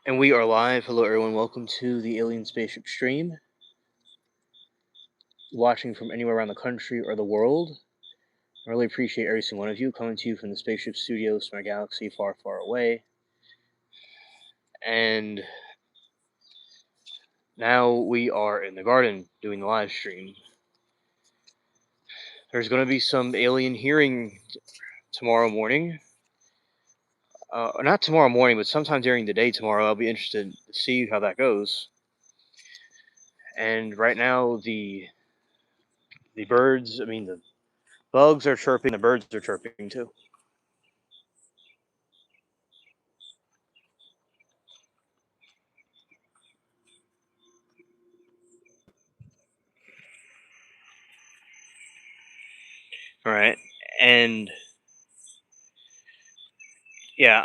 And we are live. Hello, everyone. Welcome to the Alien Spaceship stream. Watching from anywhere around the country or the world. I really appreciate every single one of you coming to you from the Spaceship Studios from a galaxy far, far away. And now we are in the garden doing the live stream. There's going to be some alien hearing tomorrow morning. Not tomorrow morning, but sometime during the day tomorrow. I'll be interested to see how that goes. And right now, the birds, the bugs are chirping, the birds are chirping too. All right. And yeah,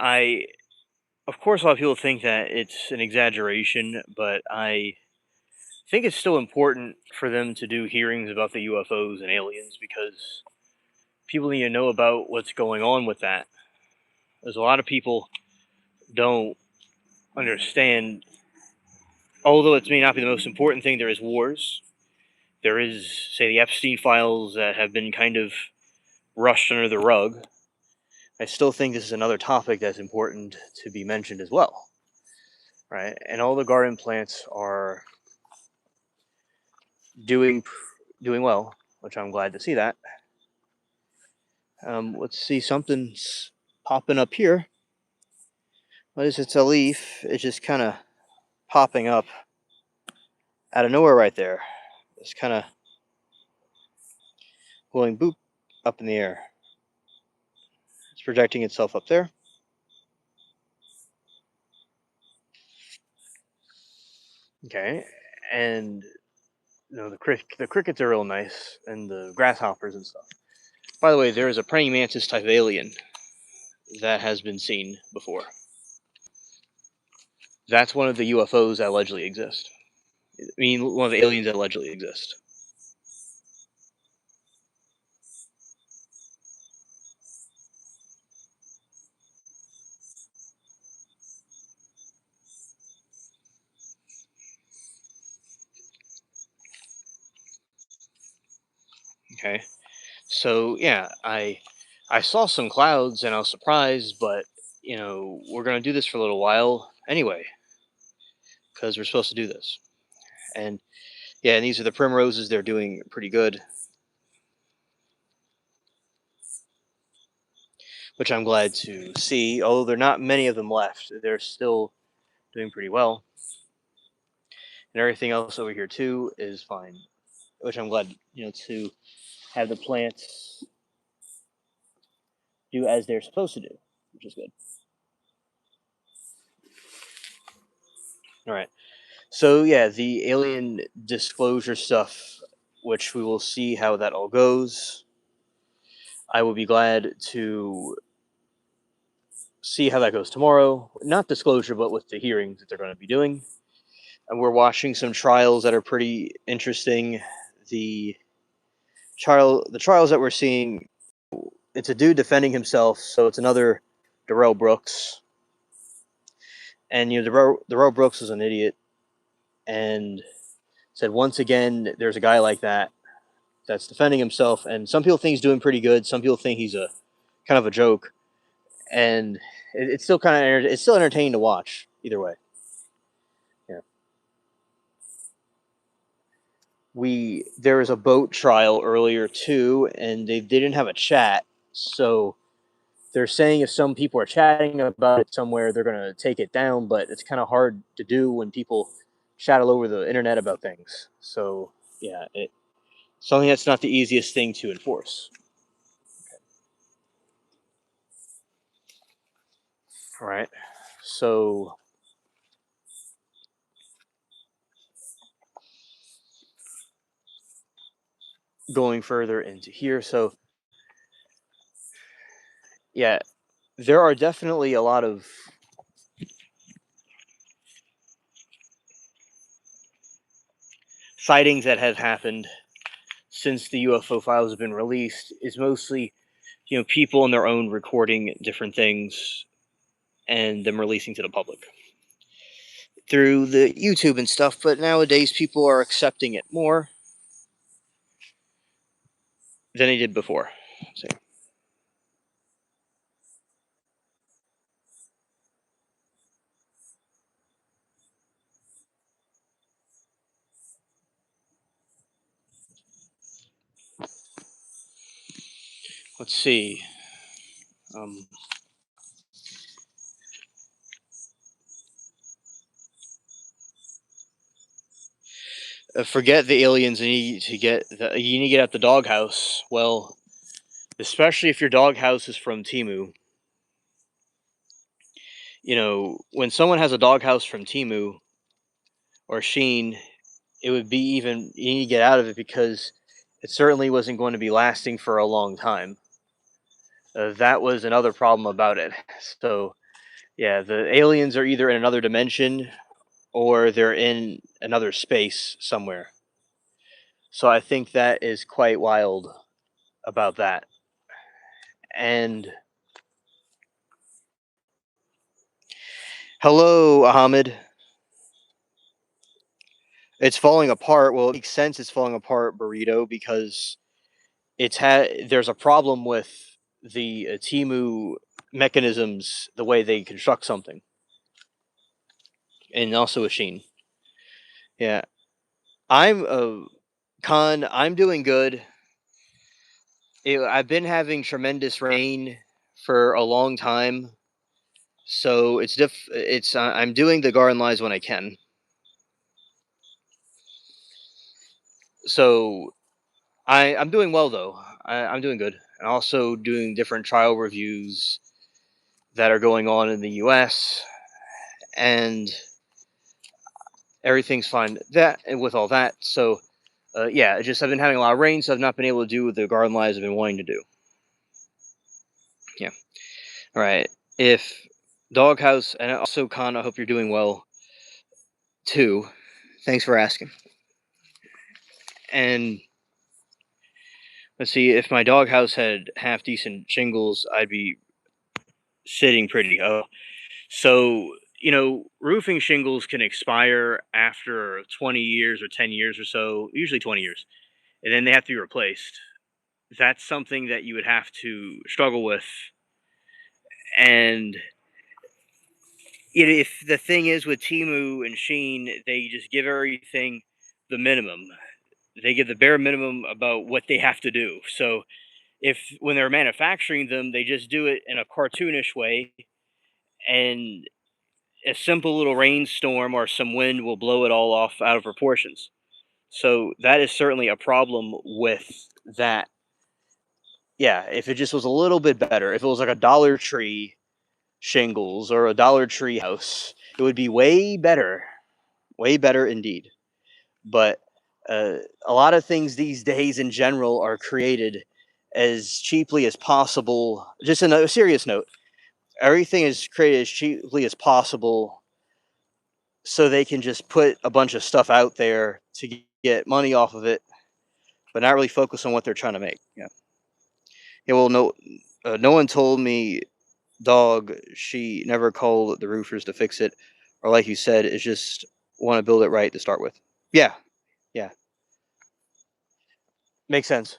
of course, a lot of people think that it's an exaggeration, but I think it's still important for them to do hearings about the UFOs and aliens because people need to know about what's going on with that. There's a lot of people don't understand, although it may not be the most important thing, there is wars. There is, say, the Epstein files that have been kind of rushed under the rug. I still think this is another topic that's important to be mentioned as well. Right? And all the garden plants are doing well, which I'm glad to see that. Let's see, something's popping up here. What is it? It's a leaf. It's just kind of popping up out of nowhere right there. It's kind of going boop up in the air. It's projecting itself up there. Okay, and the crickets are real nice, and the grasshoppers and stuff. By the way, there is a praying mantis type alien that has been seen before. That's one of the UFOs that allegedly exist. One of the aliens that allegedly exist. Okay, so yeah, I saw some clouds and I was surprised, but we're gonna do this for a little while anyway because we're supposed to do this. And yeah, and these are the primroses. They're doing pretty good, which I'm glad to see. Although there are not many of them left, they're still doing pretty well. And everything else over here too is fine, which I'm glad to have the plants do as they're supposed to do, which is good. All right. So yeah, the alien disclosure stuff, which we will see how that all goes. I will be glad to see how that goes tomorrow. Not disclosure, but with the hearings that they're going to be doing. And we're watching some trials that are pretty interesting. The trials that we're seeing, it's a dude defending himself, so it's another Darrell Brooks. And Darrell Brooks is an idiot, and said once again, there's a guy like that's defending himself, and some people think he's doing pretty good. Some people think he's a kind of a joke, and it's still it's still entertaining to watch either way. Yeah. There was a boat trial earlier too, and they didn't have a chat, so they're saying if some people are chatting about it somewhere, they're gonna take it down, but it's kind of hard to do when people chat all over the internet about things. So yeah, something that's not the easiest thing to enforce. All right. So going further into here, so yeah, there are definitely a lot of sightings that have happened since the UFO files have been released. Is mostly people on their own recording different things and them releasing to the public. through the YouTube and stuff, but nowadays people are accepting it more than they did before. So, let's see. Um, Forget the aliens. You need to get out the doghouse. Well, especially if your doghouse is from Timu. When someone has a doghouse from Timu or Sheen, it would be even you need to get out of it because it certainly wasn't going to be lasting for a long time. That was another problem about it. So yeah, the aliens are either in another dimension or they're in another space somewhere. So I think that is quite wild about that. And hello, Ahmed. It's falling apart. Well, it makes sense it's falling apart, Burrito, because there's a problem with the Timu mechanisms, the way they construct something, and also a Sheen. Yeah, I'm Khan. I'm doing good. I've been having tremendous rain for a long time, so I'm doing the garden lies when I can. So I'm doing well though. I'm doing good. And also doing different trial reviews that are going on in the U.S. and everything's fine. That and with all that, so yeah, I've been having a lot of rain, so I've not been able to do the garden lies I've been wanting to do. Yeah. All right. If Doghouse and also Khan, I hope you're doing well too. Thanks for asking. And let's see, if my doghouse had half decent shingles, I'd be sitting pretty. So roofing shingles can expire after 20 years or 10 years or so, usually 20 years, and then they have to be replaced. That's something that you would have to struggle with. And if the thing is with Timu and Sheen, they just give everything the minimum. They give the bare minimum about what they have to do. So if when they're manufacturing them, they just do it in a cartoonish way, and a simple little rainstorm or some wind will blow it all off out of proportions. So that is certainly a problem with that. Yeah, if it just was a little bit better, if it was like a Dollar Tree shingles or a Dollar Tree house, it would be way better indeed. But a lot of things these days in general are created as cheaply as possible. Just on a serious note, everything is created as cheaply as possible so they can just put a bunch of stuff out there to get money off of it, but not really focus on what they're trying to make. Yeah. Yeah. Well, no one told me, dog. She never called the roofers to fix it, or like you said, it's just want to build it right to start with. Yeah. Yeah. Makes sense.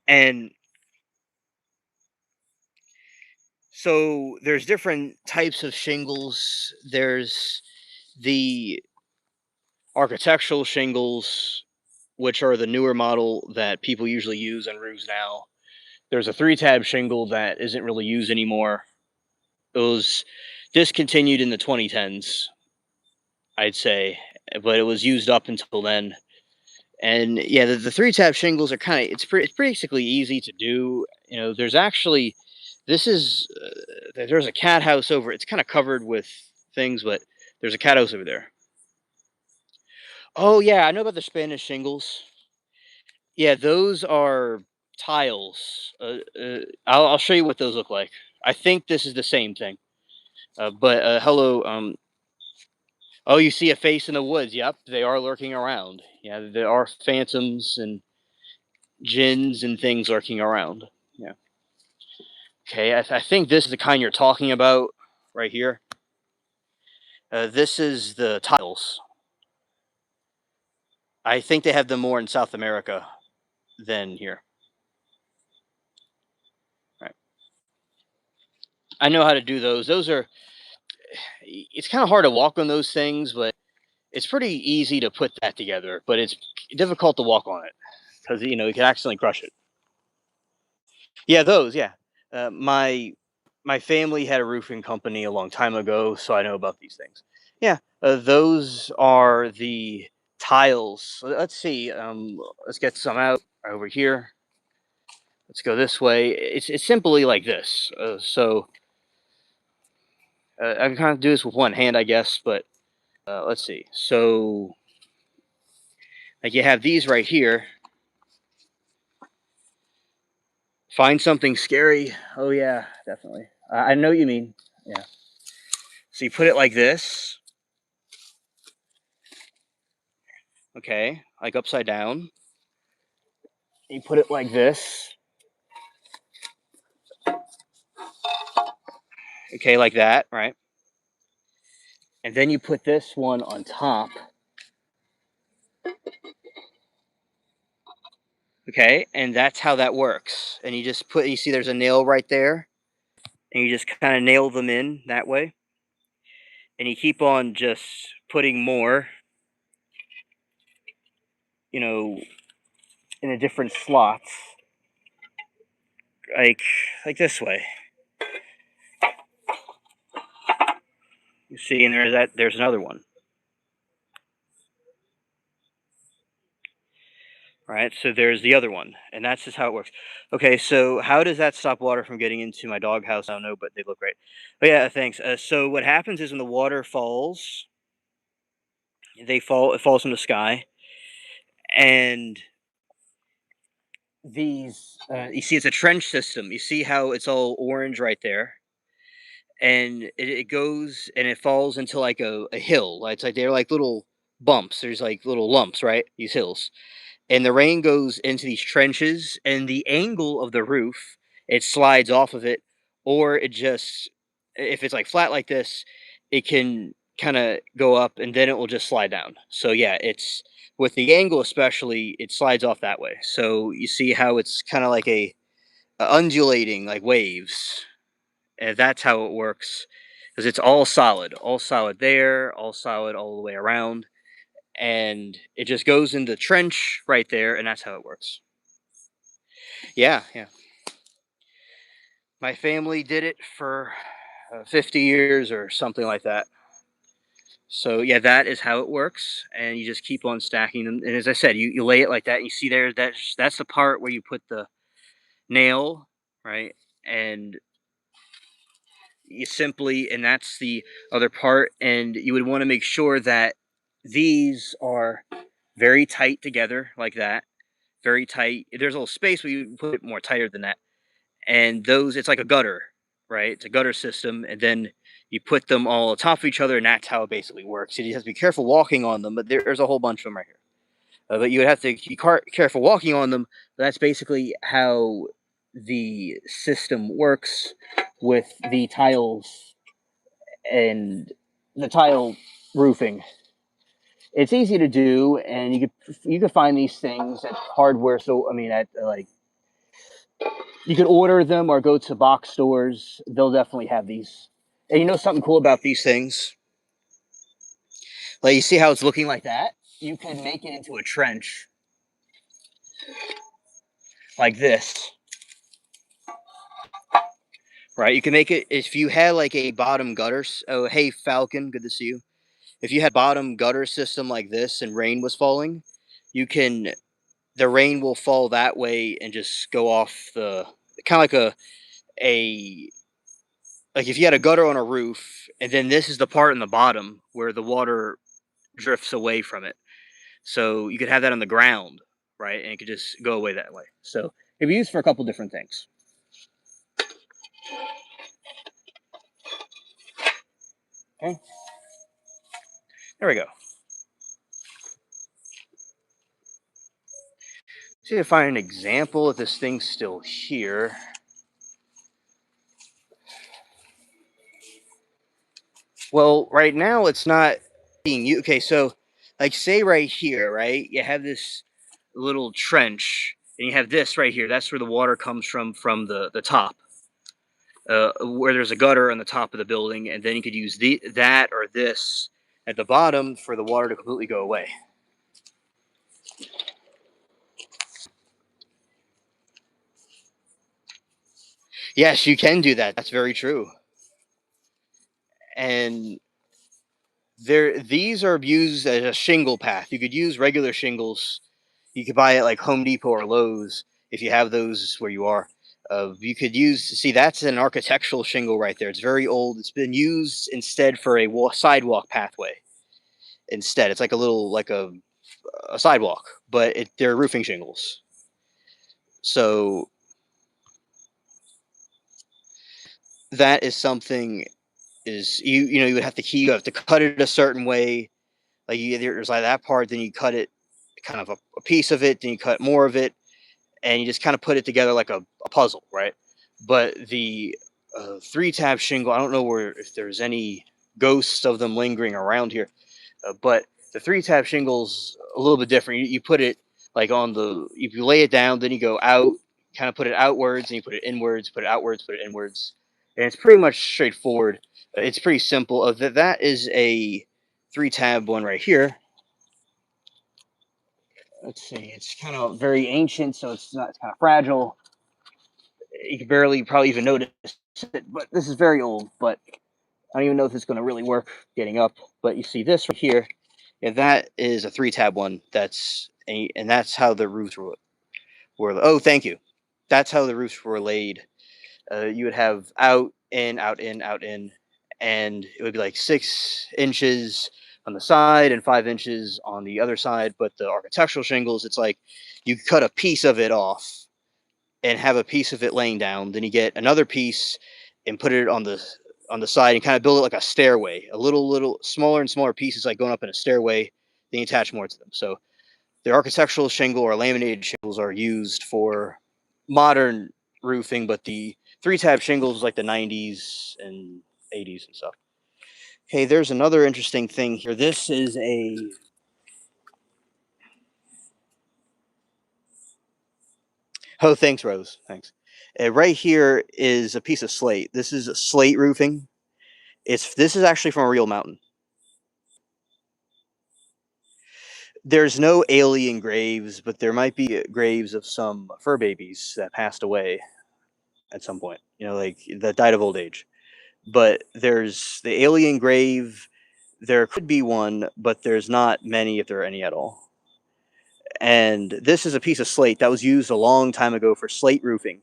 And so there's different types of shingles. There's the architectural shingles, which are the newer model that people usually use on roofs now. There's a 3-tab shingle that isn't really used anymore. It was discontinued in the 2010s, I'd say, but it was used up until then. And yeah, the 3-tab shingles are it's basically easy to do. There's actually there's a cat house over. It's kind of covered with things, but there's a cat house over there. Oh yeah, I know about the Spanish shingles. Yeah, those are tiles. I'll show you what those look like. I think this is the same thing. But hello. Oh, you see a face in the woods. Yep, they are lurking around. Yeah, there are phantoms and jinns and things lurking around. Yeah. Okay, I think this is the kind you're talking about. right here. This is the tiles. I think they have them more in South America than here. Right. I know how to do those. Those are. It's kind of hard to walk on those things, but it's pretty easy to put that together. But it's difficult to walk on it because you can accidentally crush it. Yeah, those. Yeah, my family had a roofing company a long time ago, so I know about these things. Yeah, those are the tiles. Let's see. Let's get some out over here. Let's go this way. It's simply like this. I can kind of do this with one hand, I guess, but let's see. So like you have these right here. Find something scary. Oh yeah, definitely. I know what you mean. Yeah. So you put it like this. Okay, like upside down. You put it like this. Okay, like that, right? And then you put this one on top. Okay, and that's how that works. And you see there's a nail right there, and you just kind of nail them in that way. And you keep on just putting more, you know, in the different slots, like this way. You see, and there's another one. Right, so there's the other one, and that's just how it works. Okay, so how does that stop water from getting into my doghouse? I don't know, but they look great. But yeah, thanks. So what happens is when the water falls, it falls from the sky, and you see, it's a trench system. You see how it's all orange right there, and it goes and it falls into like a hill. Like, it's like they're like little bumps. There's like little lumps, right? These hills, and the rain goes into these trenches, and the angle of the roof, it slides off of it, or it just, if it's like flat like this, it can kind of go up and then it will just slide down. So yeah, it's with the angle especially, it slides off that way. So you see how it's kind of like a undulating like waves, and that's how it works because it's all solid there, all solid all the way around, and it just goes in the trench right there, and that's how it works. Yeah, yeah. My family did it for 50 years or something like that. So yeah, that is how it works, and you just keep on stacking them. And as I said, you lay it like that. And you see there, that's the part where you put the nail, right, and and that's the other part. And you would want to make sure that these are very tight together, like that, very tight. There's a little space where you put it more tighter than that, and those, it's like a gutter, right? It's a gutter system, and then you put them all on top of each other, and that's how it basically works. And you have to be careful walking on them, but there's a whole bunch of them right here. But you would have to be careful walking on them. But that's basically how the system works with the tiles and the tile roofing. It's easy to do, and you could find these things at hardware. So I mean, at like, you could order them or go to box stores. They'll definitely have these. And you know something cool about these things? Like, you see how it's looking like that? You can make it into a trench like this, right? You can make it if you had like a bottom gutter. Oh, hey Falcon, good to see you. If you had bottom gutter system like this and rain was falling, you can the rain will fall that way and just go off the, kind of like a like if you had a gutter on a roof, and then this is the part in the bottom where the water drifts away from it. So you could have that on the ground, right? And it could just go away that way. So it can be used for a couple different things. Okay, there we go. See if I find an example if this thing's still here. Well, right now it's not being used. Okay, so like say right here, right? You have this little trench, and you have this right here. That's where the water comes from the top, where there's a gutter on the top of the building, and then you could use that or this at the bottom for the water to completely go away. Yes, you can do that. That's very true. And these are used as a shingle path. You could use regular shingles. You could buy it like Home Depot or Lowe's if you have those where you are. You could use see that's an architectural shingle right there. It's very old. It's been used instead for a sidewalk pathway. Instead, it's like a little like a sidewalk, but they're roofing shingles. So that is something is you would have to you have to cut it a certain way. Like there's like that part, then you cut it kind of a piece of it, then you cut more of it, and you just kind of put it together like a puzzle, right? But the three tab shingle, I don't know where if there's any ghosts of them lingering around here, but the three tab shingles a little bit different. You put it like on the if you lay it down, then you go out, kind of put it outwards, and you put it inwards, put it outwards, put it inwards, and it's pretty much straightforward. It's pretty simple. That is a three tab one right here. Let's see. It's kind of very ancient, so it's kind of fragile. You can barely probably even notice it, but this is very old. But I don't even know if it's going to really work getting up. But you see this right here. Yeah, that is a three tab one. And that's how the roofs were. Oh, thank you. That's how the roofs were laid. You would have out in, out in, out in, and it would be like 6 inches on the side and 5 inches on the other side. But the architectural shingles, it's like you cut a piece of it off and have a piece of it laying down. Then you get another piece and put it on the side and kind of build it like a stairway, a little smaller and smaller pieces like going up in a stairway. Then you attach more to them. So the architectural shingle or laminated shingles are used for modern roofing, but the three tab shingles like the 90s and 80s and stuff. Okay, there's another interesting thing here. This is a oh, thanks, Rose. Thanks. Right here is a piece of slate. This is a slate roofing. This is actually from a real mountain. There's no alien graves, but there might be graves of some fur babies that passed away at some point. Like that died of old age. But there's the alien grave. There could be one, but there's not many, if there are any at all. And this is a piece of slate that was used a long time ago for slate roofing.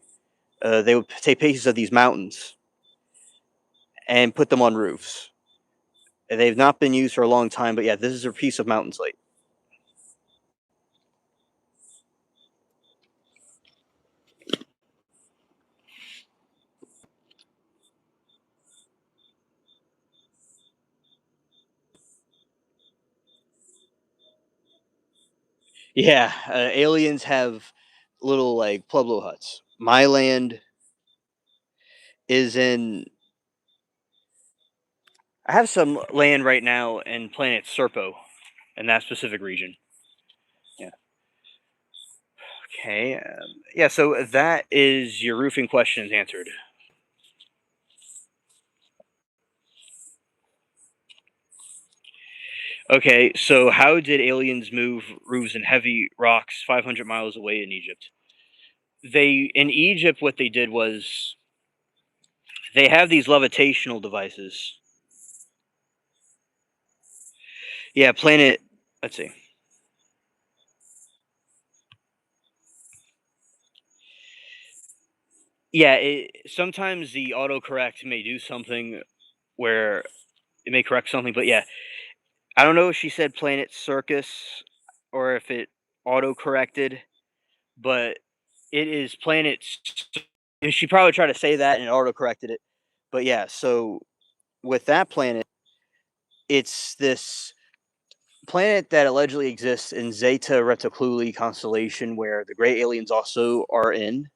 They would take pieces of these mountains and put them on roofs. And they've not been used for a long time, but yeah, this is a piece of mountain slate. Yeah, aliens have little like Pueblo huts. My land is in. I have some land right now in planet Serpo, in that specific region. Yeah. Okay. Yeah. So that is your roofing questions answered. Okay. So how did aliens move roofs and heavy rocks 500 miles away in Egypt? In Egypt, what they did was they have these levitational devices. Yeah. Planet. Let's see. Yeah. Sometimes the autocorrect may do something where it may correct something, but yeah, I don't know if she said Planet Circus or if it auto corrected, but it is Planet. And she probably tried to say that and it auto corrected it. But yeah, so with that planet, it's this planet that allegedly exists in Zeta Reticuli constellation, where the gray aliens also are in.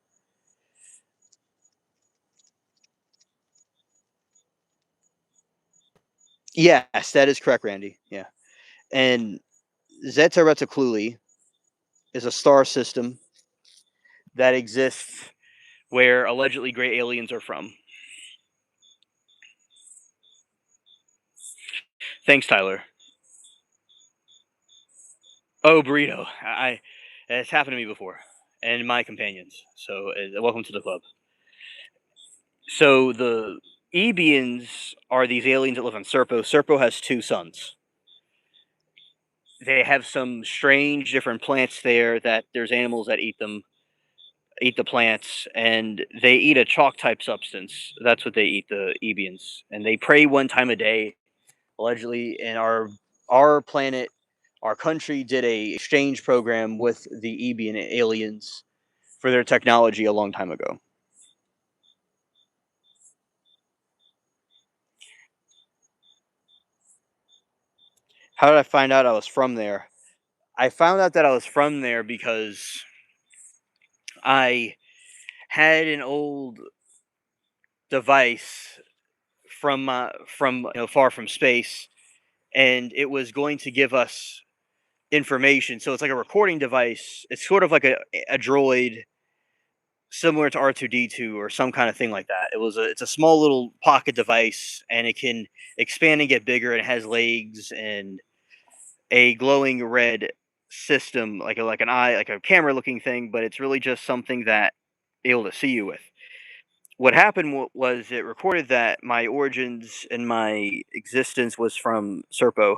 Yes, that is correct, Randy. Yeah, and Zeta Reticuli is a star system that exists where allegedly gray aliens are from. Thanks, Tyler. Oh, burrito. It's happened to me before, and my companions. So, welcome to the club. So the Ebians are these aliens that live on Serpo. Serpo has two suns. They have some strange different plants there that there's animals that eat them, eat the plants, and they eat a chalk type substance. That's what they eat, the Ebians. And they pray one time a day, allegedly. And our planet, our country did a exchange program with the Ebian aliens for their technology a long time ago. How did I find out I was from there? I found out that I was from there because I had an old device from far from space, and it was going to give us information. So it's like a recording device. It's sort of like a droid similar to R2D2 or some kind of thing like that. It's a small little pocket device, and it can expand and get bigger. And it has legs and a glowing red system, like an eye, like a camera looking thing, but it's really just something that able to see you with. What happened was it recorded that my origins and my existence was from Serpo,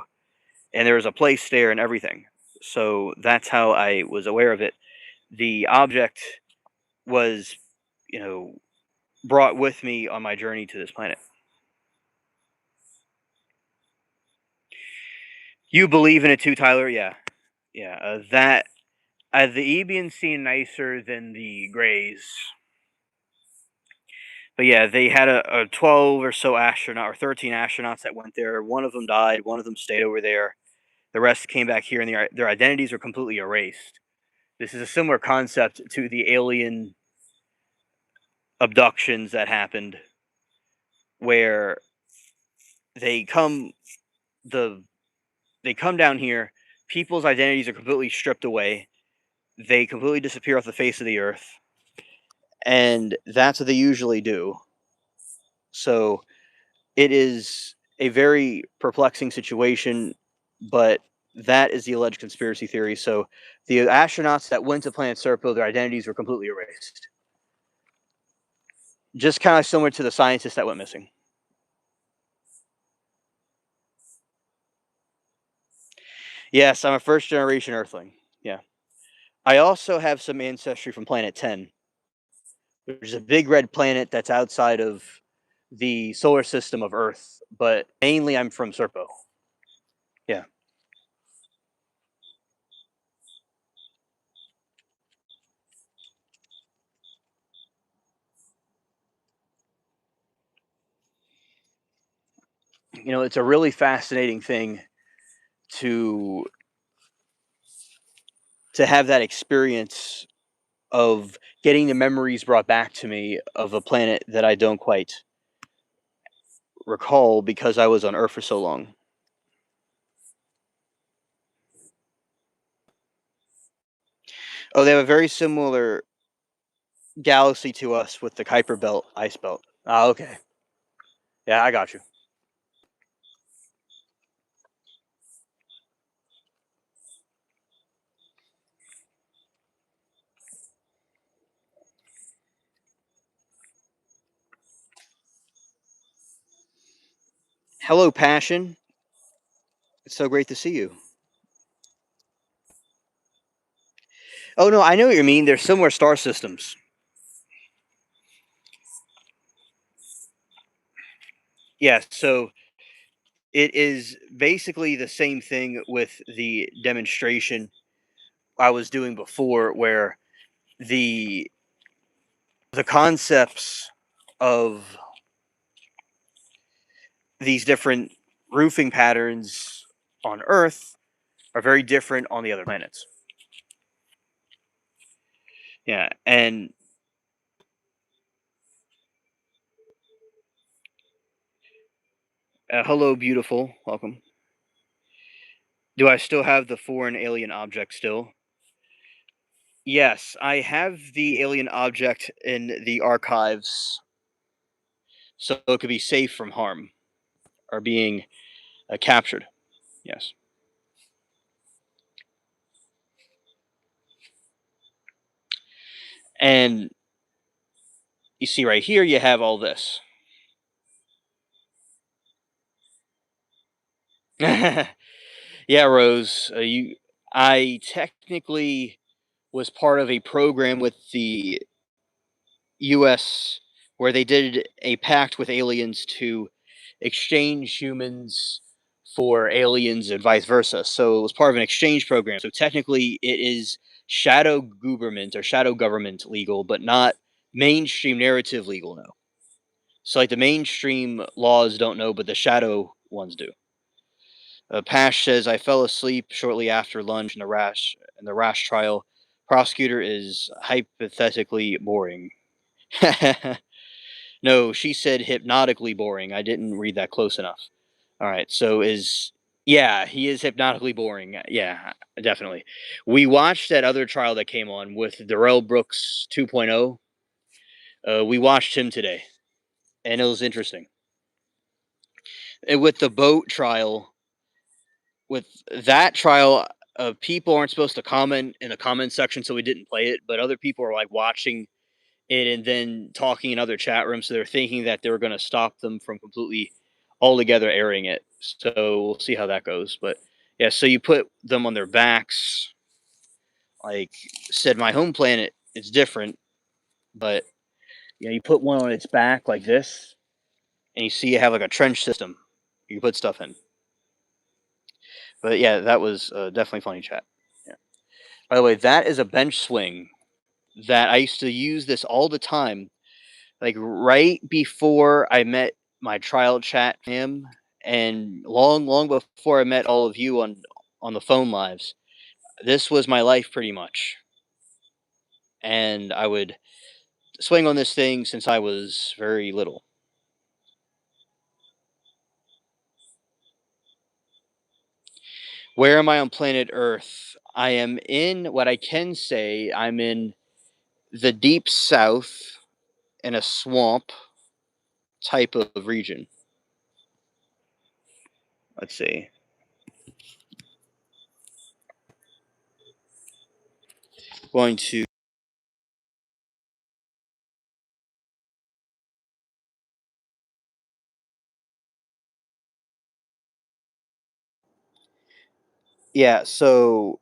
and there was a place there and everything. So that's how I was aware of it. The object was, you know, brought with me on my journey to this planet. You believe in it too, Tyler? Yeah, yeah. That the Ebians seem nicer than the Greys, but yeah, they had a 12 or so astronaut or 13 astronauts that went there. One of them died. One of them stayed over there. The rest came back here, and their identities were completely erased. This is a similar concept to the alien abductions that happened, where they come the they come down here. People's identities are completely stripped away. They completely disappear off the face of the earth, and that's what they usually do. So it is a very perplexing situation, but that is the alleged conspiracy theory. So the astronauts that went to Planet Serpo, their identities were completely erased. Just kind of similar to the scientists that went missing. Yes, I'm a first generation Earthling. Yeah. I also have some ancestry from Planet 10, which is a big red planet that's outside of the solar system of Earth, but mainly I'm from Serpo. Yeah. It's a really fascinating thing to have that experience of getting the memories brought back to me of a planet that I don't quite recall because I was on Earth for so long. Oh, they have a very similar galaxy to us with the Kuiper Belt ice belt. Ah, okay. Yeah, I got you. Hello, Passion. It's so great to see you. Oh no, I know what you mean. They're similar star systems. Yeah, so it is basically the same thing with the demonstration I was doing before, where the concepts of these different roofing patterns on Earth are very different on the other planets. Yeah, and Hello, beautiful. Welcome. Do I still have the foreign alien object still? Yes, I have the alien object in the archives, so it could be safe from harm or being captured. Yes. And you see right here, you have all this. Yeah, Rose. I technically was part of a program with the U.S. where they did a pact with aliens to exchange humans for aliens and vice versa. So it was part of an exchange program. So technically, it is shadow government or shadow government legal, but not mainstream narrative legal. No. So like the mainstream laws don't know, but the shadow ones do. Pash says I fell asleep shortly after lunch in the rash trial. Prosecutor is hypothetically boring. No, she said hypnotically boring. I didn't read that close enough. All right, so is yeah, he is hypnotically boring. Yeah, definitely. We watched that other trial that came on with Darrell Brooks 2.0. We watched him today, and it was interesting. And with the boat trial, with that trial, people aren't supposed to comment in the comment section, so we didn't play it. But other people are like watching it and then talking in other chat rooms, so they're thinking that they were going to stop them from completely altogether airing it. So we'll see how that goes. But yeah, so you put them on their backs. Like said, my home planet is different, but you put one on its back like this, and you see you have like a trench system. You put stuff in. But yeah, that was definitely funny chat. Yeah. By the way, that is a bench swing that I used to use this all the time. Like right before I met my trial chat him, and long, long before I met all of you on the phone lives. This was my life pretty much, and I would swing on this thing since I was very little. Where am I on planet Earth? I am in what I can say. I'm in the deep south in a swamp type of region. Let's see. Going to yeah. So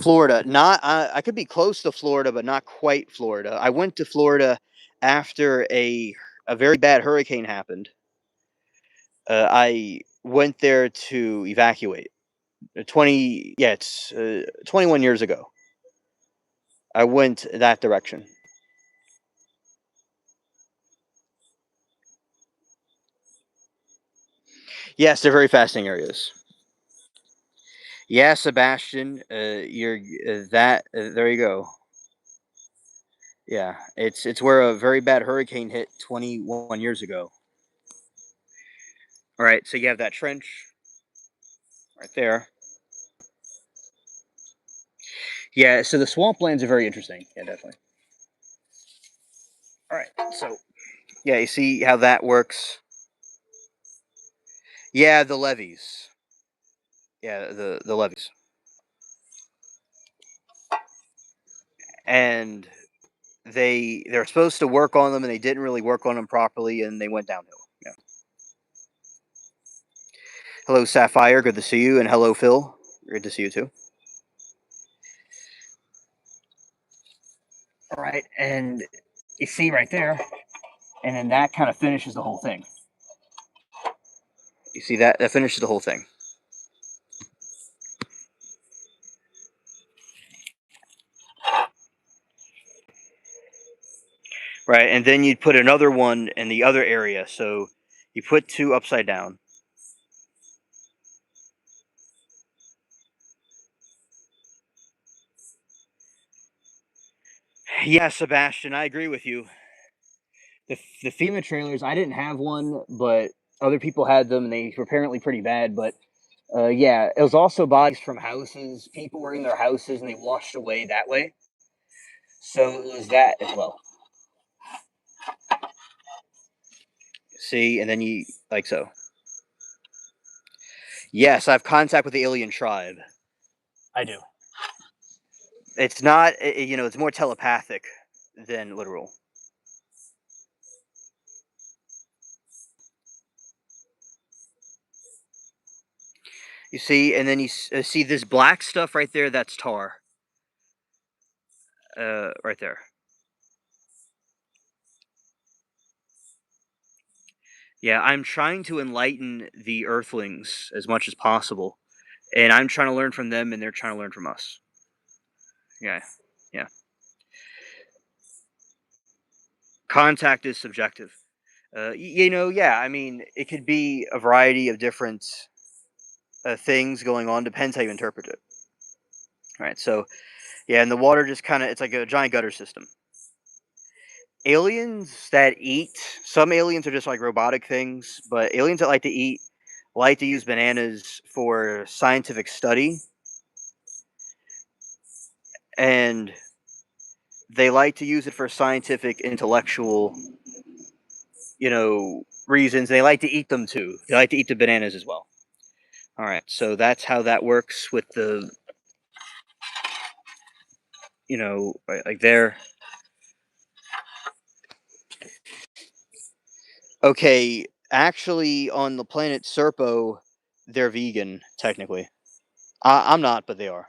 Florida. Not I could be close to Florida, but not quite Florida. I went to Florida after a very bad hurricane happened. I went there to evacuate. 21 years ago. I went that direction. Yes, they're very fascinating areas. Yeah, Sebastian, you're that. There you go. Yeah, it's where a very bad hurricane hit 21 years ago. All right, so you have that trench right there. Yeah, so the swamplands are very interesting. Yeah, definitely. All right, so yeah, you see how that works. Yeah, the levees. Yeah, the levees, and they're supposed to work on them, and they didn't really work on them properly, and they went downhill. Yeah. Hello, Sapphire. Good to see you, and hello, Phil. Good to see you too. All right, and you see right there, and then that kind of finishes the whole thing. You see that finishes the whole thing. Right, and then you'd put another one in the other area. So you put two upside down. Yeah, Sebastian, I agree with you. The FEMA trailers, I didn't have one, but Other people had them, and they were apparently pretty bad. But yeah, it was also bodies from houses. People were in their houses, and they washed away that way. So it was that as well. See, and then you like so. Yes, I have contact with the alien tribe. I do. It's not, it's more telepathic than literal. You see, and then you see this black stuff right there. That's tar. Right there. Yeah, I'm trying to enlighten the Earthlings as much as possible, and I'm trying to learn from them, and they're trying to learn from us. Yeah, yeah. Contact is subjective. Yeah. I mean, it could be a variety of different things going on. Depends how you interpret it. Right. So yeah, and the water just kind of it's like a giant gutter system. Aliens that eat, some aliens are just like robotic things, but aliens that like to use bananas for scientific study, and they like to use it for scientific, intellectual, reasons. They like to eat them too. They like to eat the bananas as well. All right, so that's how that works with the, right, like there. Okay, actually, on the planet Serpo, they're vegan technically. I'm not, but they are.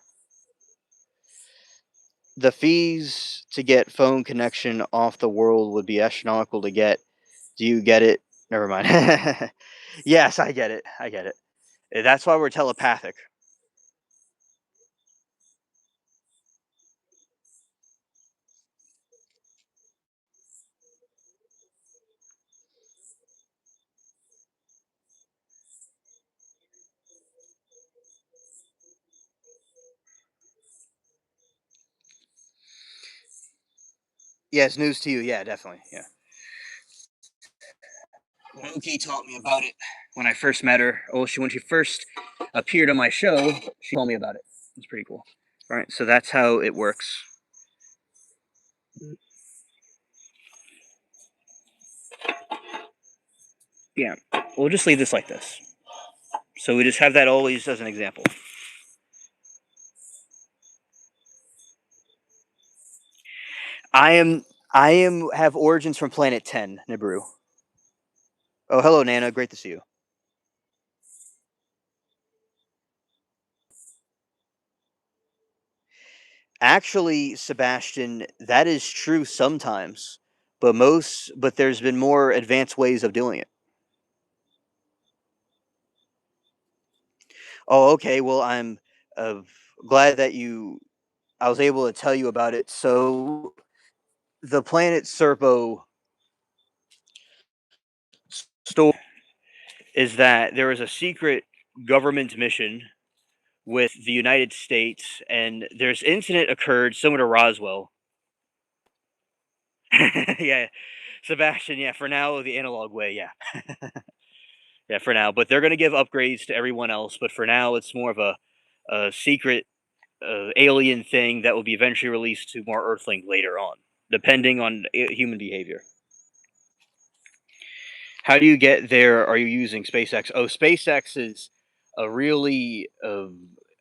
The fees to get phone connection off the world would be astronomical to get. Do you get it? Never mind. Yes, I get it. I get it. That's why we're telepathic. Yes, news to you. Yeah, definitely. Yeah. Loki taught me about it when I first met her. Oh, when she first appeared on my show, she told me about it. It's pretty cool. All right, so that's how it works. Yeah, we'll just leave this like this. So we just have that always as an example. I am I am have origins from Planet 10, Nibiru. Oh, hello, Nana. Great to see you. Actually, Sebastian, that is true sometimes, but there's been more advanced ways of doing it. Oh, okay. Well, I'm uh, glad that I was able to tell you about it. So, the planet Serpo story is that there was a secret government mission with the United States, and there's incident occurred similar to Roswell. Yeah, Sebastian. Yeah, for now the analog way. Yeah, yeah, for now. But they're gonna give upgrades to everyone else. But for now, it's more of a secret alien thing that will be eventually released to more Earthling later on, depending on human behavior. How do you get there? Are you using SpaceX? Oh, SpaceX is a really.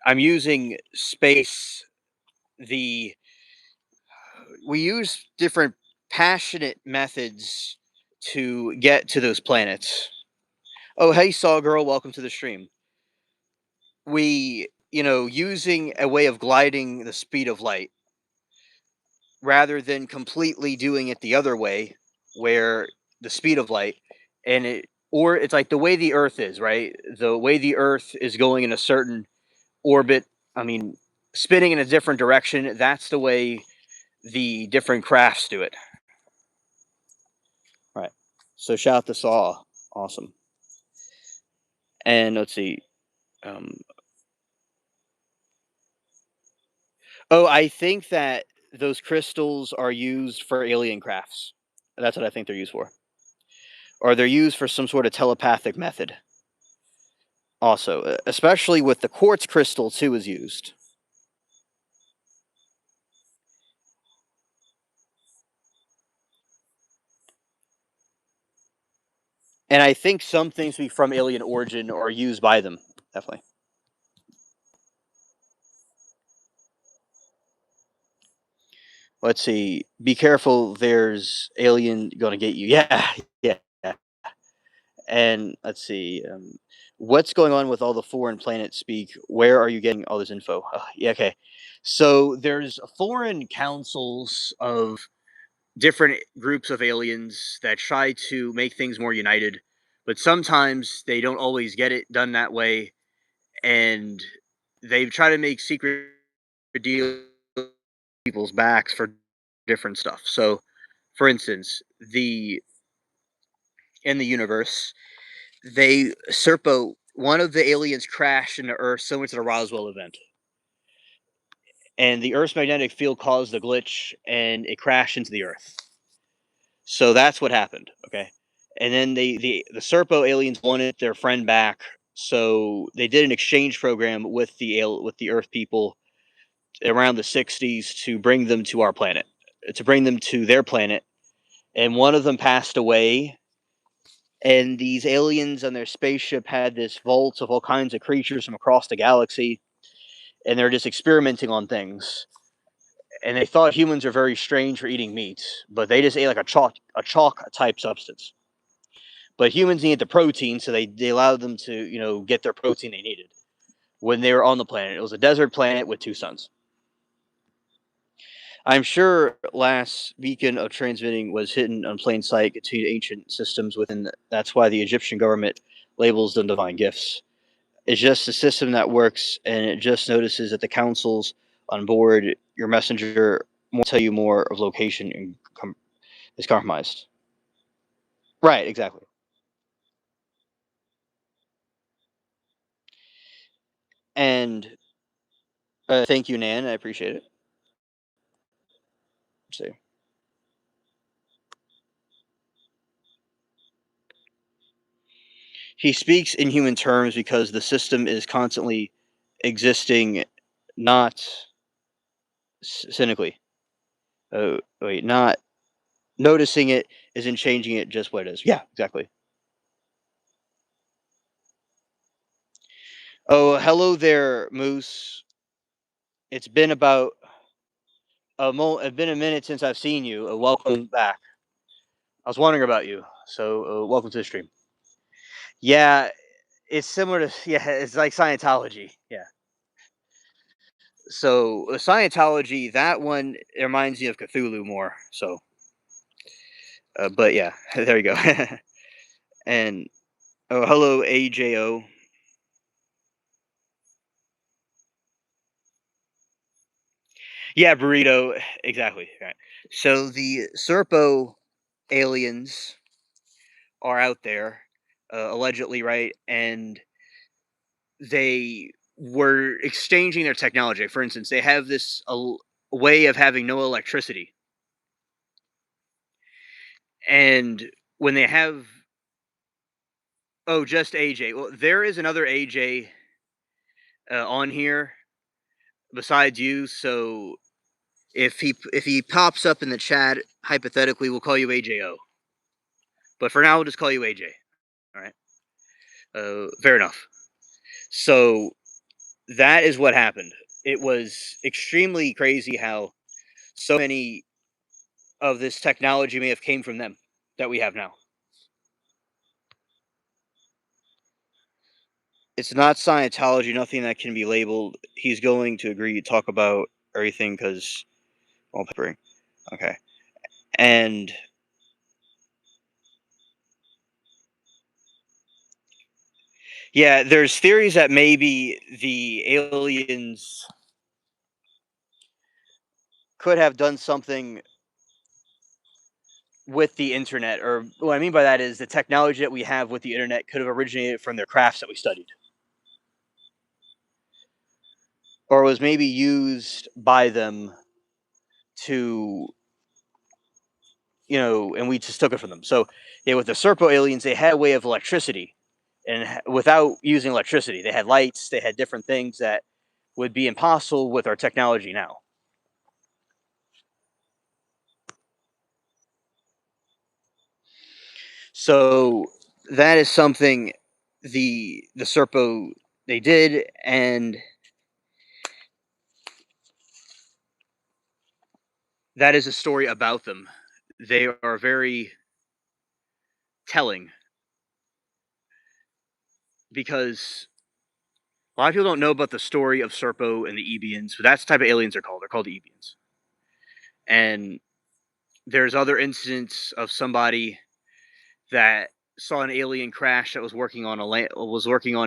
I'm using space. The We use different passionate methods to get to those planets. Oh, hey, Saw Girl, welcome to the stream. Using a way of gliding the speed of light rather than completely doing it the other way, where the speed of light or it's like the way the Earth is, right? The way the Earth is going in a certain orbit, I mean, spinning in a different direction, that's the way the different crafts do it. Right. So shout out to Saw. Awesome. And let's see. Um, I think that those crystals are used for alien crafts. That's what I think they're used for. or they're used for some sort of telepathic method. Also, especially with the quartz crystal too is used. And I think some things be from alien origin or used by them. Definitely. Let's see. Be careful. There's alien gonna get you. Yeah, yeah. And let's see. What's going on with all the foreign planet speak? Where are you getting all this info? Yeah, okay. So there's foreign councils of different groups of aliens that try to make things more united, but sometimes they don't always get it done that way, and they try to make secret deals people's backs for different stuff. So, for instance, the in the universe, they Serpo one of the aliens crashed into Earth similar to the Roswell event. And the Earth's magnetic field caused a glitch and it crashed into the Earth. So that's what happened. Okay. And then the Serpo aliens wanted their friend back. So they did an exchange program with the Earth people around the 60s to bring them to our planet, to bring them to their planet. And one of them passed away. And these aliens on their spaceship had this vault of all kinds of creatures from across the galaxy. And they're just experimenting on things. And they thought humans are very strange for eating meat, but they just ate like a chalk type substance. But humans needed the protein, so they allowed them to get their protein they needed when they were on the planet. It was a desert planet with two suns. I'm sure last beacon of transmitting was hidden on plain sight to ancient systems within. That's why the Egyptian government labels them divine gifts. It's just a system that works, and it just notices that the councils on board your messenger will tell you more of location and is compromised. Right, exactly. And thank you, Nan. I appreciate it. So, he speaks in human terms because the system is constantly existing, not cynically. Wait, not noticing it isn't changing it, just what it is. Yeah, exactly. Oh, hello there, Moose. It's been about it's been a minute since I've seen you. Welcome back. I was wondering about you, so welcome to the stream. Yeah, it's similar to yeah, it's like Scientology. Yeah. So Scientology, that one reminds me of Cthulhu more. So, but yeah, there you go. And oh, hello AJO. Yeah, burrito. Exactly. Right. So the Serpo aliens are out there, allegedly, right? And they were exchanging their technology. For instance, they have this way of having no electricity, and when they have just AJ. Well, there is another AJ on here besides you. So if he pops up in the chat, hypothetically, we'll call you AJO. But for now, we'll just call you AJ. All right. Fair enough. So that is what happened. It was extremely crazy how so many of this technology may have came from them that we have now. It's not Scientology, nothing that can be labeled. He's going to agree to talk about everything because wallpapering. Okay. And yeah, there's theories that maybe the aliens could have done something with the internet, or what I mean by that is the technology that we have with the internet could have originated from their crafts that we studied, or was maybe used by them to, and we just took it from them. So yeah, with the Serpo aliens, they had a way of electricity, and without using electricity, they had lights, they had different things that would be impossible with our technology now. So that is something the Serpo they did, and that is a story about them. They are very telling because a lot of people don't know about the story of Serpo and the Ebians, but that's the type of aliens they're called. They're called Ebians. And there's other incidents of somebody that saw an alien crash that was working on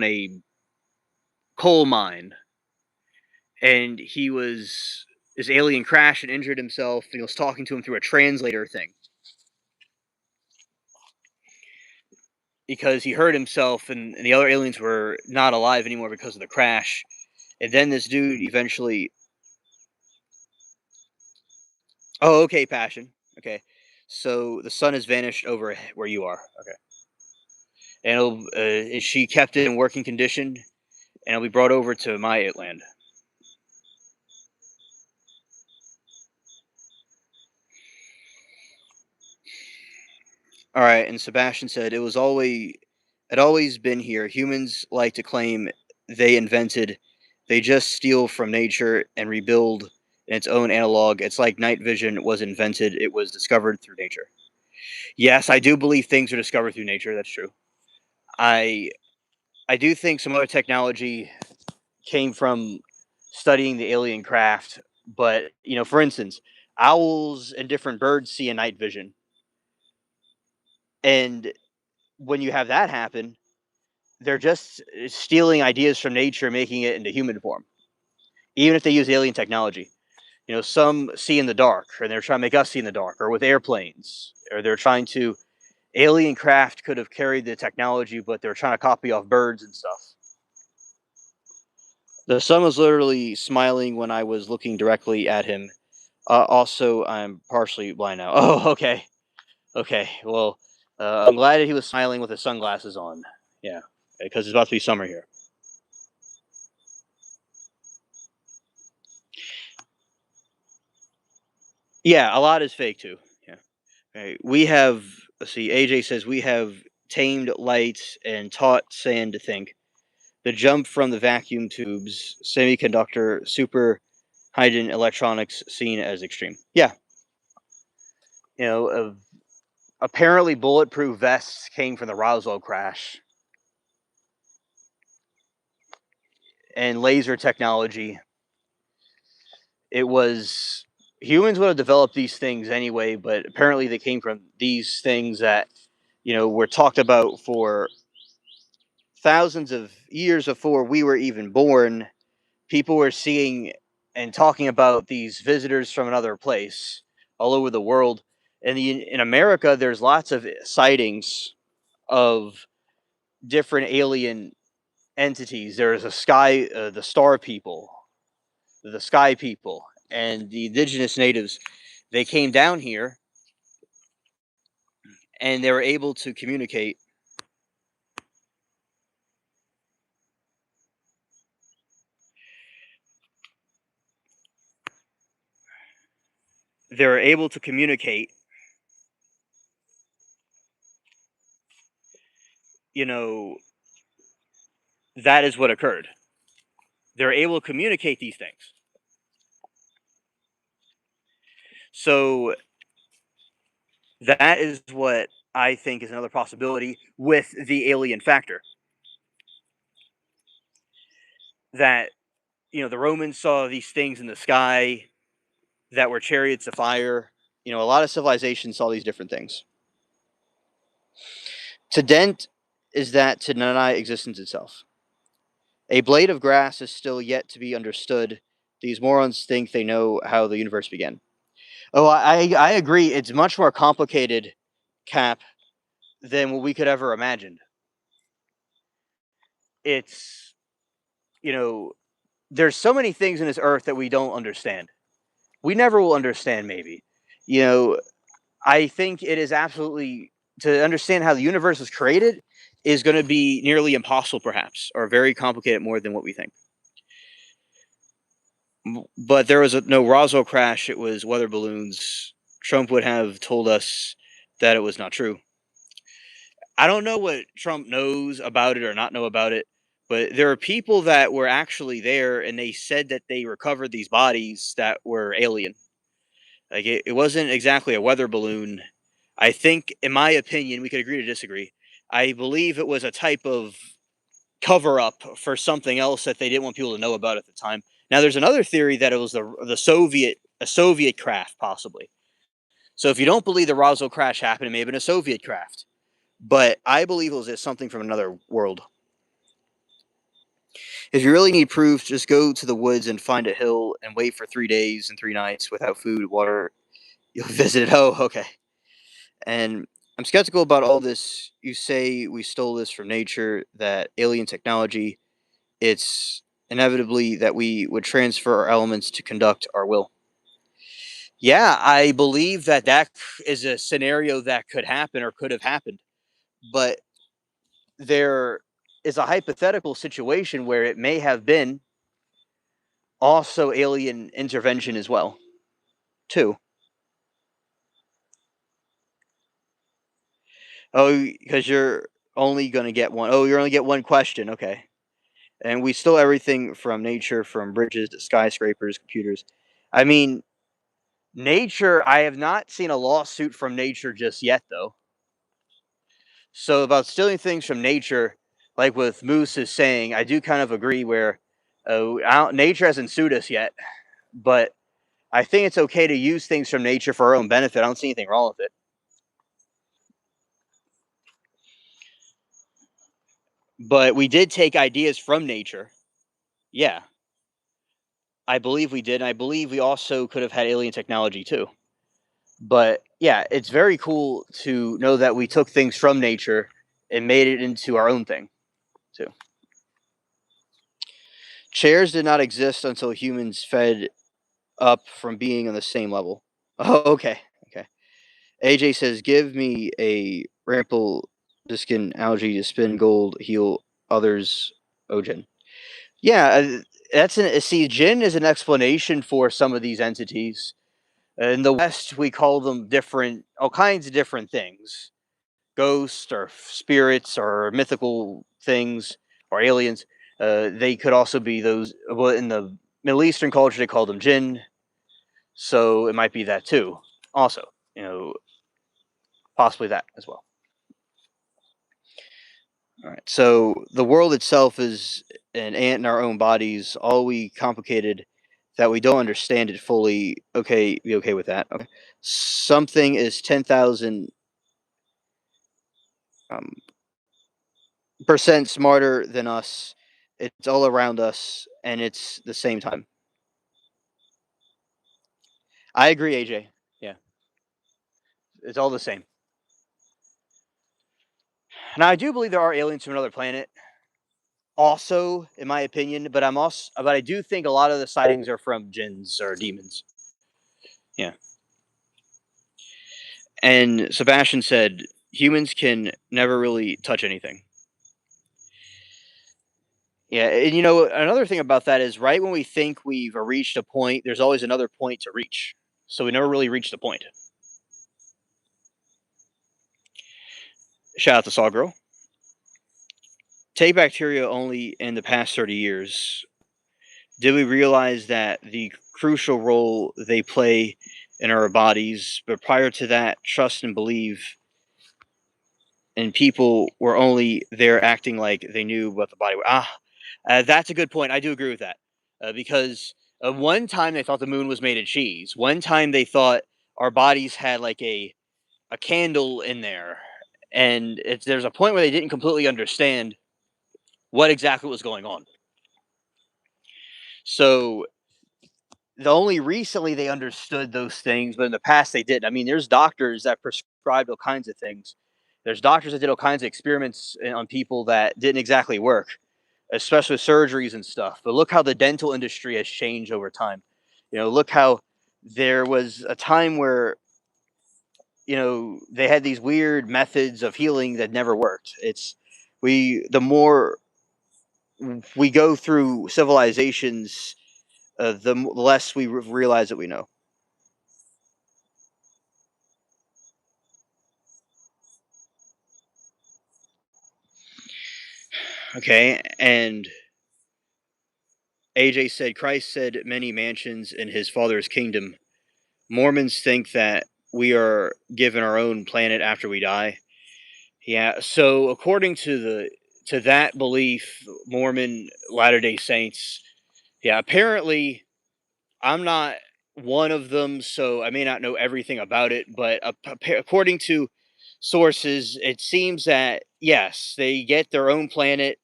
a coal mine, and he was this alien crashed and injured himself, and he was talking to him through a translator thing because he hurt himself, and the other aliens were not alive anymore because of the crash. And then this dude eventually. Oh, okay, Passion. Okay. So the sun has vanished over where you are. Okay. And she kept it in working condition, and it'll be brought over to my land. All right. And Sebastian said it always been here. Humans like to claim they invented. They just steal from nature and rebuild in its own analog. It's like night vision was invented. It was discovered through nature. Yes, I do believe things are discovered through nature. That's true. I I do think some other technology came from studying the alien craft. But for instance, owls and different birds see a night vision, and when you have that happen, they're just stealing ideas from nature, making it into human form. Even if they use alien technology, some see in the dark, and they're trying to make us see in the dark, or with airplanes, or they're trying to. Alien craft could have carried the technology, but they're trying to copy off birds and stuff. The sun was literally smiling when I was looking directly at him. Also, I'm partially blind now. Oh, okay. Okay. Well, I'm glad that he was smiling with his sunglasses on. Yeah, because it's about to be summer here. Yeah, a lot is fake too. Yeah. Right. We have, let's see, AJ says we have tamed lights and taught sand to think. The jump from the vacuum tubes, semiconductor, super hydrogen electronics seen as extreme. Yeah. You know, apparently bulletproof vests came from the Roswell crash, and laser technology. It was humans would have developed these things anyway, but apparently they came from these things that were talked about for thousands of years before we were even born. People were seeing and talking about these visitors from another place all over the world. And in America, there's lots of sightings of different alien entities. There's the star people, the sky people, and the indigenous natives. They came down here and they were able to communicate. They were able to communicate. You know, that is what occurred. They're able to communicate these things. So that is what I think is another possibility with the alien factor. That the Romans saw these things in the sky that were chariots of fire. A lot of civilizations saw these different things. To dent is that to deny existence itself. A blade of grass is still yet to be understood. These morons think they know how the universe began. Oh, I agree. It's much more complicated, Cap, than what we could ever imagine. It's you know, there's so many things in this earth that we don't understand. We never will understand, maybe. You know, I think it is absolutely to understand how the universe was created is going to be nearly impossible, perhaps, or very complicated more than what we think. But there was no Roswell crash; it was weather balloons. Trump would have told us that it was not true. I don't know what Trump knows about it or not know about it, but there are people that were actually there, and they said that they recovered these bodies that were alien. Like it wasn't exactly a weather balloon. I think, in my opinion, we could agree to disagree. I believe it was a type of cover up for something else that they didn't want people to know about at the time. Now, there's another theory that it was the Soviet a Soviet craft, possibly. So, if you don't believe the Roswell crash happened, it may have been a Soviet craft. But I believe it was just something from another world. If you really need proof, just go to the woods and find a hill and wait for 3 days and 3 nights without food, water. You'll visit it. Oh, okay. And I'm skeptical about all this. You say we stole this from nature, that alien technology. It's inevitably that we would transfer our elements to conduct our will. Yeah, I believe that that is a scenario that could happen or could have happened. But there is a hypothetical situation where it may have been also alien intervention as well, too. Oh, because you're only going to get one. Oh, you're only get one question. Okay. And we stole everything from nature, from bridges to skyscrapers, computers. I mean, nature, I have not seen a lawsuit from nature just yet, though. So, about stealing things from nature, like with Moose is saying, I do kind of agree where nature hasn't sued us yet, but I think it's okay to use things from nature for our own benefit. I don't see anything wrong with it. But we did take ideas from nature. Yeah, I believe we did. And I believe we also could have had alien technology too. But yeah, it's very cool to know that we took things from nature and made it into our own thing too. Chairs did not exist until humans fed up from being on the same level. Oh, okay. Okay. AJ says, give me a rample diskin algae to spin gold, heal others, Ogen. Yeah, that's an see. Jinn is an explanation for some of these entities. In the West, we call them different, all kinds of different things: ghosts, or spirits, or mythical things, or aliens. They could also be those. Well, in the Middle Eastern culture, they call them jinn. So it might be that too. Also, you know, possibly that as well. All right. So the world itself is an ant in our own bodies. All we complicated that we don't understand it fully. Okay, be okay with that. Okay. Something is 10,000 um, percent smarter than us. It's all around us, and it's the same time. I agree, AJ. Yeah, it's all the same. Now I do believe there are aliens from another planet. Also, in my opinion, but I do think a lot of the sightings are from jinns or demons. Yeah. And Sebastian said humans can never really touch anything. Yeah, and another thing about that is right when we think we've reached a point, there's always another point to reach. So we never really reach the point. Shout out to Saw Girl. Take bacteria only in the past 30 years. Did we realize that the crucial role they play in our bodies? But prior to that, trust and believe, and people were only there acting like they knew what the body. That's a good point. I do agree with that because one time they thought the moon was made of cheese. One time they thought our bodies had like a candle in there, and there's a point where they didn't completely understand what exactly was going on. So the only recently they understood those things, but in the past they didn't. I mean, there's doctors that prescribed all kinds of things. There's doctors that did all kinds of experiments on people that didn't exactly work, especially with surgeries and stuff. But look how the dental industry has changed over time. Look how there was a time where they had these weird methods of healing that never worked. The more we go through civilizations, the less we realize that we know. Okay, and AJ said Christ said many mansions in his father's kingdom. Mormons think that we are given our own planet after we die. Yeah, so according to that belief, Mormon Latter Day Saints, yeah, apparently I'm not one of them, so I may not know everything about it, but according to sources, it seems that yes, they get their own planet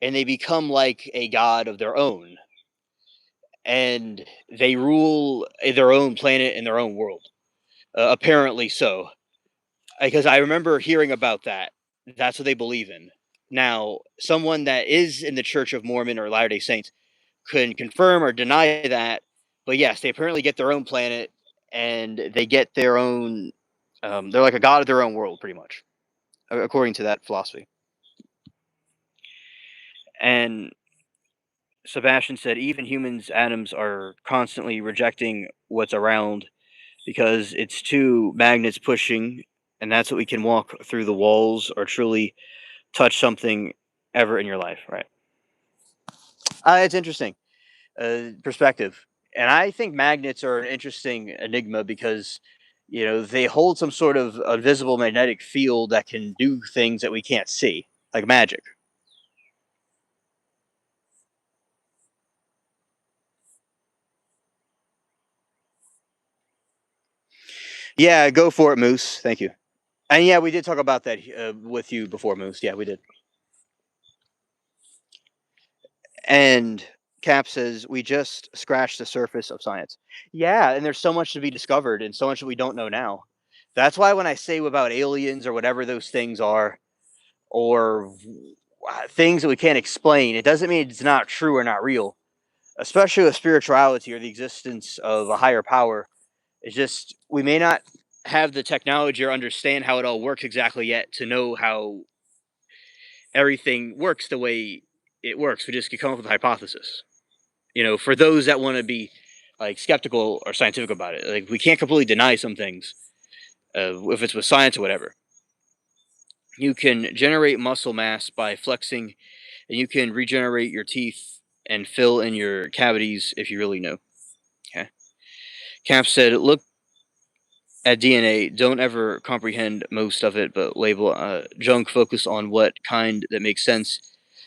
and they become like a god of their own, and they rule their own planet and their own world. Apparently so, because I remember hearing about that. That's what they believe in. Now, someone that is in the Church of Mormon or Latter Day Saints couldn't confirm or deny that. But yes, they apparently get their own planet and they get their own. They're like a god of their own world, pretty much, according to that philosophy. And Sebastian said, even humans' atoms are constantly rejecting what's around because it's two magnets pushing, and that's what we can walk through the walls or truly touch something ever in your life, right? It's interesting perspective, and I think magnets are an interesting enigma because they hold some sort of invisible magnetic field that can do things that we can't see, like magic. Yeah, go for it, Moose. Thank you. And yeah, we did talk about that with you before, Moose. Yeah, we did. And Cap says we just scratched the surface of science. Yeah, and there's so much to be discovered and so much that we don't know now. That's why when I say about aliens or whatever those things are, or things that we can't explain, it doesn't mean it's not true or not real. Especially with spirituality or the existence of a higher power, it's just we may not have the technology or understand how it all works exactly yet to know how everything works the way it works. We just can come up with a hypothesis. For those that want to be like skeptical or scientific about it, like we can't completely deny some things if it's with science or whatever. You can generate muscle mass by flexing, and you can regenerate your teeth and fill in your cavities if you really know. Okay. Cap said, "Look at DNA. Don't ever comprehend most of it, but label junk. Focus on what kind that makes sense.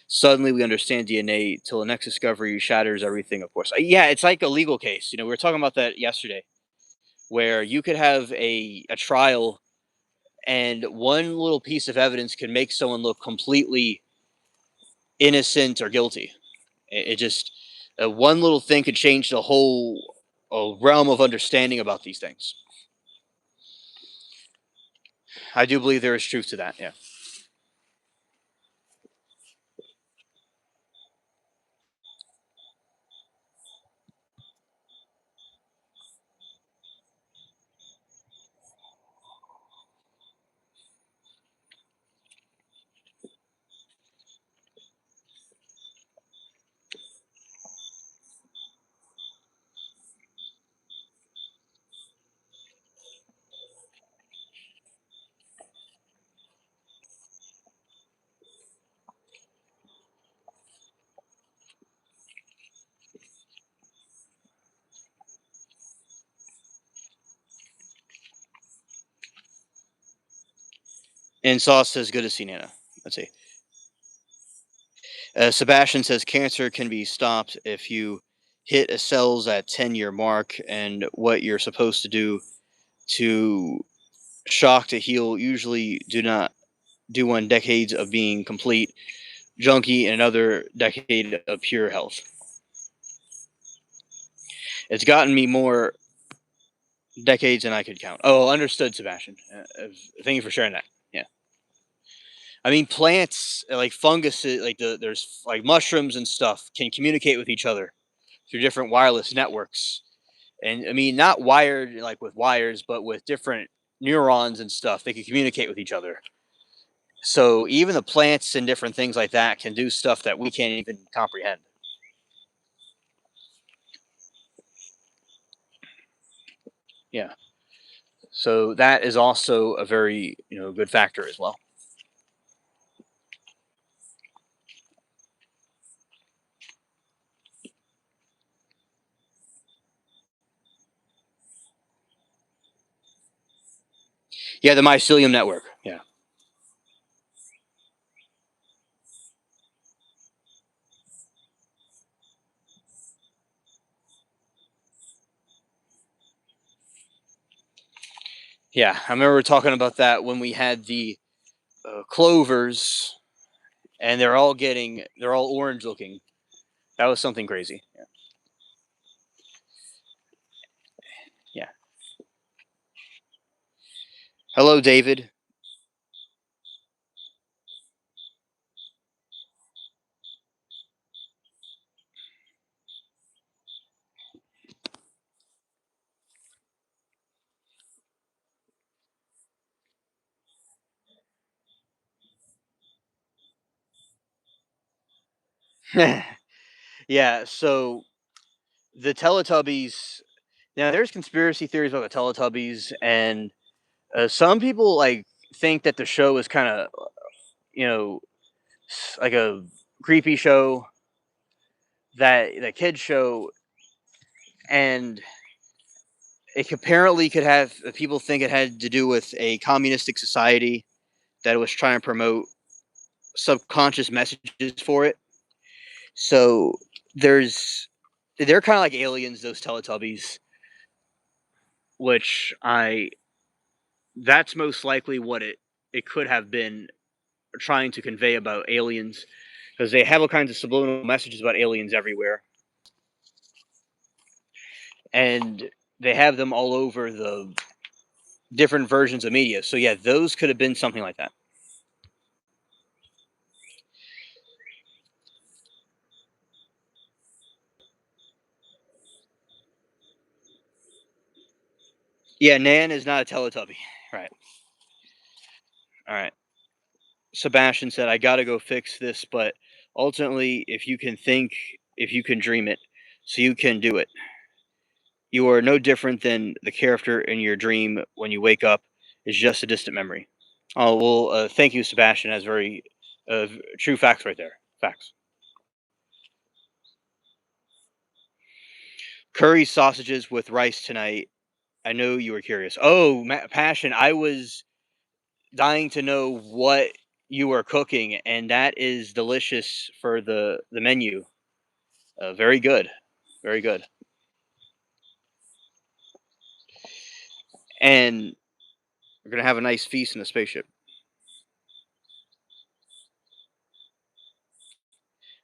Suddenly, we understand DNA till the next discovery shatters everything. Of course, yeah, it's like a legal case. We were talking about that yesterday, where you could have a trial, and one little piece of evidence can make someone look completely innocent or guilty. It just one little thing could change the whole realm of understanding about these things. I do believe there is truth to that. Yeah. And Sauce says, "Good to see Nana." Let's see. Sebastian says cancer can be stopped if you hit a cells at 10-year mark, and what you're supposed to do to shock to heal usually do not do one decades of being complete junkie and another decade of pure health. It's gotten me more decades than I could count. Oh, understood, Sebastian. Thank you for sharing that. Yeah. I mean, plants like fungus, there's like mushrooms and stuff can communicate with each other through different wireless networks. And I mean, not wired like with wires, but with different. neurons and stuff. They can communicate with each other. So even the plants and different things like that can do stuff that we can't even comprehend. Yeah. So that is also a very good factor as well. Yeah, the mycelium network. Yeah. Yeah, I remember talking about that when we had the clovers, and they're all orange looking. That was something crazy. Yeah. Hello, David. Yeah. So the Teletubbies. Now, there's conspiracy theories about the Teletubbies, and some people think that the show is kind of you know like a creepy show, that the kids show, and apparently could have people think it had to do with a communistic society that was trying to promote subconscious messages for it. So there's they're kind of like aliens, those Teletubbies, which I that's most likely what it could have been trying to convey about aliens, because they have all kinds of subliminal messages about aliens everywhere, and they have them all over the different versions of media. So yeah, those could have been something like that. Yeah, Nan is not a Teletubby. Right. All right. Sebastian said, I gotta go fix this, but ultimately, if you can dream it, so you can do it. You are no different than the character in your dream when you wake up is just a distant memory. Oh, well, thank you, Sebastian. That's very true facts right there. Facts. Curry sausages with rice tonight. I know you were curious. Oh, Passion, I was dying to know what you were cooking, and that is delicious for the menu. Very good, very good. And we're gonna have a nice feast in the spaceship.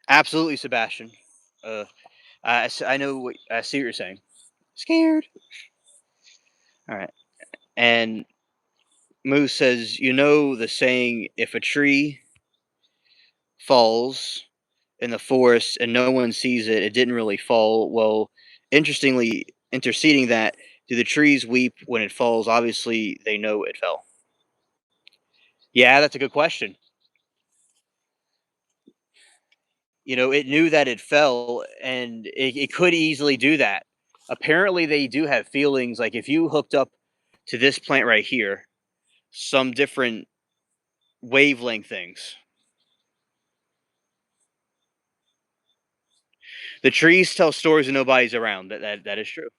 Absolutely, Sebastian. Uh, I know I see what you're saying. Scared. All right. And Moose says, you know the saying, if a tree falls in the forest and no one sees it, it didn't really fall. Well, interestingly, interceding that, do the trees weep when it falls? Obviously, they know it fell. Yeah, that's a good question. It knew that it fell, and it could easily do that. Apparently, they do have feelings. Like if you hooked up to this plant right here, some different wavelength things. The trees tell stories when nobody's around. That is true.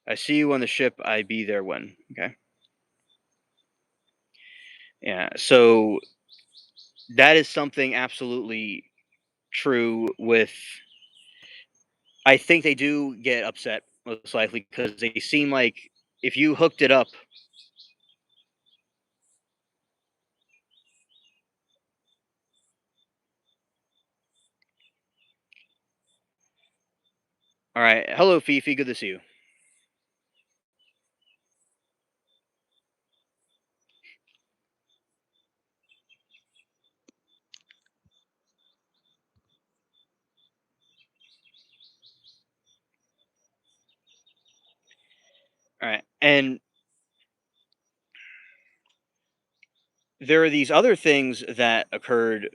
I see you on the ship. I be there when. Okay. Yeah. So that is something absolutely true. With I think they do get upset most likely because they seem like if you hooked it up. All right. Hello, Fifi. Good to see you. All right. And there are these other things that occurred,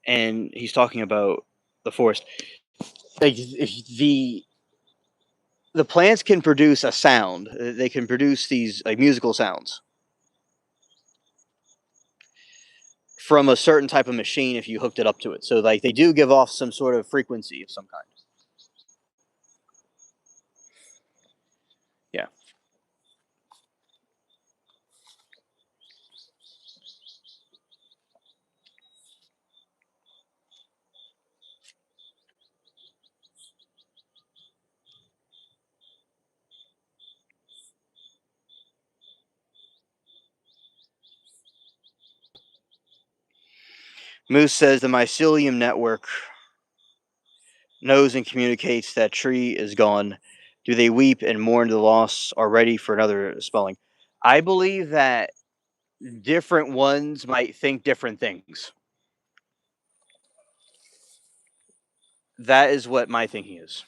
and he's talking about the forest. Like the plants can produce a sound. They can produce these like musical sounds from a certain type of machine if you hooked it up to it. So like they do give off some sort of frequency of some kind. Yeah. Moose says the mycelium network knows and communicates that tree is gone. Do they weep and mourn the loss, are ready for another spelling? I believe that different ones might think different things. That is what my thinking is.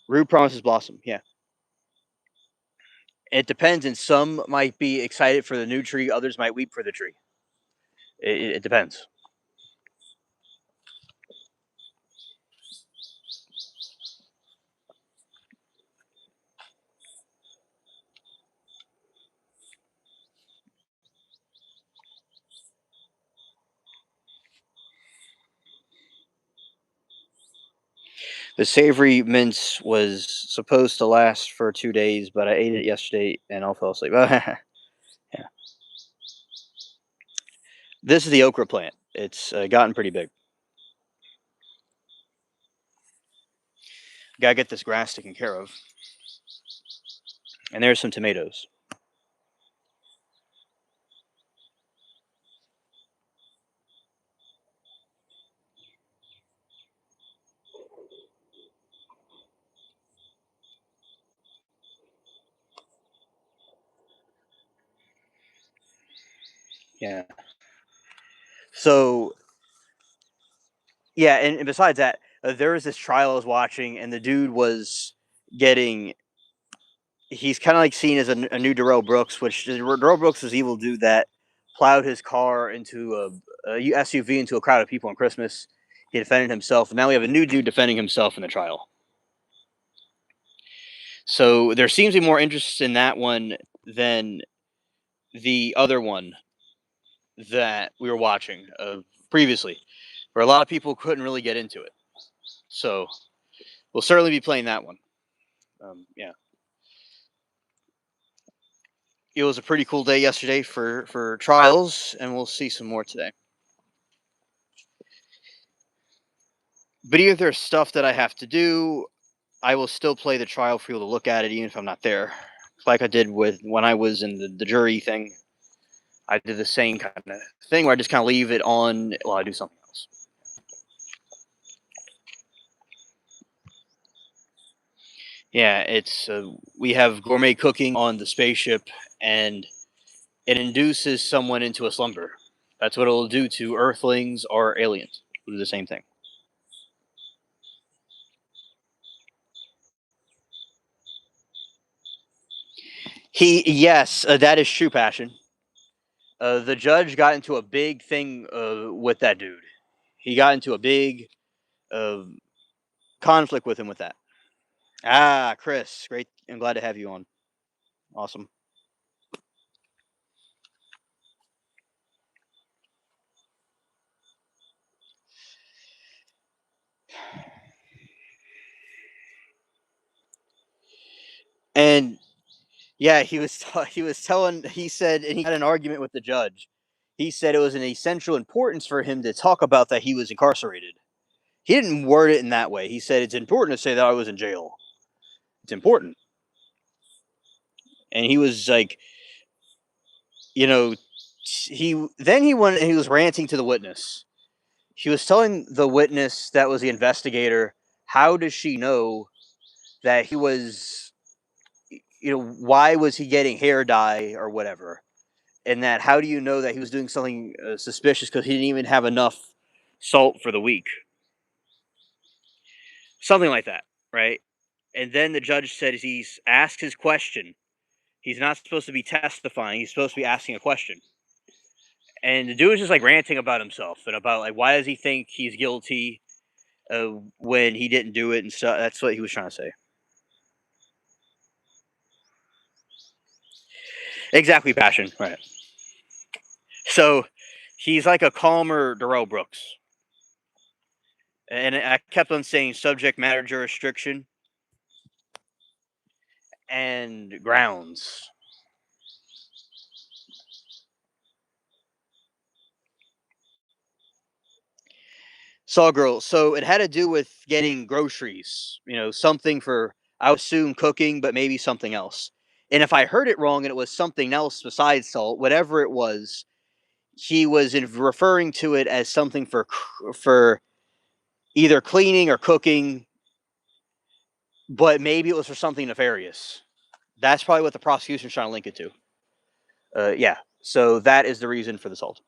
Root promises blossom. Yeah. It depends, and some might be excited for the new tree, others might weep for the tree. It depends. The savory mince was supposed to last for 2 days, but I ate it yesterday and all fell asleep. Yeah. This is the okra plant. It's gotten pretty big. Gotta get this grass taken care of. And there's some tomatoes. Yeah. So yeah, and besides that, there was this trial I was watching, and the dude was getting. He's kind of like seen as a new Darrell Brooks, which Darrell Brooks was evil dude that plowed his car into a SUV into a crowd of people on Christmas. He defended himself, and now we have a new dude defending himself in the trial. So there seems to be more interest in that one than the other one that we were watching previously, where a lot of people couldn't really get into it. So we'll certainly be playing that one. Yeah, it was a pretty cool day yesterday for trials, and we'll see some more today. But even if there's stuff that I have to do, I will still play the trial for you to look at it, even if I'm not there. Like I did with when I was in the jury thing. I did the same kind of thing where I just kind of leave it on while I do something else. Yeah, it's we have gourmet cooking on the spaceship, and it induces someone into a slumber. That's what it'll do to Earthlings or aliens. It'll do the same thing. Yes, that is true passion. The judge got into a big thing with that dude. He got into a big uh, conflict with him with that. Ah, Chris, great. I'm glad to have you on. Awesome. And yeah, he was telling. He said, and he had an argument with the judge. He said it was an essential importance for him to talk about that he was incarcerated. He didn't word it in that way. He said it's important to say that I was in jail. It's important. And he was like, you know, he went and he was ranting to the witness. He was telling the witness that was the investigator, how does she know that he was, why was he getting hair dye or whatever? And that how do you know that he was doing something suspicious because he didn't even have enough salt for the week? Something like that, right? And then the judge said he's asked his question. He's not supposed to be testifying. He's supposed to be asking a question. And the dude was just like ranting about himself and about like why does he think he's guilty when he didn't do it and stuff. That's what he was trying to say. Exactly, passion. Right. So he's like a calmer Darrell Brooks. And I kept on saying subject matter jurisdiction and grounds. Saw girl. So it had to do with getting groceries. Something for I would assume cooking, but maybe something else. And if I heard it wrong and it was something else besides salt, whatever it was, he was referring to it as something for either cleaning or cooking, but maybe it was for something nefarious. That's probably what the prosecution's trying to link it to. Yeah. So that is the reason for the salt.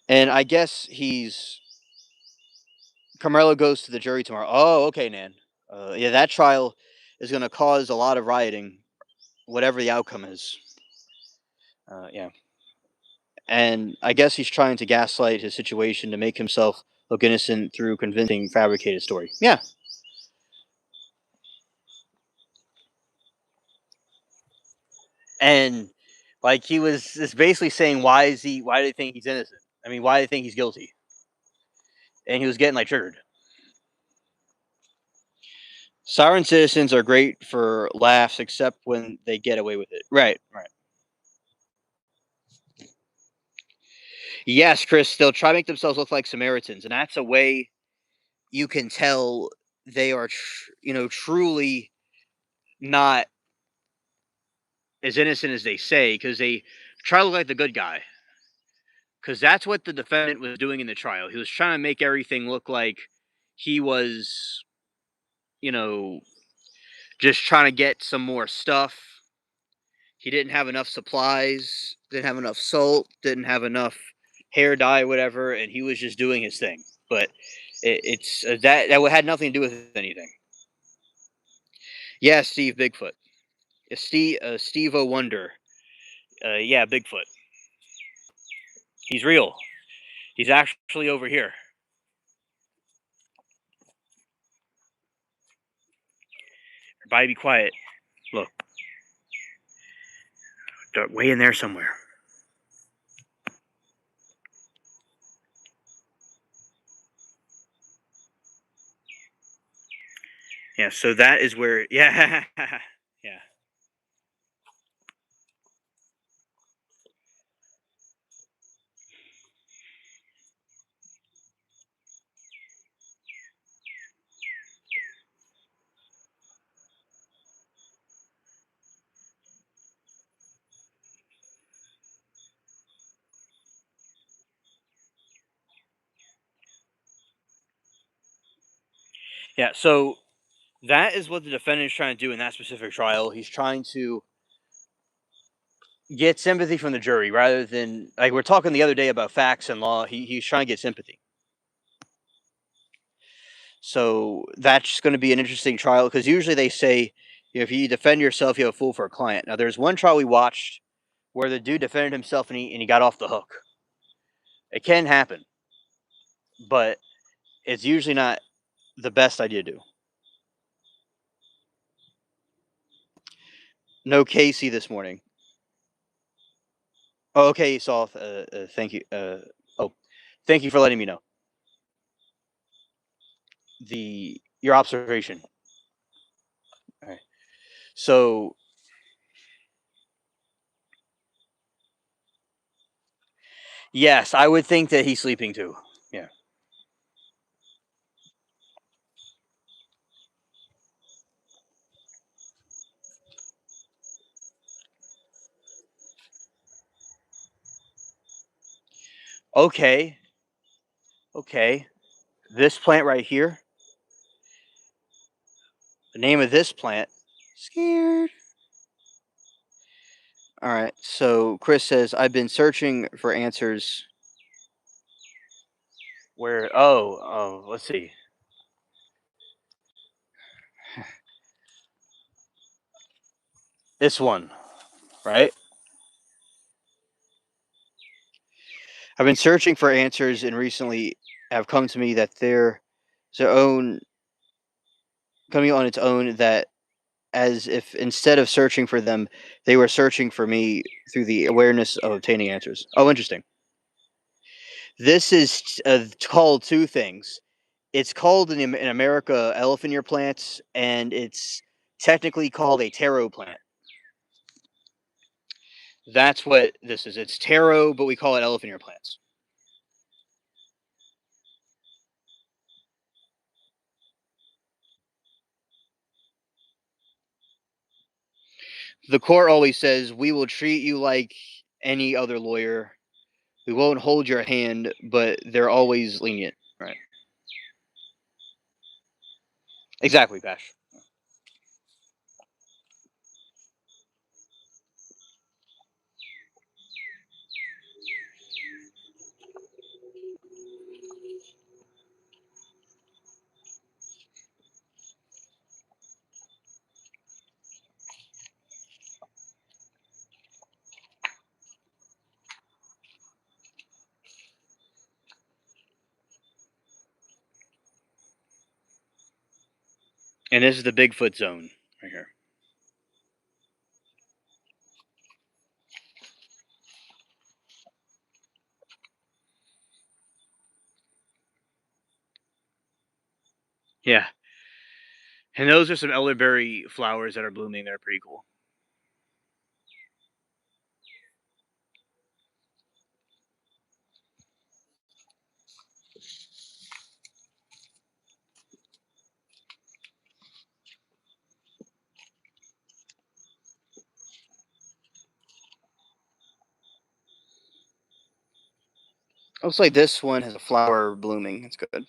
And I guess Carmelo goes to the jury tomorrow. Oh, okay, Nan. Yeah, that trial is going to cause a lot of rioting, whatever the outcome is. Yeah. And I guess he's trying to gaslight his situation to make himself look innocent through convincing fabricated story. Yeah. And like he was just basically saying, why do they think he's innocent? I mean, why do they think he's guilty? And he was getting like triggered. Sovereign citizens are great for laughs, except when they get away with it. Right, right. Yes, Chris, they'll try to make themselves look like Samaritans, and that's a way you can tell they are, truly not as innocent as they say, because they try to look like the good guy. Because that's what the defendant was doing in the trial. He was trying to make everything look like he was, you know, just trying to get some more stuff. He didn't have enough supplies, didn't have enough salt, didn't have enough hair dye, whatever, and he was just doing his thing. But it's that had nothing to do with anything. Yeah, Steve Bigfoot. Steve O Wonder. Yeah, Bigfoot. He's real. He's actually over here. Everybody be quiet. Look. They're way in there somewhere. Yeah, so that is where yeah. Yeah. Yeah, so that is what the defendant is trying to do in that specific trial. He's trying to get sympathy from the jury rather than like we're talking the other day about facts and law. He's trying to get sympathy. So that's going to be an interesting trial because usually they say if you defend yourself, you have a fool for a client. Now there's one trial we watched where the dude defended himself and he got off the hook. It can happen, but it's usually not the best idea to do. No Casey this morning. Oh, okay, Soth. Thank you. Oh, thank you for letting me know your observation. All right. So yes, I would think that he's sleeping too. Yeah. Okay. Okay. This plant right here. The name of this plant. Scared. All right. So Chris says, I've been searching for answers. Where? Oh, let's see. This one, right? I've been searching for answers, and recently have come to me that their own coming on its own, that as if instead of searching for them, they were searching for me through the awareness of obtaining answers. Oh, interesting. This is called two things. It's called in America elephant ear plants, and it's technically called a taro plant. That's what this is. It's taro, but we call it elephant ear plants. The court always says, we will treat you like any other lawyer. We won't hold your hand, but they're always lenient. Right. Exactly, Bash. And this is the Bigfoot zone right here. Yeah. And those are some elderberry flowers that are blooming. They're pretty cool. Looks like this one has a flower blooming. That's good.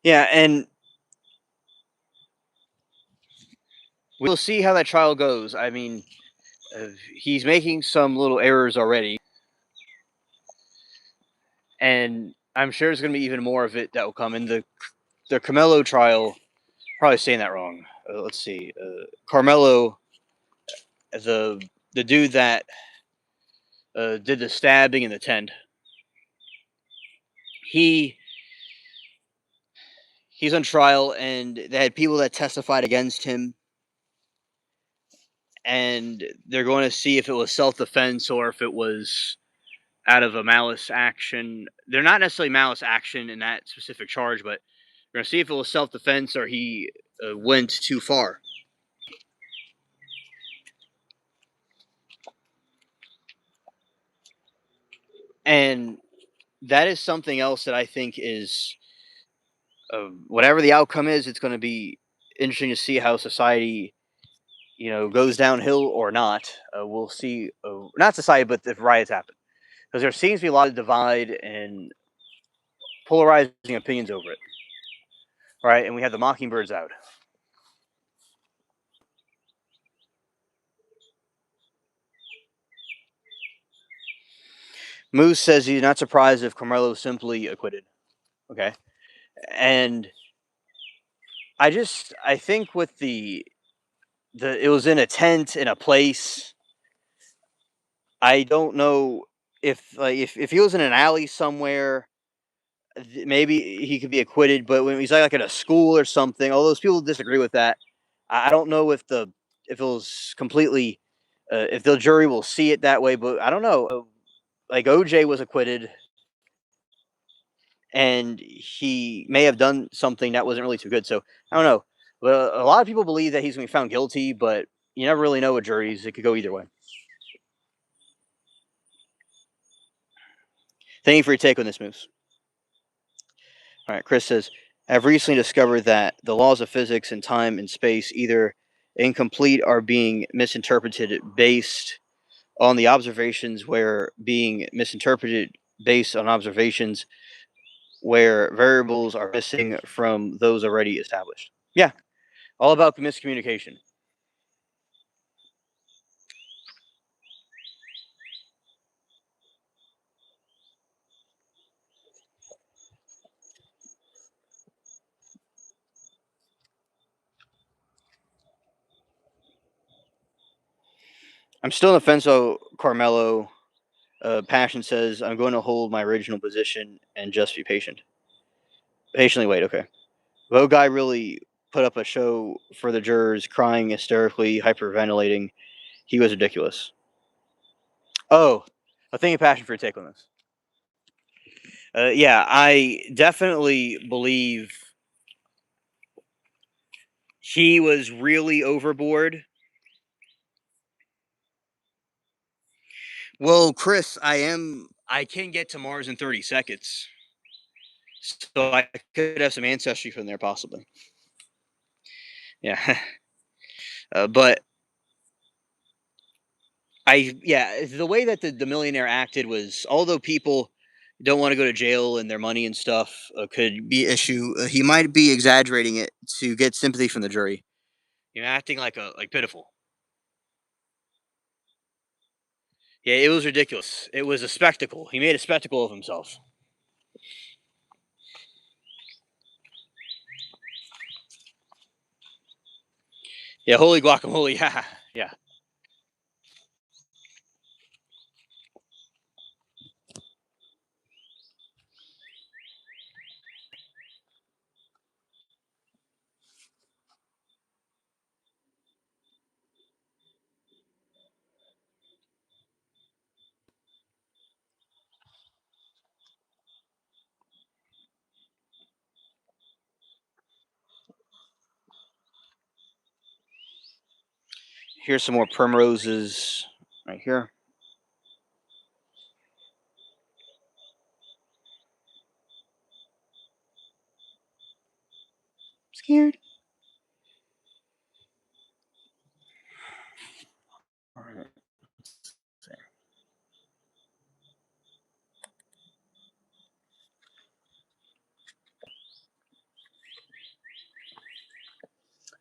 Yeah, and we'll see how that trial goes. I mean, he's making some little errors already, and I'm sure there's going to be even more of it that will come in the Carmelo trial. Probably saying that wrong. Let's see. Carmelo, the the dude that did the stabbing in the tent. He he's on trial, and they had people that testified against him, and they're going to see if it was self defense or if it was out of a malice action. They're not necessarily malice action in that specific charge, but we're going to see if it was self defense or he went too far. And that is something else that I think is whatever the outcome is, it's going to be interesting to see how society, goes downhill or not. We'll see. Not society, but if riots happen, because there seems to be a lot of divide and polarizing opinions over it. Right, and we have the mockingbirds out. Moose says he's not surprised if Carmelo simply acquitted. Okay, and I think with the it was in a tent in a place. I don't know if if he was in an alley somewhere, maybe he could be acquitted. But when he's like at a school or something, all those people disagree with that. I don't know if it was completely if the jury will see it that way, but I don't know. Like OJ was acquitted, and he may have done something that wasn't really too good. So I don't know. But a lot of people believe that he's going to be found guilty, but you never really know with juries. It could go either way. Thank you for your take on this, Moose. All right, Chris says, I've recently discovered that the laws of physics and time and space either incomplete or being misinterpreted based on the observations where being misinterpreted based on observations where variables are missing from those already established. Yeah, all about miscommunication. I'm still on the fence, though, Carmelo. Passion says, I'm going to hold my original position and just be patient. Patiently wait, okay. Vogue guy really put up a show for the jurors, crying hysterically, hyperventilating. He was ridiculous. Oh, a thing of passion for your take on this. Yeah, I definitely believe he was really overboard. Well, Chris, I can get to Mars in 30 seconds. So I could have some ancestry from there, possibly. Yeah. But yeah, the way that the millionaire acted was, although people don't want to go to jail and their money and stuff could be issue, he might be exaggerating it to get sympathy from the jury. You know, acting like pitiful. Yeah, it was ridiculous. It was a spectacle. He made a spectacle of himself. Yeah, holy guacamole. Yeah, yeah. Here's some more primroses right here. Scared. All right.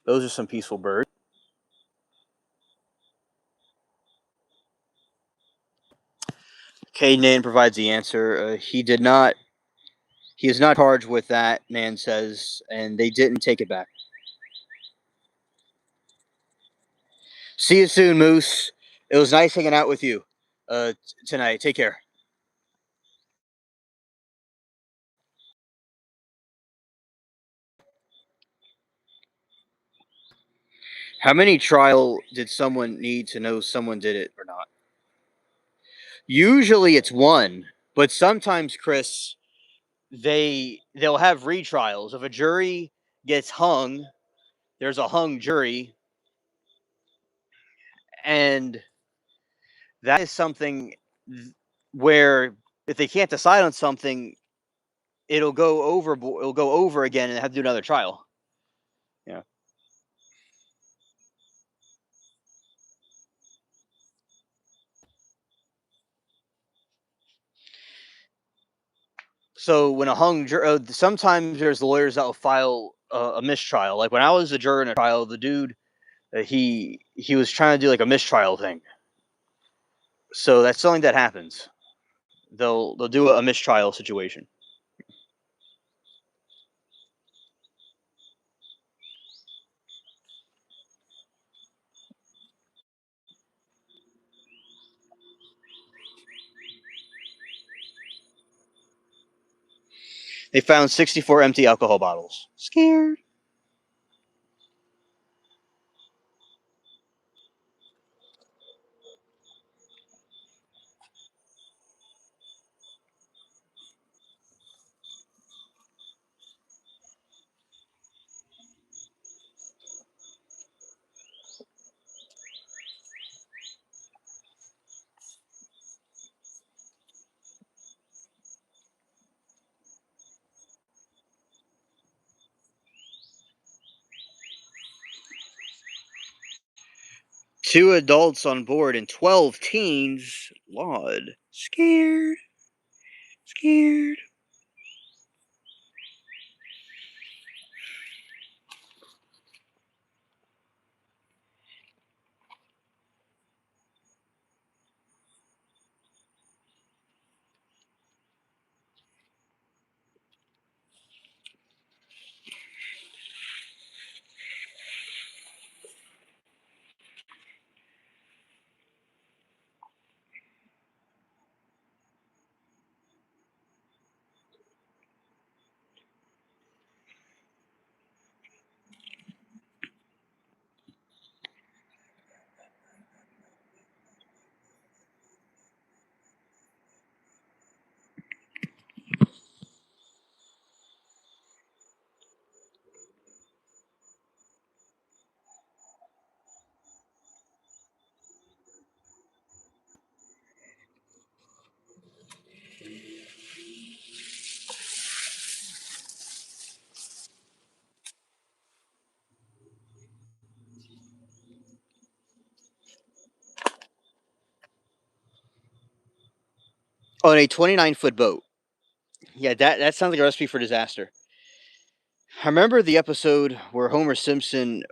Those are some peaceful birds. Okay, Nan provides the answer. He did not. He is not charged with that. Nan says, and they didn't take it back. See you soon, Moose. It was nice hanging out with you tonight. Take care. How many trial did someone need to know someone did it or not? Usually it's one, but sometimes, Chris, they'll have retrials. If a jury gets hung, there's a hung jury, and that is something where if they can't decide on something, it'll go over again and have to do another trial. Yeah. So when a hung juror, sometimes there's lawyers that will file a mistrial. Like when I was a juror in a trial, the dude he was trying to do like a mistrial thing. So that's something that happens. They'll do a mistrial situation. They found 64 empty alcohol bottles. Scared. 2 adults on board and 12 teens. Lord. Scared. Scared. On a 29-foot boat. Yeah, that sounds like a recipe for disaster. I remember the episode where Homer Simpson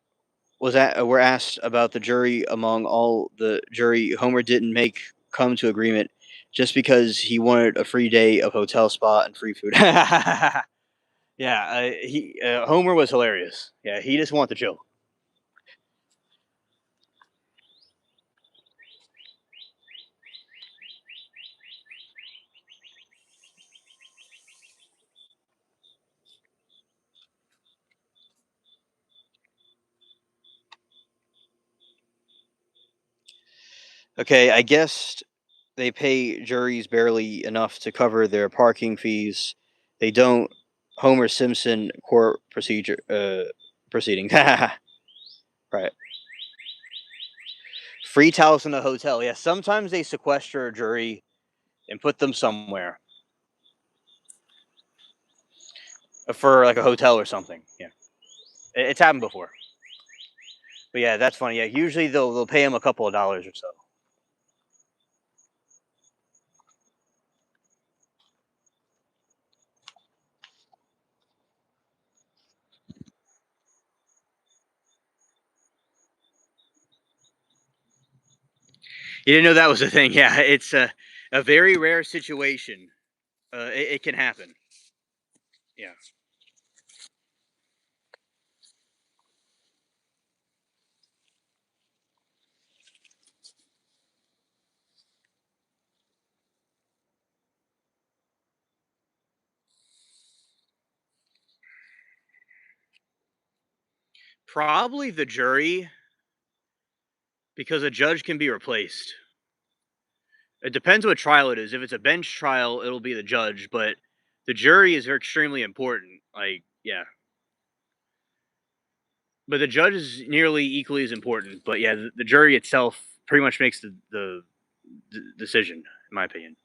were asked about the jury. Among all the jury, Homer didn't make come to agreement just because he wanted a free day of hotel spa and free food. Yeah, he Homer was hilarious. Yeah, he just wanted to chill. Okay, I guess they pay juries barely enough to cover their parking fees. They don't Homer Simpson court procedure proceeding. Right. Free towels in the hotel. Yeah, sometimes they sequester a jury and put them somewhere for like a hotel or something. Yeah, it's happened before. But yeah, that's funny. Yeah, usually they'll pay him a couple of dollars or so. You didn't know that was a thing. Yeah, it's a very rare situation. It can happen. Yeah. Probably the jury, because a judge can be replaced. It depends what trial it is. If it's a bench trial, it'll be the judge, but the jury is extremely important. Like, yeah. But the judge is nearly equally as important. But yeah, the jury itself pretty much makes the decision, in my opinion.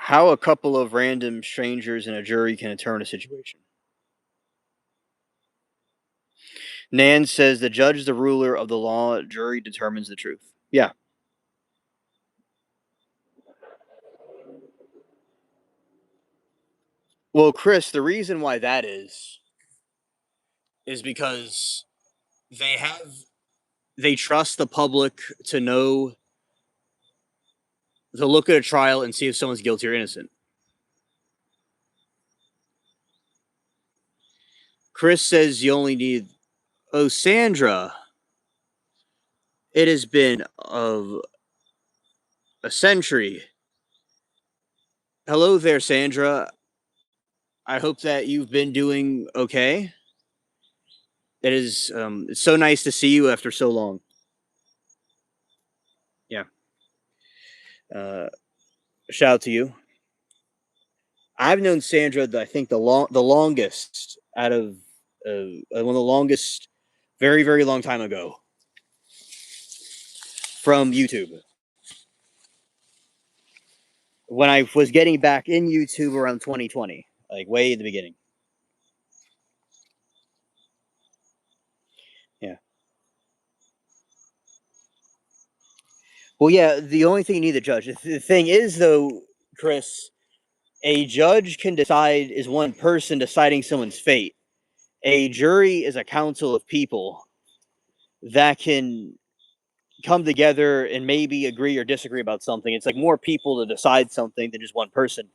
How a couple of random strangers and a jury can turn a situation. Nan says the judge is the ruler of the law, jury determines the truth. Yeah. Well, Chris, the reason why that is because they have they trust the public to know to look at a trial and see if someone's guilty or innocent. Chris says you only need Oh, Sandra, it has been of a century. Hello there, Sandra. I hope that you've been doing okay. It's so nice to see you after so long. Yeah. Uh, Shout out to you. I've known Sandra, I think the longest out of one of the longest, very very long time ago from YouTube. When I was getting back in YouTube around 2020, like way in the beginning. Yeah. Well, yeah. The only thing you need a judge. The thing is, though, Chris, a judge can decide is one person deciding someone's fate. A jury is a council of people that can come together and maybe agree or disagree about something. It's like more people to decide something than just one person.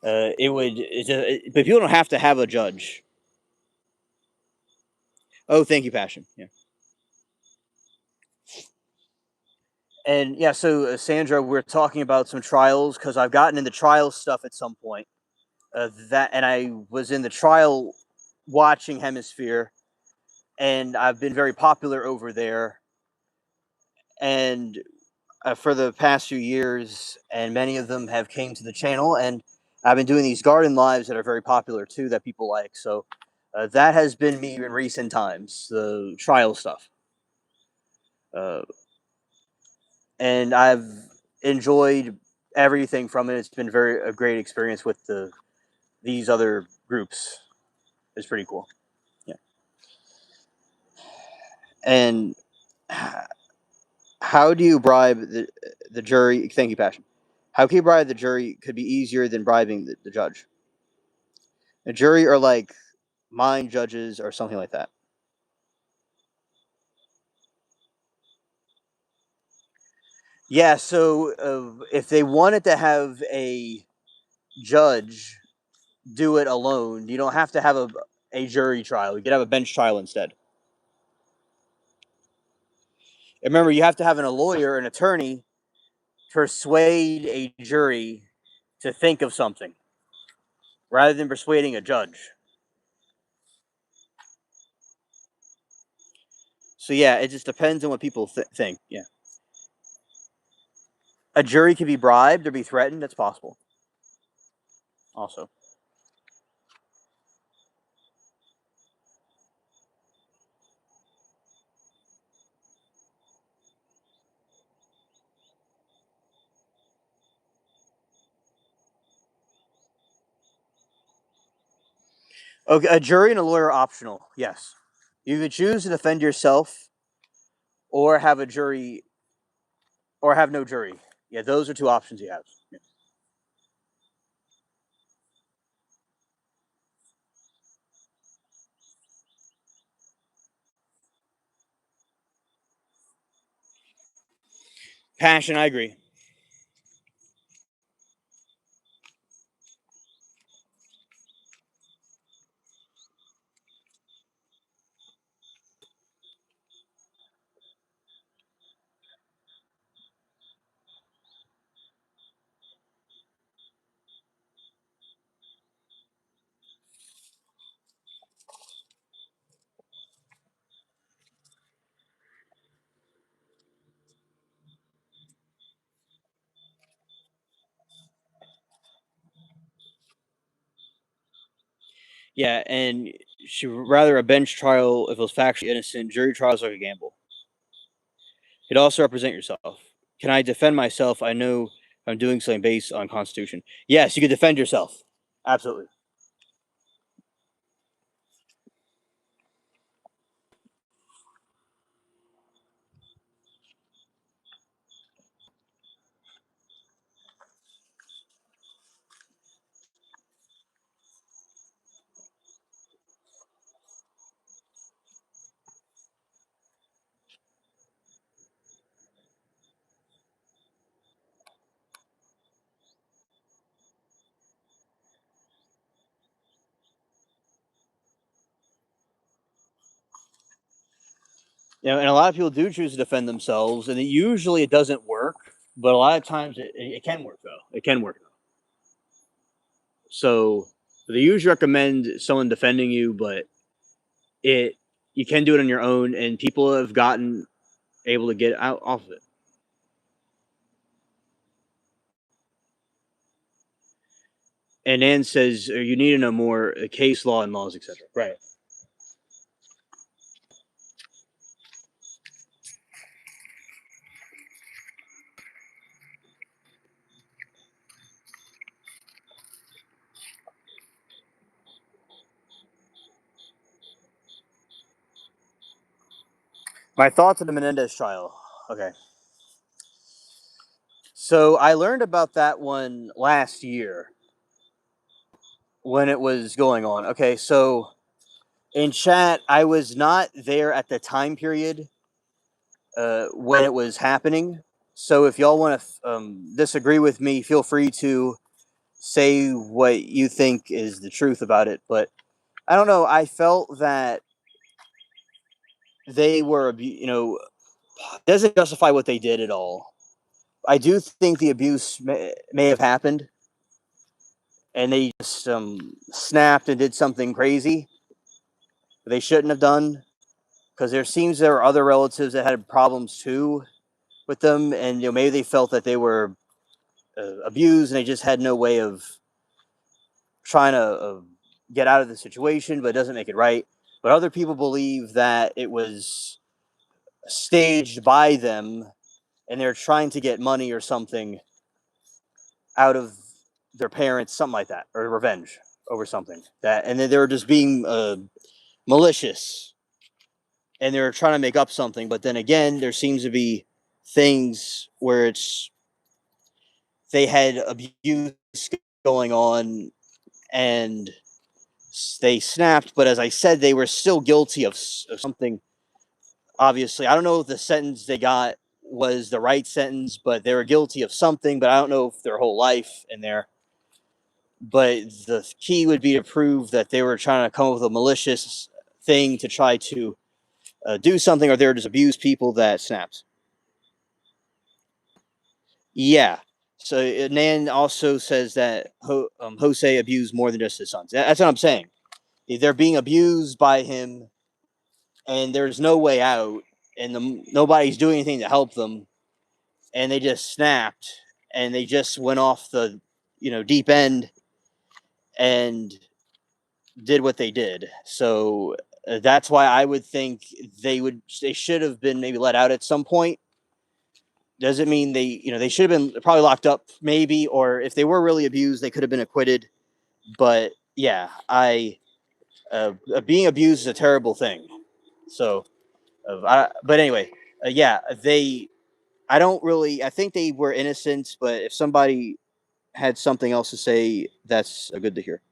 But people don't have to have a judge. Oh, thank you, Passion. Yeah. And yeah, so Sandra, we're talking about some trials because I've gotten into trial stuff at some point. And I was in the trial watching Hemisphere, and I've been very popular over there. And for the past few years, and many of them have came to the channel, and I've been doing these garden lives that are very popular too, that people like. So that has been me in recent times, the trial stuff, uh, and I've enjoyed everything from it. It's been a great experience with these other groups. It's pretty cool. Yeah, and how do you bribe the jury? Thank you, Passion. How can you bribe the jury? Could be easier than bribing the judge. A jury are like mind judges or something like that. Yeah, so if they wanted to have a judge do it alone, you don't have to have a jury trial. You could have a bench trial instead. Remember, you have to have a lawyer, an attorney, persuade a jury to think of something rather than persuading a judge. So yeah, it just depends on what people think. Yeah, a jury can be bribed or be threatened. That's possible. Also, okay, a jury and a lawyer are optional. Yes, you could choose to defend yourself or have a jury or have no jury. Yeah, those are two options you have. Yeah. Passion, I agree. Yeah, and she rather a bench trial if it was factually innocent. Jury trials are like a gamble. You'd also represent yourself. Can I defend myself? I know I'm doing something based on Constitution. Yes, you can defend yourself. Absolutely. And a lot of people do choose to defend themselves, and usually it doesn't work. But a lot of times it can work though. It can work though. So they usually recommend someone defending you, but it you can do it on your own, and people have gotten able to get out off of it. And Nan says, you need to know more case law and laws, etc. Right. My thoughts on the Menendez trial. Okay. So I learned about that one last year when it was going on. Okay, so in chat, I was not there at the time period when it was happening. So if y'all want to disagree with me, feel free to say what you think is the truth about it. But I don't know. I felt that they were, doesn't justify what they did at all. I do think the abuse may have happened, and they just snapped and did something crazy they shouldn't have done. Because there are other relatives that had problems too with them, and maybe they felt that they were abused, and they just had no way of trying to get out of the situation, but it doesn't make it right. But other people believe that it was staged by them, and they're trying to get money or something out of their parents, something like that, or revenge over something that, and then they were just being malicious, and they're trying to make up something. But then again, there seems to be things where they had abuse going on, and they snapped. But as I said, they were still guilty of something. Obviously, I don't know if the sentence they got was the right sentence, but they were guilty of something. But I don't know if their whole life in there. But the key would be to prove that they were trying to come up with a malicious thing to try to do something, or they were just abuse people that snapped. Yeah. So Nan also says that Jose abused more than just his sons. That's what I'm saying. They're being abused by him, and there's no way out, and nobody's doing anything to help them, and they just snapped, and they just went off the deep end and did what they did. So that's why I would think they should have been maybe let out at some point. Doesn't mean they should have been probably locked up maybe, or if they were really abused, they could have been acquitted. But yeah, being abused is a terrible thing. So, but anyway, yeah, I don't really. I think they were innocent, but if somebody had something else to say, that's good to hear.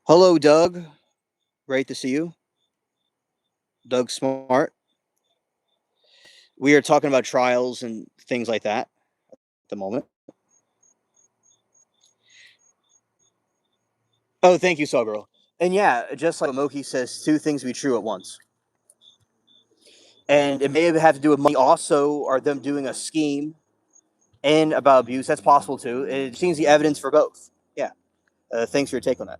Hello, Doug. Great to see you, Doug Smart. We are talking about trials and things like that at the moment. Oh, thank you, Sawgirl. And yeah, just like Moki says, two things be true at once. And it may have to do with money also, or them doing a scheme and about abuse. That's possible too. It seems the evidence for both. Yeah. Thanks for your take on that.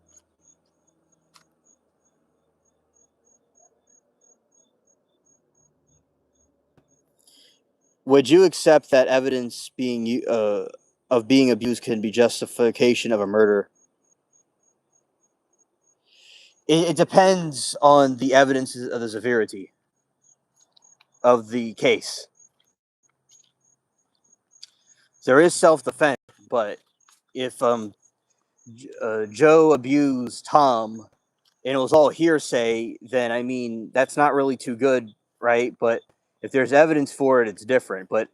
Would you accept that evidence of being abused can be justification of a murder? It depends on the evidence of the severity of the case. There is self-defense, but if Joe abused Tom and it was all hearsay, then I mean that's not really too good, right? But if there's evidence for it, it's different. But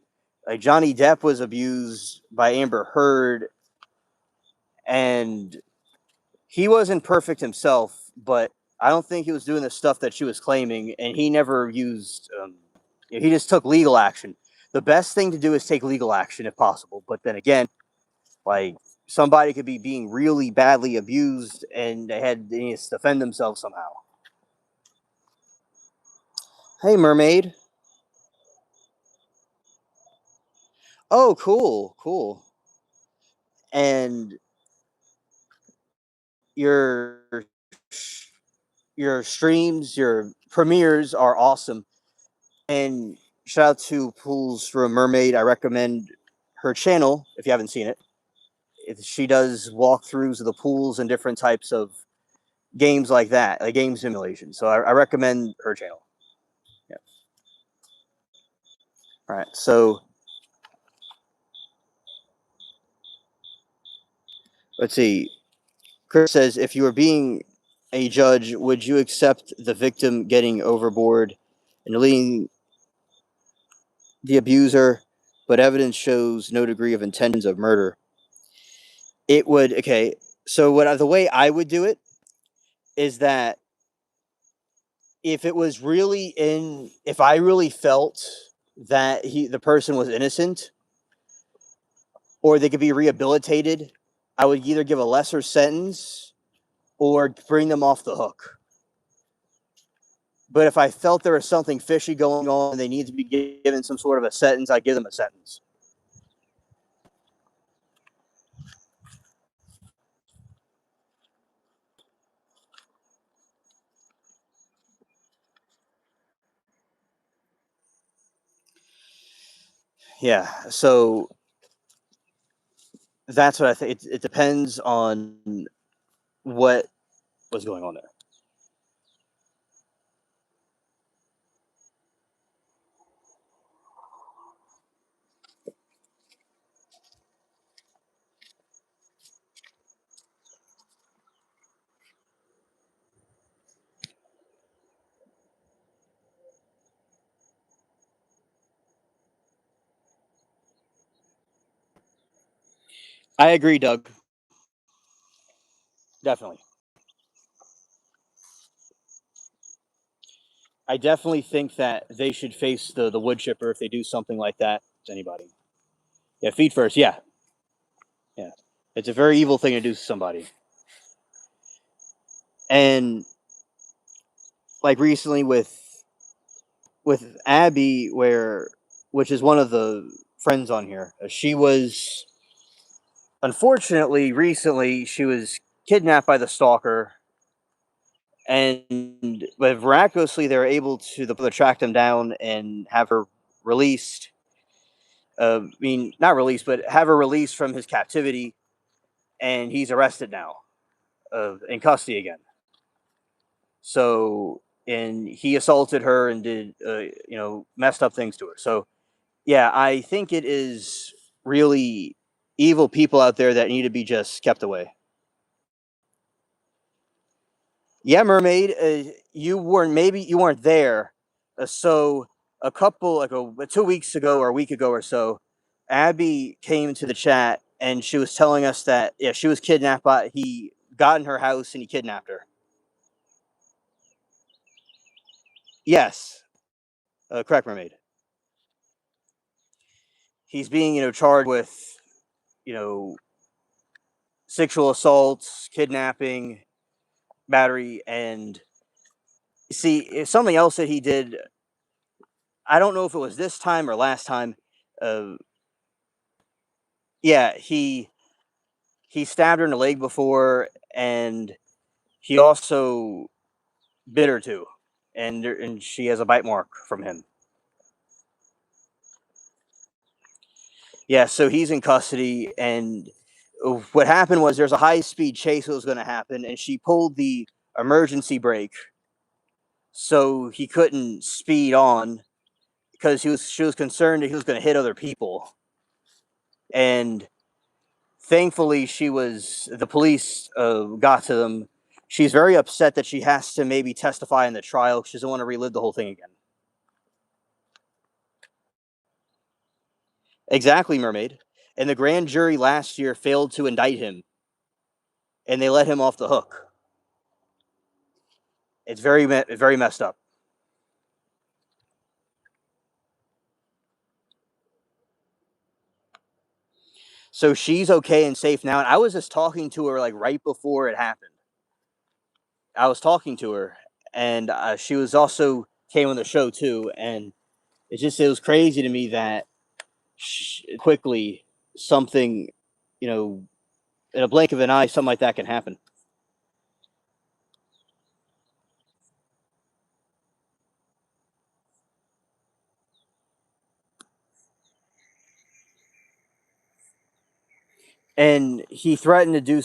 like Johnny Depp was abused by Amber Heard, and he wasn't perfect himself, but I don't think he was doing the stuff that she was claiming, and he never used. He just took legal action. The best thing to do is take legal action if possible. But then again, like somebody could be being really badly abused, and they need to defend themselves somehow. Hey, mermaid. Oh, cool, cool. And your your streams, your premieres are awesome. And shout out to Pools for a Mermaid. I recommend her channel if you haven't seen it. She does walkthroughs of the pools and different types of games like that, like game simulation. So I recommend her channel. Yeah. All right. So let's see. Chris says, if you were being a judge, would you accept the victim getting overboard and leading the abuser, but evidence shows no degree of intentions of murder? It would. Okay. So the way I would do it is that if I really felt that the person was innocent or they could be rehabilitated, I would either give a lesser sentence or bring them off the hook. But if I felt there was something fishy going on and they need to be given some sort of a sentence, I'd give them a sentence. Yeah. So that's what I think. It depends on what was going on there. I agree, Doug. Definitely. I definitely think that they should face the wood chipper if they do something like that to anybody. Yeah, feet first. Yeah, yeah. It's a very evil thing to do to somebody. And like recently with Abby, which is one of the friends on here, she was unfortunately recently she was kidnapped by the stalker, and but miraculously they were able to track them down and have her released. I mean, not released, but have her released from his captivity, and he's arrested now, in custody again. So, and he assaulted her and did, messed up things to her. So, yeah, I think it is really evil people out there that need to be just kept away. Yeah, mermaid, you weren't there. So a couple like 2 weeks ago or a week ago or so, Abby came to the chat and she was telling us that yeah she was kidnapped by he got in her house and he kidnapped her. Yes, correct, mermaid. He's being charged with you know sexual assaults, kidnapping, battery, and see something else that he did. I don't know if it was this time or last time. Uh, yeah, he stabbed her in the leg before, and he also bit her too, and she has a bite mark from him. Yeah, so he's in custody, and what happened was there's a high speed chase that was going to happen, and she pulled the emergency brake, so he couldn't speed on because she was concerned that he was going to hit other people, and thankfully the police got to them. She's very upset that she has to maybe testify in the trial. She doesn't want to relive the whole thing again. Exactly, mermaid. And the grand jury last year failed to indict him, and they let him off the hook. It's very messed up. So she's okay and safe now. And I was just talking to her like right before it happened. I was talking to her, and she was also came on the show too. And it was crazy to me that quickly something, you know, in a blink of an eye, something like that can happen. and he threatened to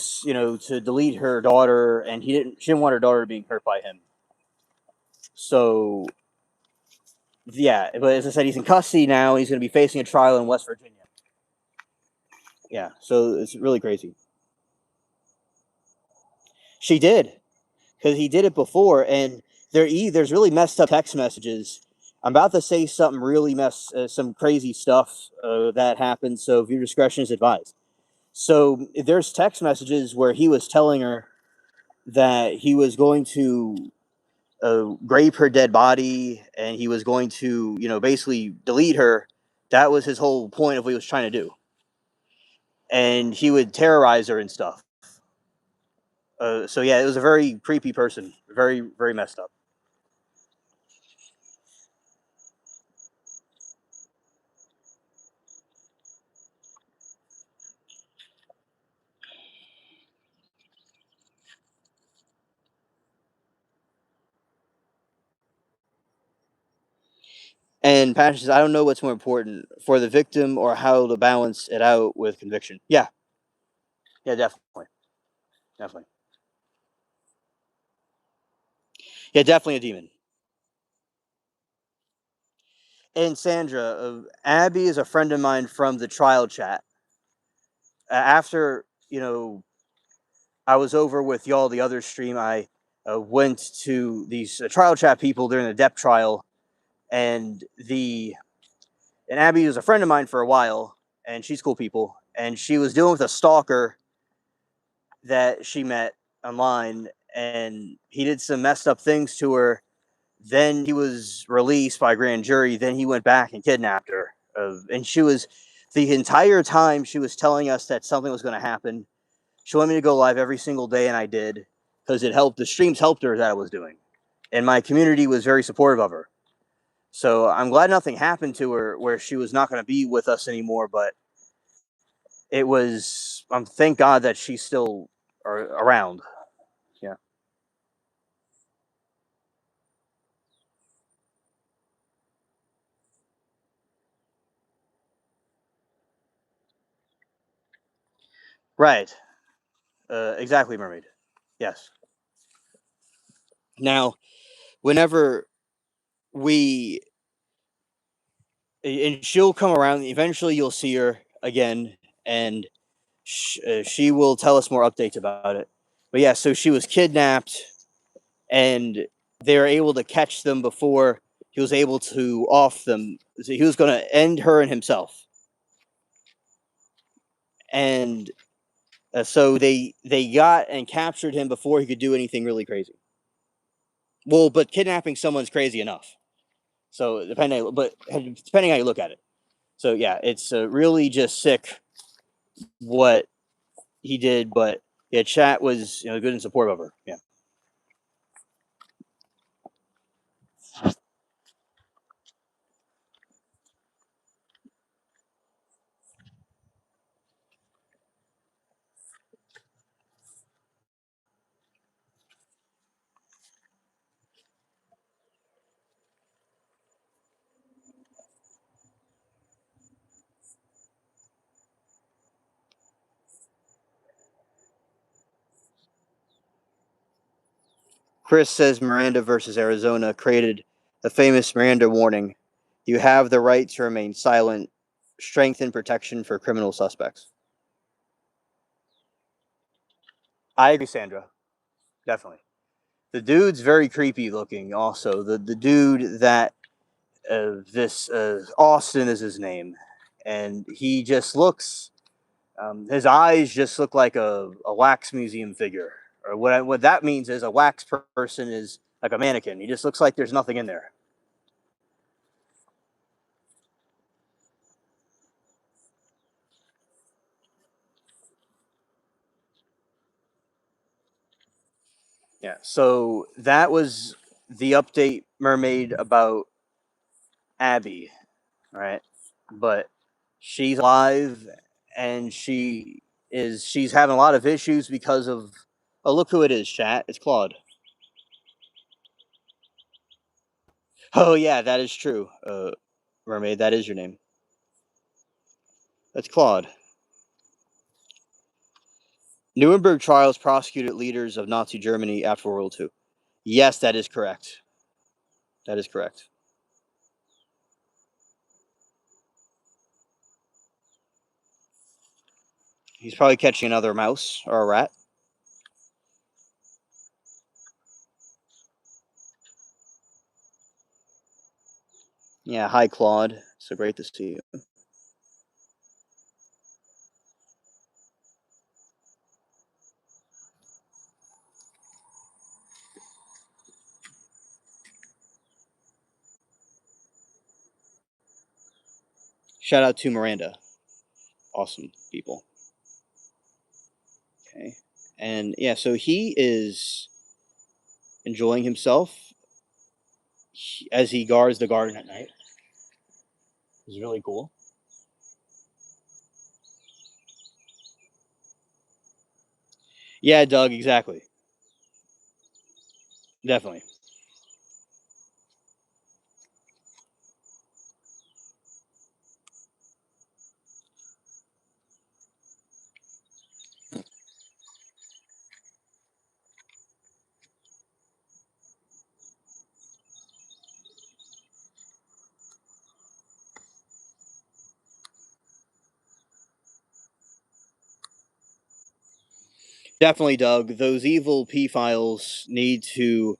to delete her daughter, and she didn't want her daughter being hurt by him. So yeah, but as I said, he's in custody now. He's going to be facing a trial in West Virginia. Yeah, so it's really crazy. She did, because he did it before, and there's really messed up text messages. I'm about to say something really some crazy stuff that happened. So viewer discretion is advised. So there's text messages where he was telling her that he was going to grape her dead body, and he was going to, basically delete her. That was his whole point of what he was trying to do, and he would terrorize her and stuff. So yeah, it was a very creepy person, very very messed up. And Passion says, I don't know what's more important for the victim or how to balance it out with conviction. Yeah, yeah, definitely, definitely, yeah, definitely a demon. And Sandra, Abby is a friend of mine from the trial chat. After I was over with y'all the other stream, I went to these trial chat people during the depth trial, and Abby was a friend of mine for a while, and she's cool people, and she was dealing with a stalker that she met online, and he did some messed up things to her. Then he was released by grand jury. Then he went back and kidnapped her, and she was the entire time she was telling us that something was going to happen. She wanted me to go live every single day, and I did, because it helped. The streams helped her that I was doing, and my community was very supportive of her. So I'm glad nothing happened to her where she was not going to be with us anymore. But it was, thank God that she's still around. Yeah. Right. Exactly, Mermaid. Yes. Now, whenever we and she'll come around, eventually you'll see her again, and she will tell us more updates about it. But yeah, so she was kidnapped, and they were able to catch them before he was able to off them. So he was going to end her and himself, and so they got and captured him before he could do anything really crazy. Well, but kidnapping someone's crazy enough. So depending how you look at it. So yeah, it's really just sick what he did, but yeah, chat was good and supportive of her. Yeah. Chris says Miranda versus Arizona created the famous Miranda warning. You have the right to remain silent. Strengthen protection for criminal suspects. I agree, Sandra. Definitely. The dude's very creepy looking. Also, the dude that this Austin is his name, and he just looks. His eyes just look like a wax museum figure. Or what that means is a wax person is like a mannequin. He just looks like there's nothing in there. Yeah. So that was the update, Mermaid, about Abby, right? But she's alive, and she's having a lot of issues because of. Oh, look who it is, chat. It's Claude. Oh yeah, that is true. Mermaid, that is your name. That's Claude. Nuremberg trials prosecuted leaders of Nazi Germany after World War II. Yes, that is correct. That is correct. He's probably catching another mouse or a rat. Yeah, hi Claude. So great to see you. Shout out to Miranda. Awesome people. Okay. And yeah, so he is enjoying himself as he guards the garden at night. It's really cool. Yeah, Doug, exactly. Definitely. Definitely, Doug. Those evil P files need to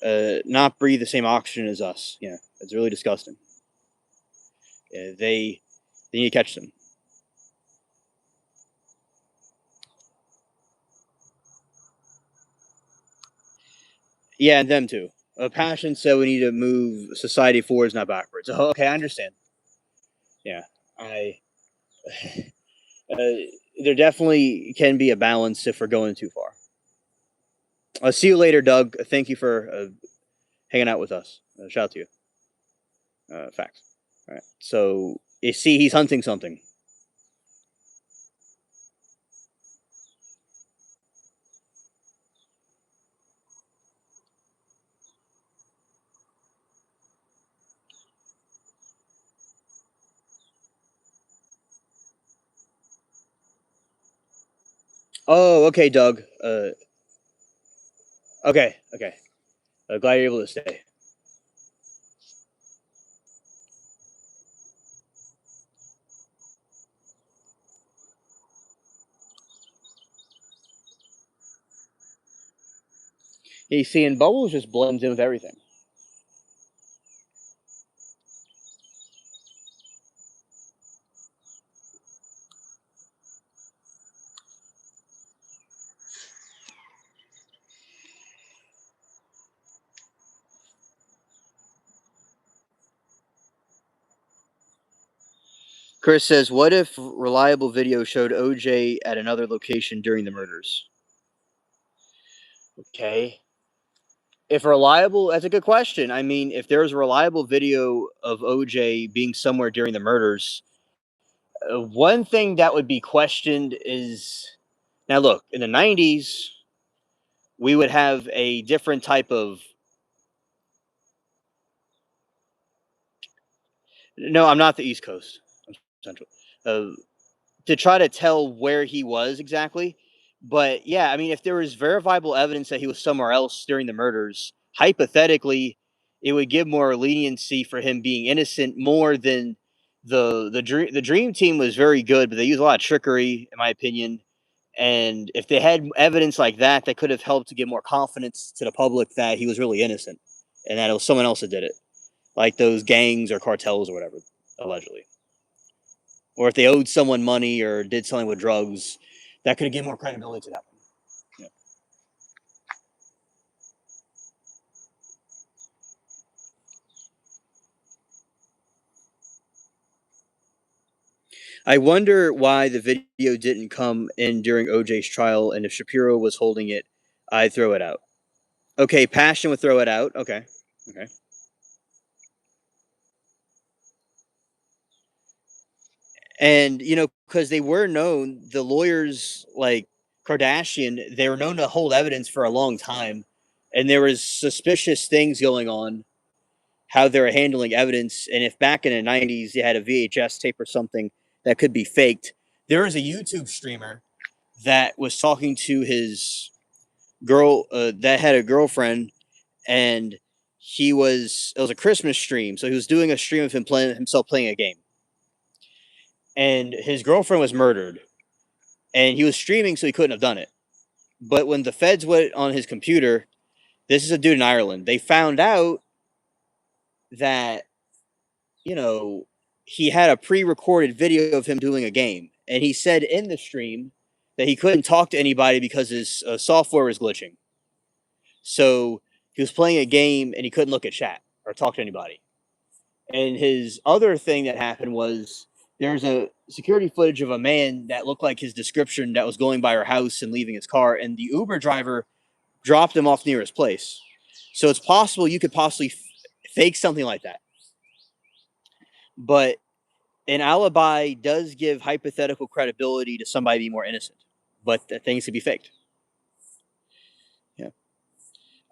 not breathe the same oxygen as us. Yeah, it's really disgusting. They need to catch them. Yeah, and them too. Passion said we need to move society forwards, not backwards. Oh, okay, I understand. Yeah, I. There definitely can be a balance if we're going too far. I'll see you later, Doug. Thank you for hanging out with us. Shout out to you. Facts. All right. So you see, he's hunting something. Oh, okay, Doug. Okay, okay. Glad you're able to stay. You see, and Bubbles just blends in with everything. Chris says, "What if reliable video showed OJ at another location during the murders?" Okay. If reliable, that's a good question. I mean, if there's a reliable video of OJ being somewhere during the murders, one thing that would be questioned is now look, in the 90s, we would have a different type of. No, I'm not the East Coast. I'm Central. Uh, to try to tell where he was exactly. But yeah, I mean, if there was verifiable evidence that he was somewhere else during the murders, hypothetically, it would give more leniency for him being innocent more than the dream team was very good, but they used a lot of trickery, in my opinion. And if they had evidence like that, that could have helped to give more confidence to the public that he was really innocent and that it was someone else that did it, like those gangs or cartels or whatever, allegedly. Or if they owed someone money or did something with drugs, that could give more credibility to that one. Yeah. I wonder why the video didn't come in during OJ's trial, and if Shapiro was holding it, I'd throw it out. Okay, Passion would throw it out. Okay, okay, and because they were known, the lawyers like Kardashian, they were known to hold evidence for a long time, and there was suspicious things going on how they were handling evidence. And if back in the 90s you had a VHS tape or something that could be faked, there was a YouTube streamer that was talking to his girl that had a girlfriend, and it was a Christmas stream, so he was doing a stream of himself playing a game, and his girlfriend was murdered, and he was streaming, so he couldn't have done it. But when the feds went on his computer, this is a dude in Ireland. They found out that you know he had a pre-recorded video of him doing a game, and he said in the stream that he couldn't talk to anybody because his software was glitching. So he was playing a game and he couldn't look at chat or talk to anybody. And his other thing that happened was there's a security footage of a man that looked like his description that was going by her house and leaving his car, and the Uber driver dropped him off near his place. So it's possible you could possibly fake something like that. But an alibi does give hypothetical credibility to somebody being more innocent, but things could be faked. Yeah.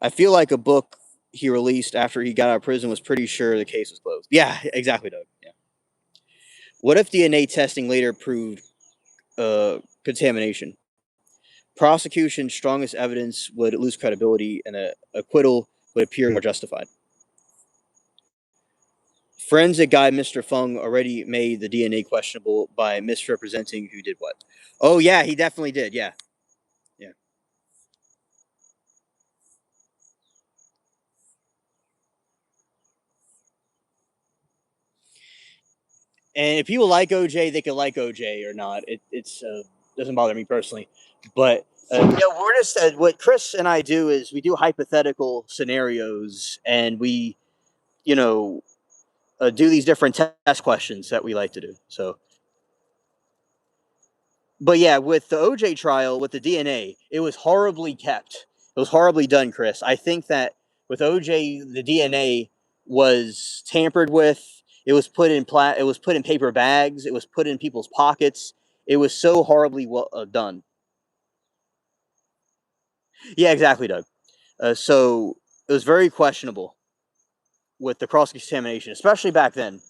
I feel like a book he released after he got out of prison was pretty sure the case was closed. Yeah, exactly, Doug. Yeah. What if DNA testing later proved contamination? Prosecution's strongest evidence would lose credibility, and an acquittal would appear more justified. Forensic guy Mr. Fung already made the DNA questionable by misrepresenting who did what. Oh yeah, he definitely did. Yeah, yeah. And if people like OJ, they can like OJ or not. It's doesn't bother me personally, but we're just what Chris and I do is we do hypothetical scenarios, and we you know do these different test questions that we like to do. So, but yeah, with the OJ trial with the DNA, it was horribly kept. It was horribly done, Chris. I think that with OJ, the DNA was tampered with. It was put in It was put in paper bags. It was put in people's pockets. It was so horribly well done. Yeah, exactly, Doug. So it was very questionable with the cross examination, especially back then.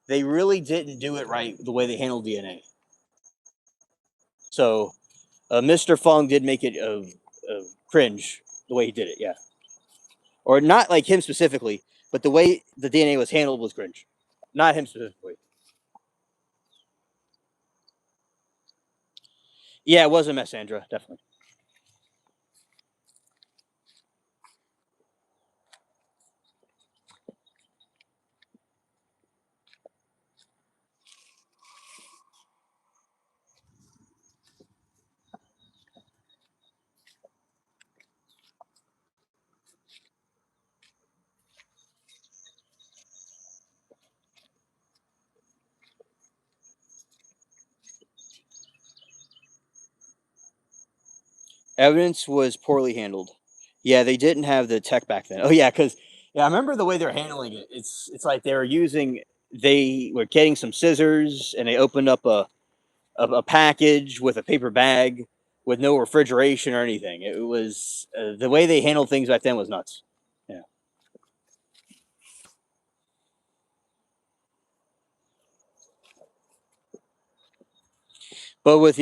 They really didn't do it right the way they handled DNA. So Mr. Fung did make it cringe the way he did it. Yeah, or not like him specifically, but the way the DNA was handled was cringe. Not him specifically. Yeah, it was a mess, Sandra. Definitely. Evidence was poorly handled. Yeah, they didn't have the tech back then. Oh yeah, because yeah, I remember the way they're handling it. It's like they were getting some scissors and they opened up a package with a paper bag with no refrigeration or anything. It was the way they handled things back then was nuts. Yeah. But with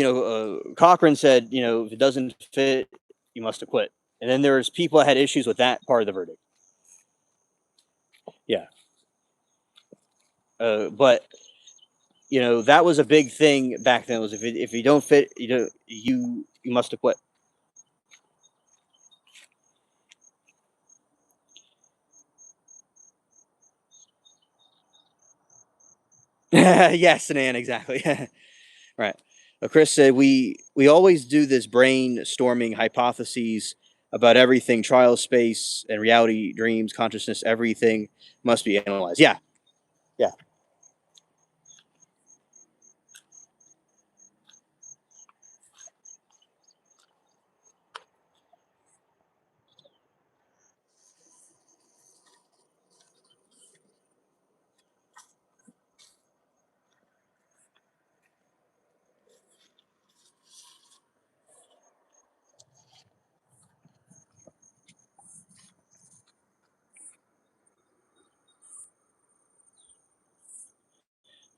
Cochran said, if it doesn't fit, you must acquit. And then there's people that had issues with that part of the verdict. Yeah. But that was a big thing back then. Was if you don't fit, you must acquit. Yes, Sanan, exactly. Right. Chris said we always do this brainstorming hypotheses about everything, trial space and reality, dreams, consciousness, everything must be analyzed. Yeah, yeah.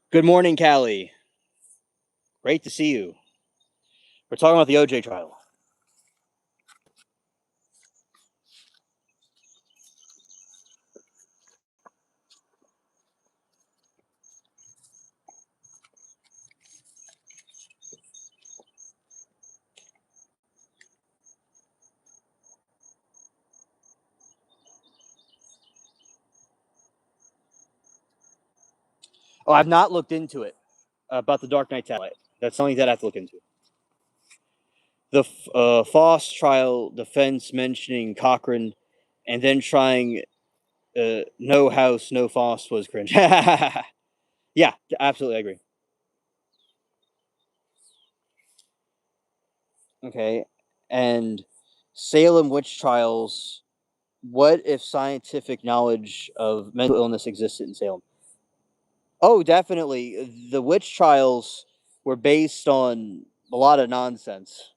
Good morning, Callie. Great to see you. We're talking about the OJ trial. Oh, I've not looked into it about the Dark Knight satellite. That's something that I have to look into. The Foss trial defense mentioning Cochran and then trying no house, no Foss was cringe. Yeah, absolutely, I agree. Okay, and Salem witch trials. What if scientific knowledge of mental illness existed in Salem? Oh, definitely. The witch trials were based on a lot of nonsense.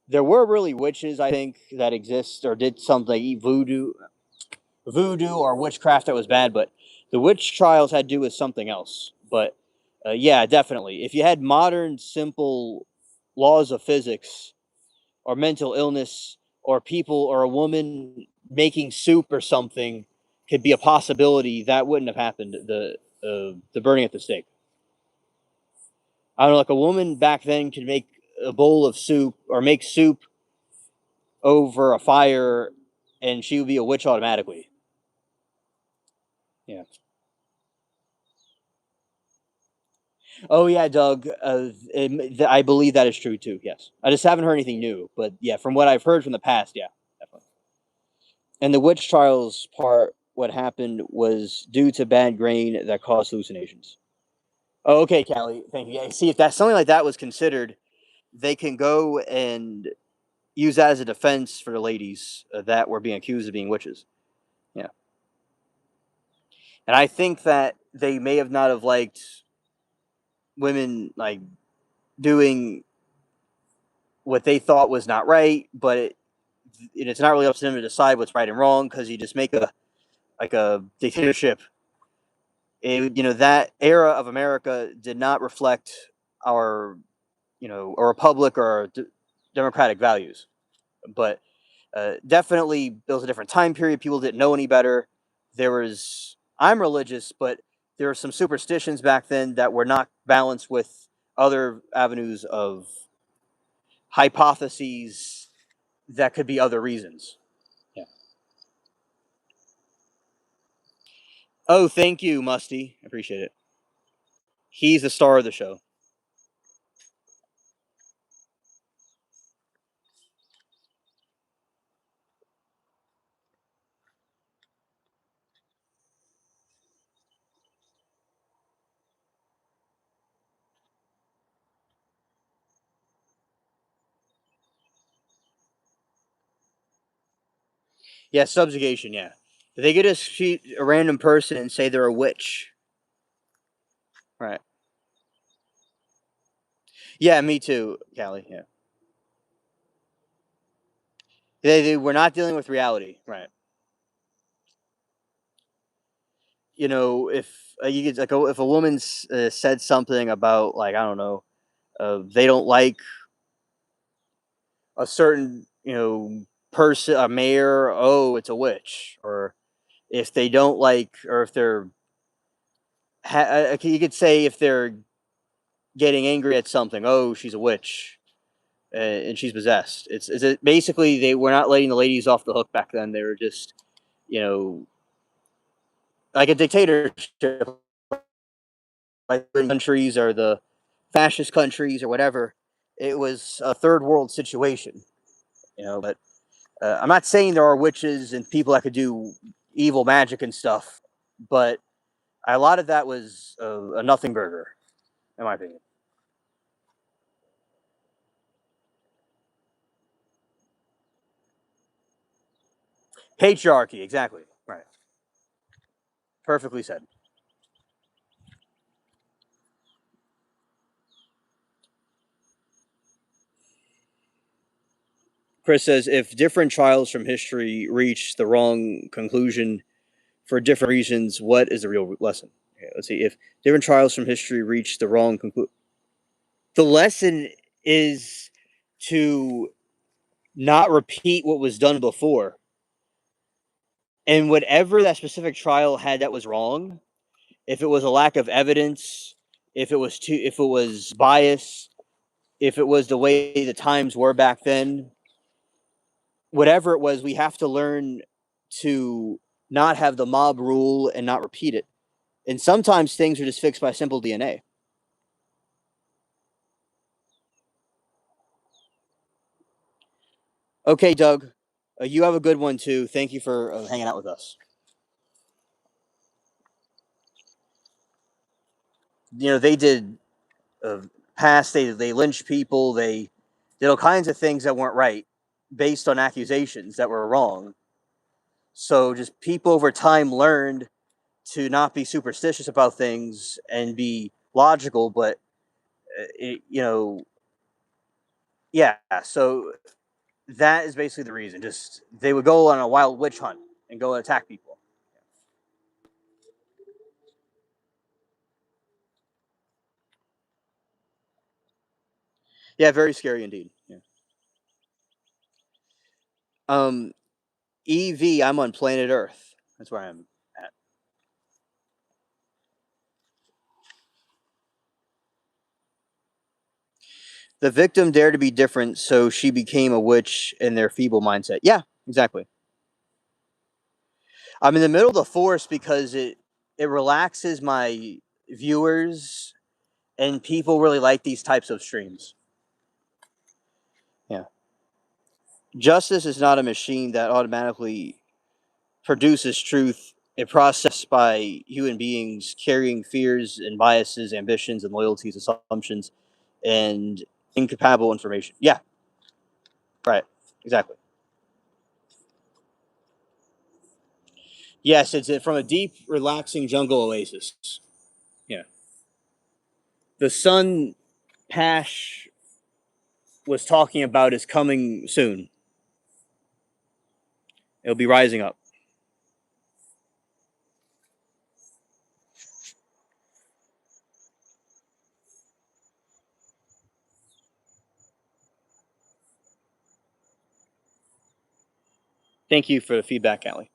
There were really witches, I think, that exist or did something voodoo or witchcraft that was bad, but the witch trials had to do with something else. But yeah, definitely. If you had modern, simple laws of physics or mental illness or people or a woman making soup or something could be a possibility, that wouldn't have happened. The burning at the stake. I don't know, like a woman back then could make a bowl of soup or make soup over a fire, and she would be a witch automatically. Yeah. Oh yeah, Doug. I believe that is true too. Yes, I just haven't heard anything new, but yeah, from what I've heard from the past, yeah, definitely. And the witch trials part, what happened was due to bad grain that caused hallucinations. Oh, okay, Callie, thank you. Yeah, see, if that something like that was considered, they can go and use that as a defense for the ladies that were being accused of being witches. Yeah, and I think that they may have not have liked women like doing what they thought was not right, but it's not really up to them to decide what's right and wrong because you just make a dictatorship. That era of America did not reflect our a republic or our democratic values, but definitely it was a different time period. People didn't know any better. I'm religious, but there were some superstitions back then that were not balanced with other avenues of hypotheses that could be other reasons. Yeah. Oh, thank you, Musty. I appreciate it. He's the star of the show. Yeah, subjugation. Yeah, they could just shoot a random person and say they're a witch. Right. Yeah, me too, Callie. Yeah. They were not dealing with reality. Right. If you could, like, if a woman said something about, like, I don't know, they don't like a certain person, a mayor. Oh, it's a witch. Or if they don't like, or if they're, you could say if they're getting angry at something. Oh, she's a witch, and she's possessed. Basically they were not letting the ladies off the hook back then. They were just, you know, like a dictatorship, like countries or the fascist countries or whatever. It was a third world situation, But I'm not saying there are witches and people that could do evil magic and stuff, but a lot of that was a nothing burger, in my opinion. Patriarchy, exactly. Right. Perfectly said. Chris says if different trials from history reach the wrong conclusion for different reasons, what is the real lesson? Okay, let's see. If different trials from history reach the wrong conclusion, the lesson is to not repeat what was done before. And whatever that specific trial had that was wrong, if it was a lack of evidence, if it was bias, if it was the way the times were back then, whatever it was, we have to learn to not have the mob rule and not repeat it. And sometimes things are just fixed by simple DNA. Okay, Doug, you have a good one too. Thank you for hanging out with us. They did uh, past, they lynched people, they did all kinds of things that weren't right based on accusations that were wrong. So just people over time learned to not be superstitious about things and be logical, but it, yeah. So that is basically the reason. Just they would go on a wild witch hunt and go attack people. Yeah, very scary indeed. Yeah. Um, EV, I'm on planet Earth. That's where I'm at. The victim dared to be different, so she became a witch in their feeble mindset. Yeah, exactly. I'm in the middle of the forest because it relaxes my viewers, and people really like these types of streams. Yeah. Justice is not a machine that automatically produces truth. It processed by human beings carrying fears and biases, ambitions and loyalties, assumptions, and incompatible information. Yeah, right. Exactly. Yes, it's from a deep, relaxing jungle oasis. Yeah. The sun Pash was talking about is coming soon. It'll be rising up. Thank you for the feedback, Allie.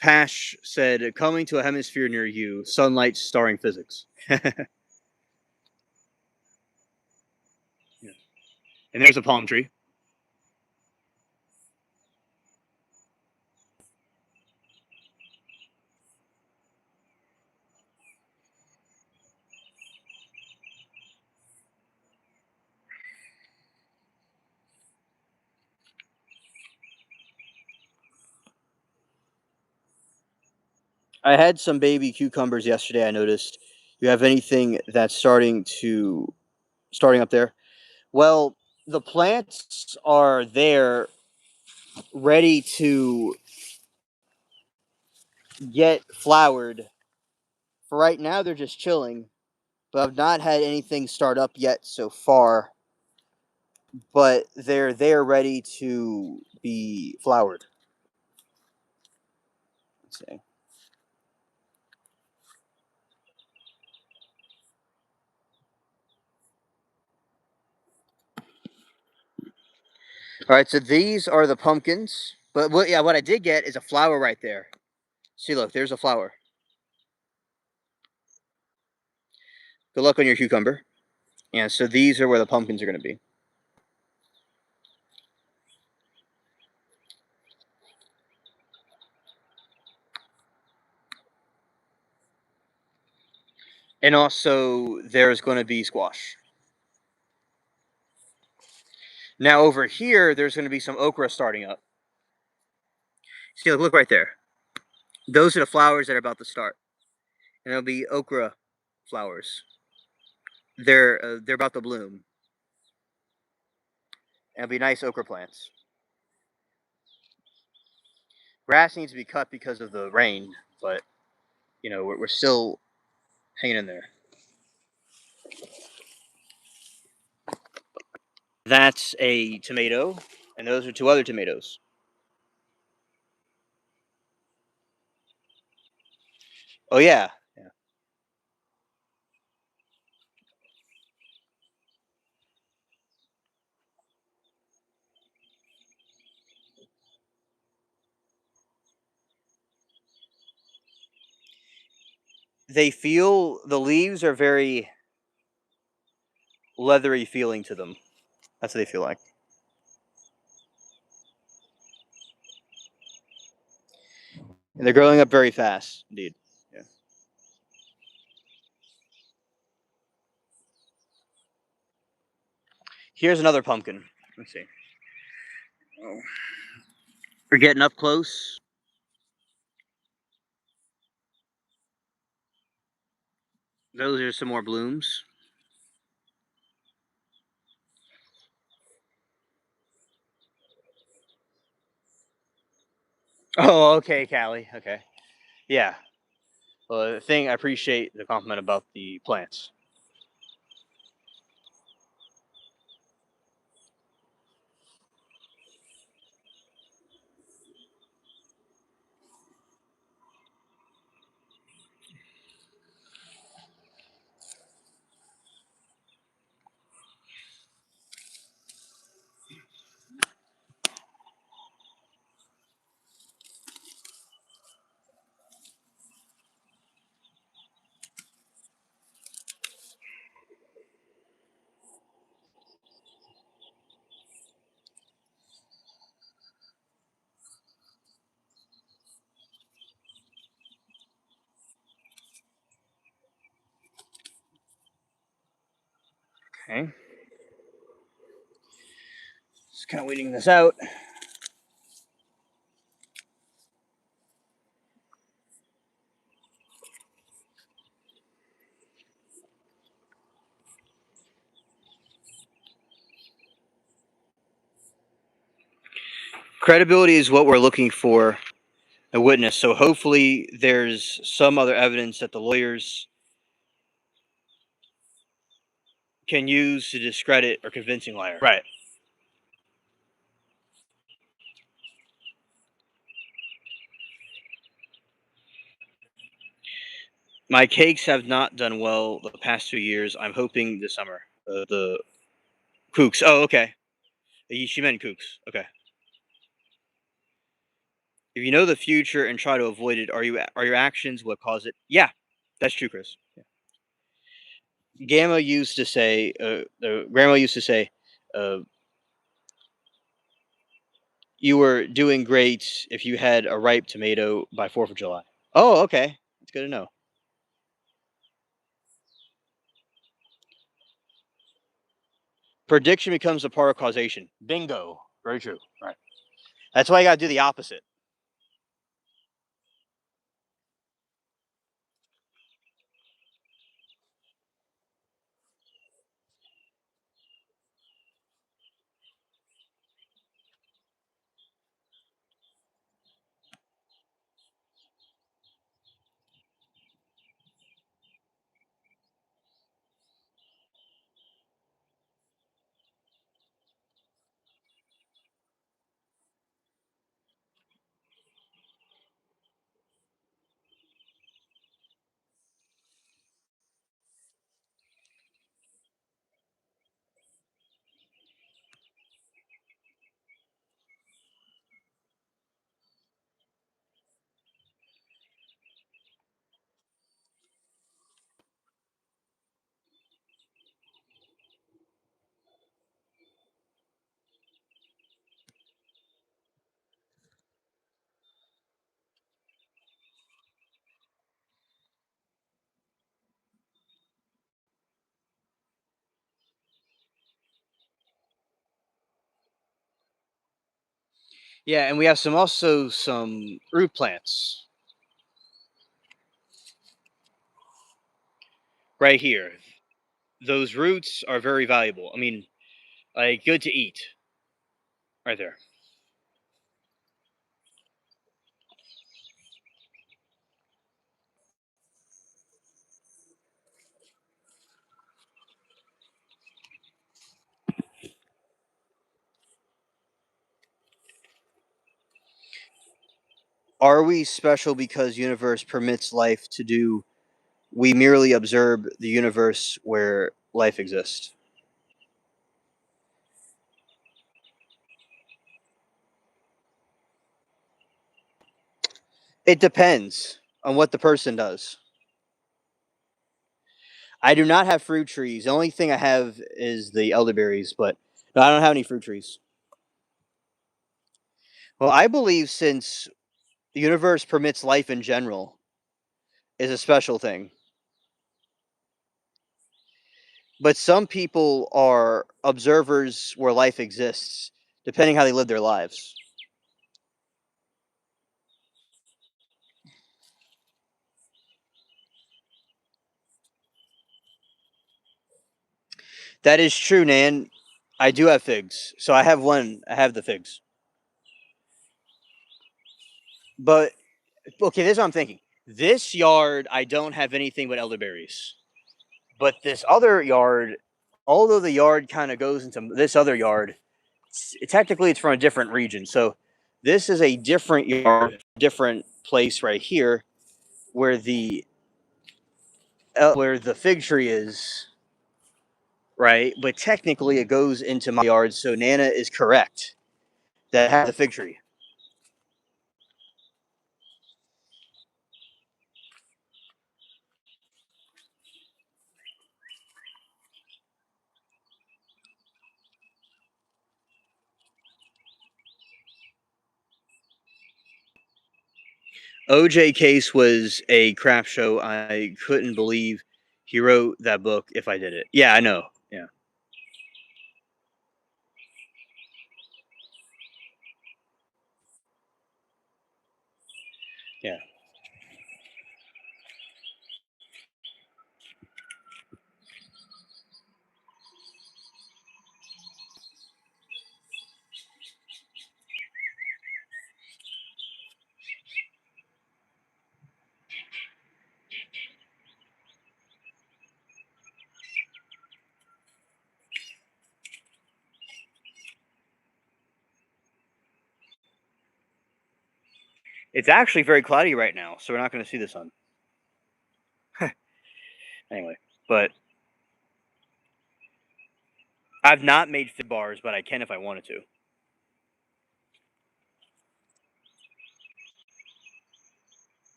Pash said, coming to a hemisphere near you, sunlight starring physics. Yeah. And there's a palm tree. I had some baby cucumbers yesterday. I noticed. You have anything that's starting up there? Well, the plants are there, ready to get flowered. For right now, they're just chilling, but I've not had anything start up yet so far. But they're there, ready to be flowered. Let's see. All right, so these are the pumpkins. But what I did get is a flower right there. See, look, there's a flower. Good luck on your cucumber. Yeah, so these are where the pumpkins are going to be. And also, there's going to be squash. Now, over here, there's going to be some okra starting up. See, look right there. Those are the flowers that are about to start. And there'll be okra flowers. they're about to bloom. And it'll be nice okra plants. Grass needs to be cut because of the rain, but we're still hanging in there. That's a tomato, and those are two other tomatoes. Oh yeah, yeah. The leaves are very leathery feeling to them. That's what they feel like. And they're growing up very fast, indeed. Yeah. Here's another pumpkin. Let's see. Oh. We're getting up close. Those are some more blooms. Oh, okay, Callie. Okay. Yeah. Well, the thing I appreciate the compliment about the plants. Okay. Just kind of waiting this out. Credibility is what we're looking for a witness. So hopefully there's some other evidence that the lawyers can use to discredit a convincing liar. Right. My cakes have not done well the past 2 years. I'm hoping this summer. The kooks. Oh, okay. She meant kooks. Okay. If you know the future and try to avoid it, are your actions what cause it? Yeah, that's true, Chris. Yeah. Gamma used to say, grandma used to say, uh, you were doing great if you had a ripe tomato by 4th of July. Oh, okay. That's good to know. Prediction becomes a part of causation. Bingo. Very true. Right. That's why you got to do the opposite. Yeah, and we have some root plants right here. those roots are very valuable. I mean, like good to eat, right there. Are we special because universe permits life to do? We merely observe the universe where life exists. It depends on what the person does. I do not have fruit trees. The only thing I have is the elderberries, but no, I don't have any fruit trees. Well, I believe since the universe permits life in general is a special thing. But some people are observers where life exists, depending how they live their lives. That is true, Nan. I do have figs. So I have one. I have the figs. But okay, this is what I'm thinking. This yard, I don't have anything but elderberries. But this other yard, although the yard kind of goes into this other yard, technically it's from a different region. So this is a different yard, different place right here where the fig tree is, right? But technically it goes into my yard. So Nana is correct that I have the fig tree. OJ Case was a crap show. I couldn't believe he wrote that book if I did it. Yeah, I know. Yeah. Yeah. It's actually very cloudy right now, so we're not going to see the sun. Anyway, but I've not made fig bars, but I can if I wanted to.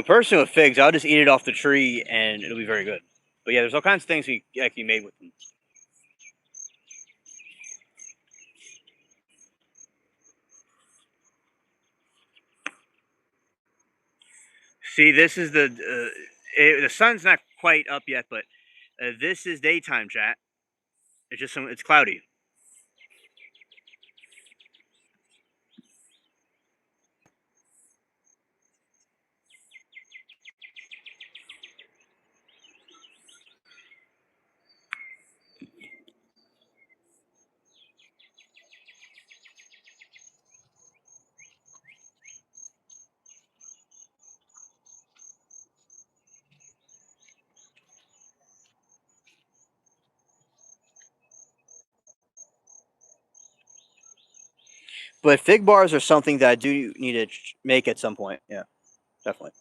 Personally, with figs, I'll just eat it off the tree and it'll be very good. But yeah, there's all kinds of things we actually made with them. See, this is the sun's not quite up yet, but this is daytime, chat. It's cloudy. But fig bars are something that I do need to make at some point. Yeah, definitely.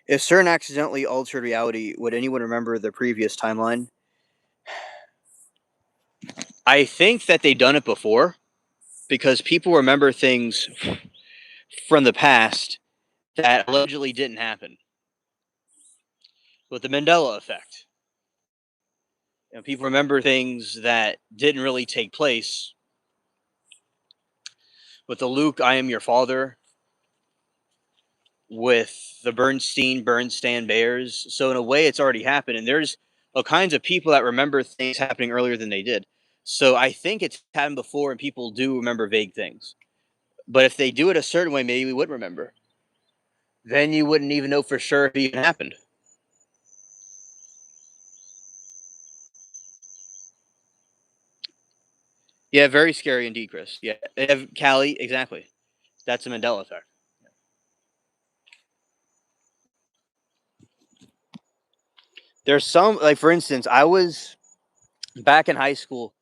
If CERN accidentally altered reality, would anyone remember the previous timeline? I think that they've done it before because people remember things from the past that allegedly didn't happen. With the Mandela effect, people remember things that didn't really take place. With the Luke, I am your father. With the Bernstein Bears. So in a way, it's already happened, and there's all kinds of people that remember things happening earlier than they did. So I think it's happened before, and people do remember vague things. But if they do it a certain way, maybe we would remember. Then you wouldn't even know for sure if it even happened. Yeah, very scary indeed, Chris. Yeah, Callie, exactly. That's a Mandela effect. There's some, like for instance, I was back in high school.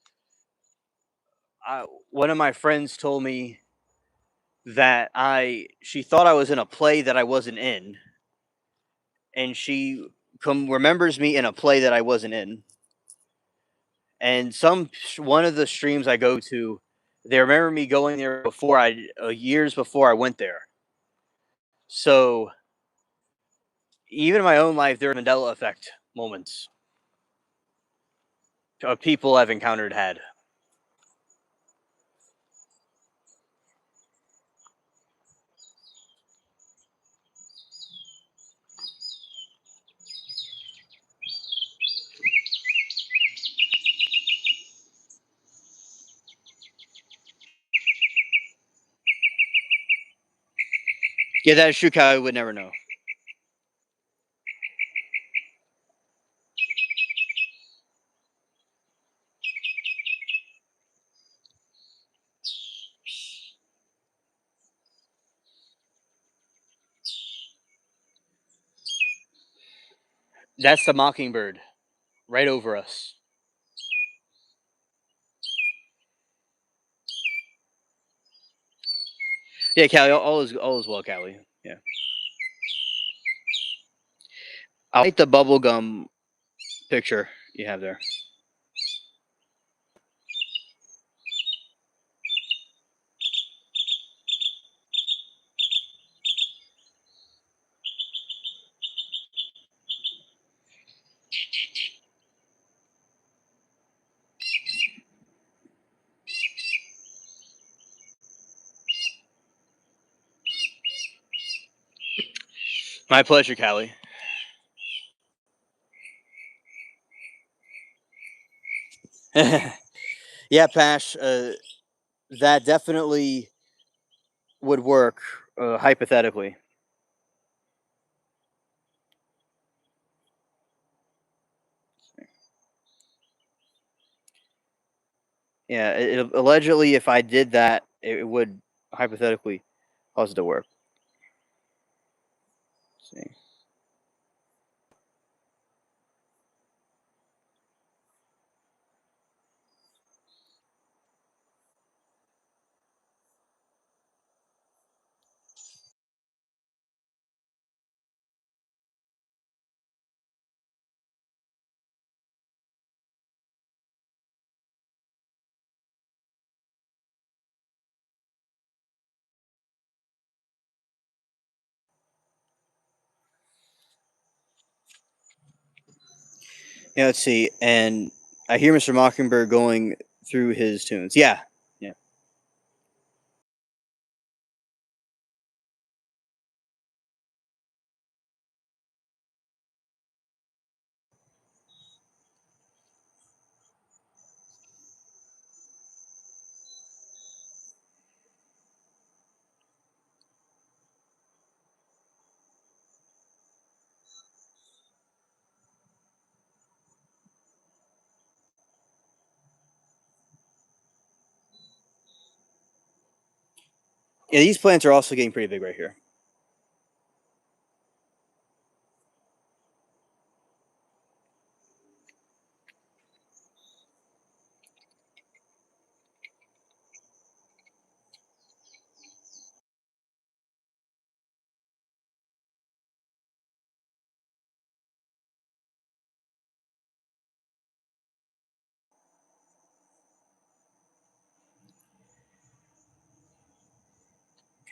One of my friends told me that she thought I was in a play that I wasn't in, and she remembers me in a play that I wasn't in. And one of the streams I go to, they remember me going there before years before I went there. So even in my own life, there are Mandela effect moments of people I've encountered had. Yeah, that is true. I would never know. That's the mockingbird right over us. Yeah, Callie, all is well, Callie. Yeah, I like the bubblegum picture you have there. My pleasure, Callie. Yeah, Pash, that definitely would work, hypothetically. Yeah, allegedly, if I did that, it would hypothetically cause it to work. Let's see. Yeah, let's see. And I hear Mr. Mockingbird going through his tunes. Yeah, yeah. Yeah, these plants are also getting pretty big right here.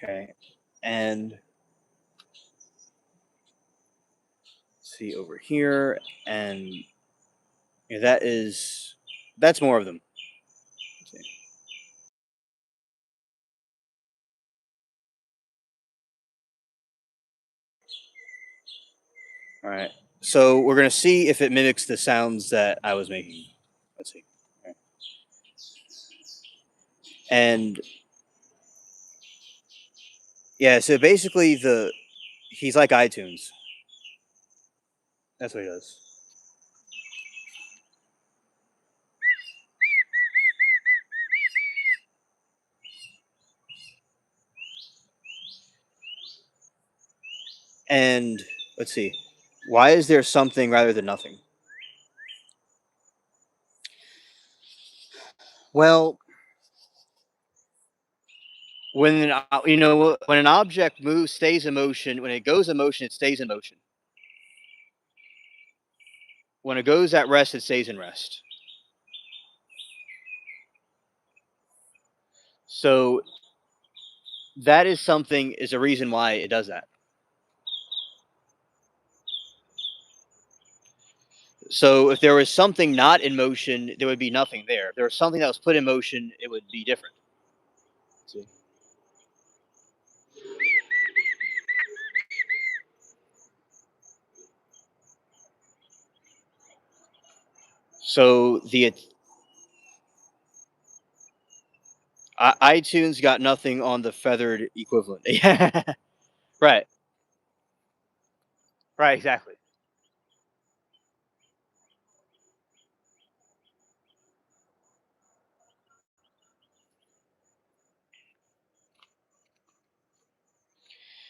Okay, and see over here, and yeah, that's more of them. Let's see. All right, so we're gonna see if it mimics the sounds that I was making. Let's see. All right. And yeah, so basically he's like iTunes. That's what he does. And let's see, why is there something rather than nothing? Well, when an object moves, stays in motion. When it goes in motion, it stays in motion. When it goes at rest, it stays in rest. So that is a reason why it does that. So if there was something not in motion, there would be nothing there. If there was something that was put in motion, it would be different. See? So the iTunes got nothing on the feathered equivalent. Yeah, right, right, exactly.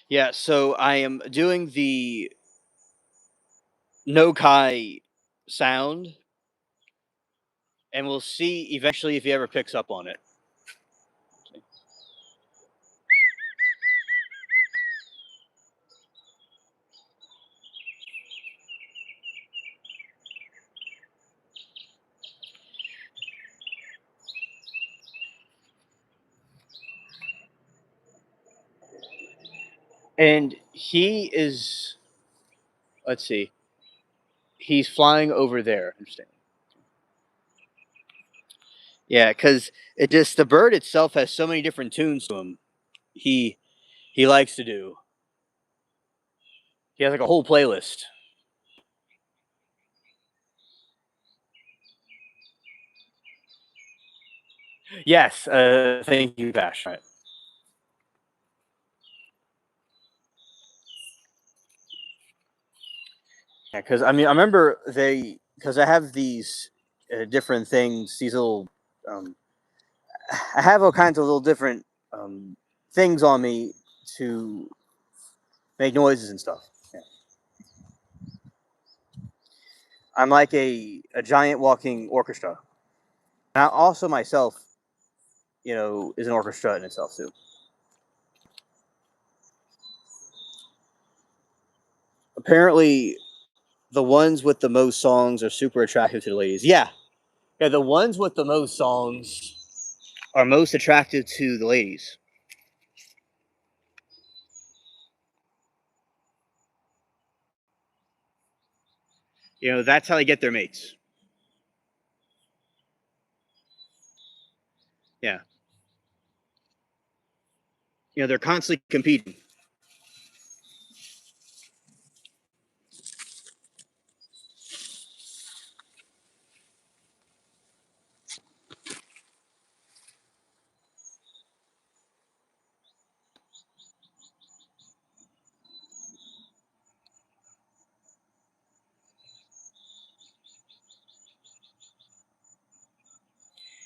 Yeah, so I am doing the no kai sound, and we'll see eventually if he ever picks up on it. And he is, let's see, he's flying over there. Interesting. Yeah, because it just the bird itself has so many different tunes to him. He he likes to do. He has like a whole playlist. Yes, thank you, Bash. Right. Yeah, because I mean, I remember because I have these different things, these little, um, I have all kinds of little different things on me to make noises and stuff. Yeah. I'm like a giant walking orchestra. And I also myself, is an orchestra in itself too. Apparently, the ones with the most songs are super attractive to the ladies. Yeah, yeah, the ones with the most songs are most attractive to the ladies. That's how they get their mates. Yeah, they're constantly competing.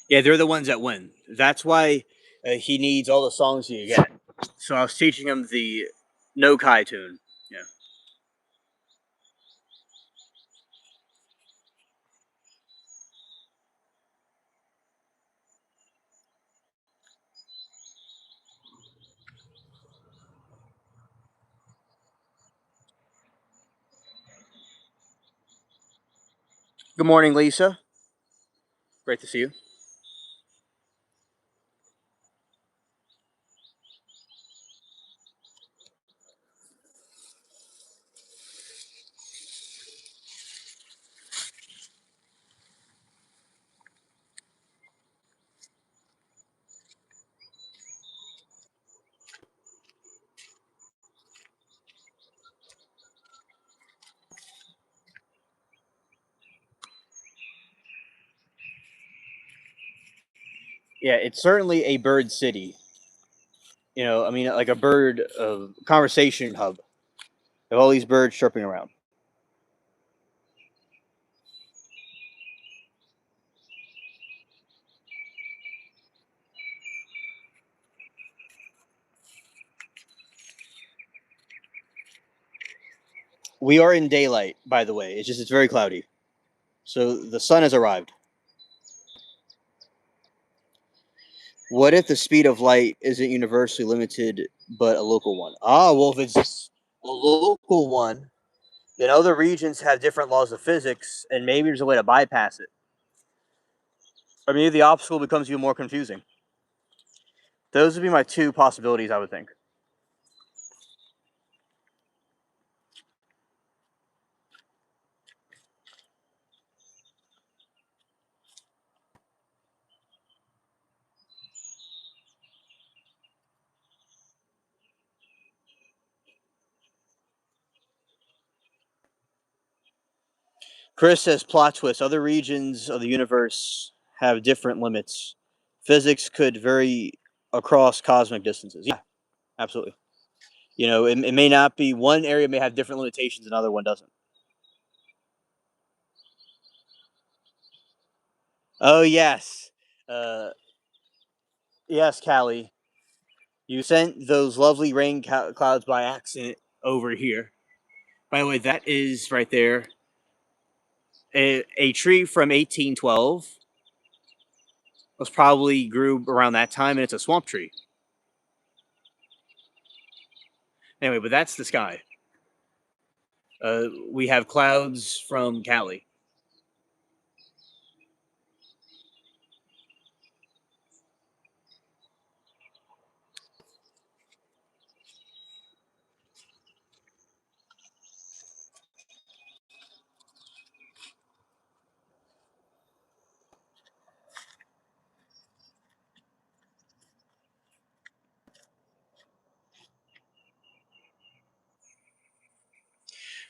Yeah, they're the ones that win. That's why he needs all the songs he can get. So I was teaching him the no Kai tune. Yeah. Good morning, Lisa. Great to see you. Yeah, it's certainly a bird city. You know, I mean, like a bird conversation hub of all these birds chirping around. We are in daylight, by the way. It's very cloudy, so the sun has arrived. What if the speed of light isn't universally limited, but a local one? Ah, well, if it's a local one, then other regions have different laws of physics, and maybe there's a way to bypass it. Or maybe the obstacle becomes even more confusing. Those would be my two possibilities, I would think. Chris says plot twist. Other regions of the universe have different limits. Physics could vary across cosmic distances. Yeah, absolutely. You know, it may not be one area may have different limitations, another one doesn't. Oh yes, uh, yes, Callie. You sent those lovely clouds by accident over here. By the way, that is right there a tree from 1812. Was probably grew around that time, and it's a swamp tree. Anyway, but that's the sky. We have clouds from Cali.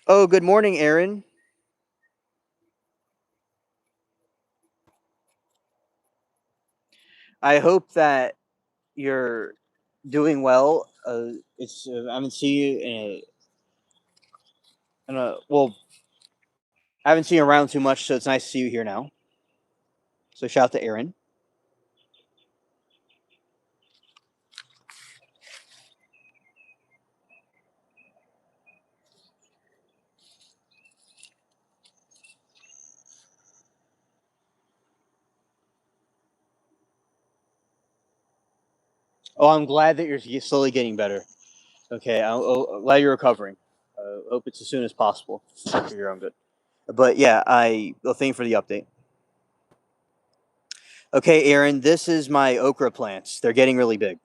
Oh, good morning, Aaron. I hope that you're doing well. It's I haven't seen you well, I haven't seen you around too much, so it's nice to see you here now. So shout out to Aaron. Oh, I'm glad that you're slowly getting better. Okay, I'm glad you're recovering. Hope it's as soon as possible for your own good. But yeah, thank you for the update. Okay, Aaron, this is my okra plants. They're getting really big.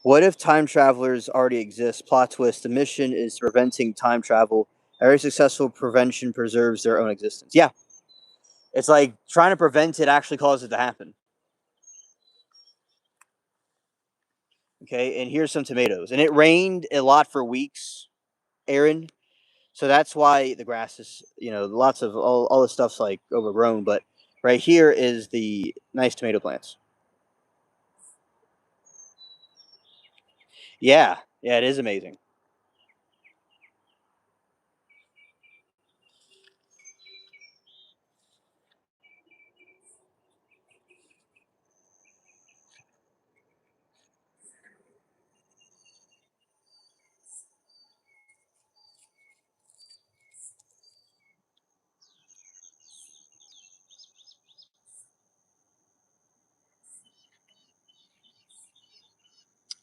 What if time travelers already exist? Plot twist: the mission is preventing time travel. Every successful prevention preserves their own existence. Yeah, it's like trying to prevent it actually causes it to happen. Okay, and here's some tomatoes. And it rained a lot for weeks, Aaron. So that's why the grass is, lots of all the stuff's like overgrown. But right here is the nice tomato plants. Yeah, yeah, it is amazing.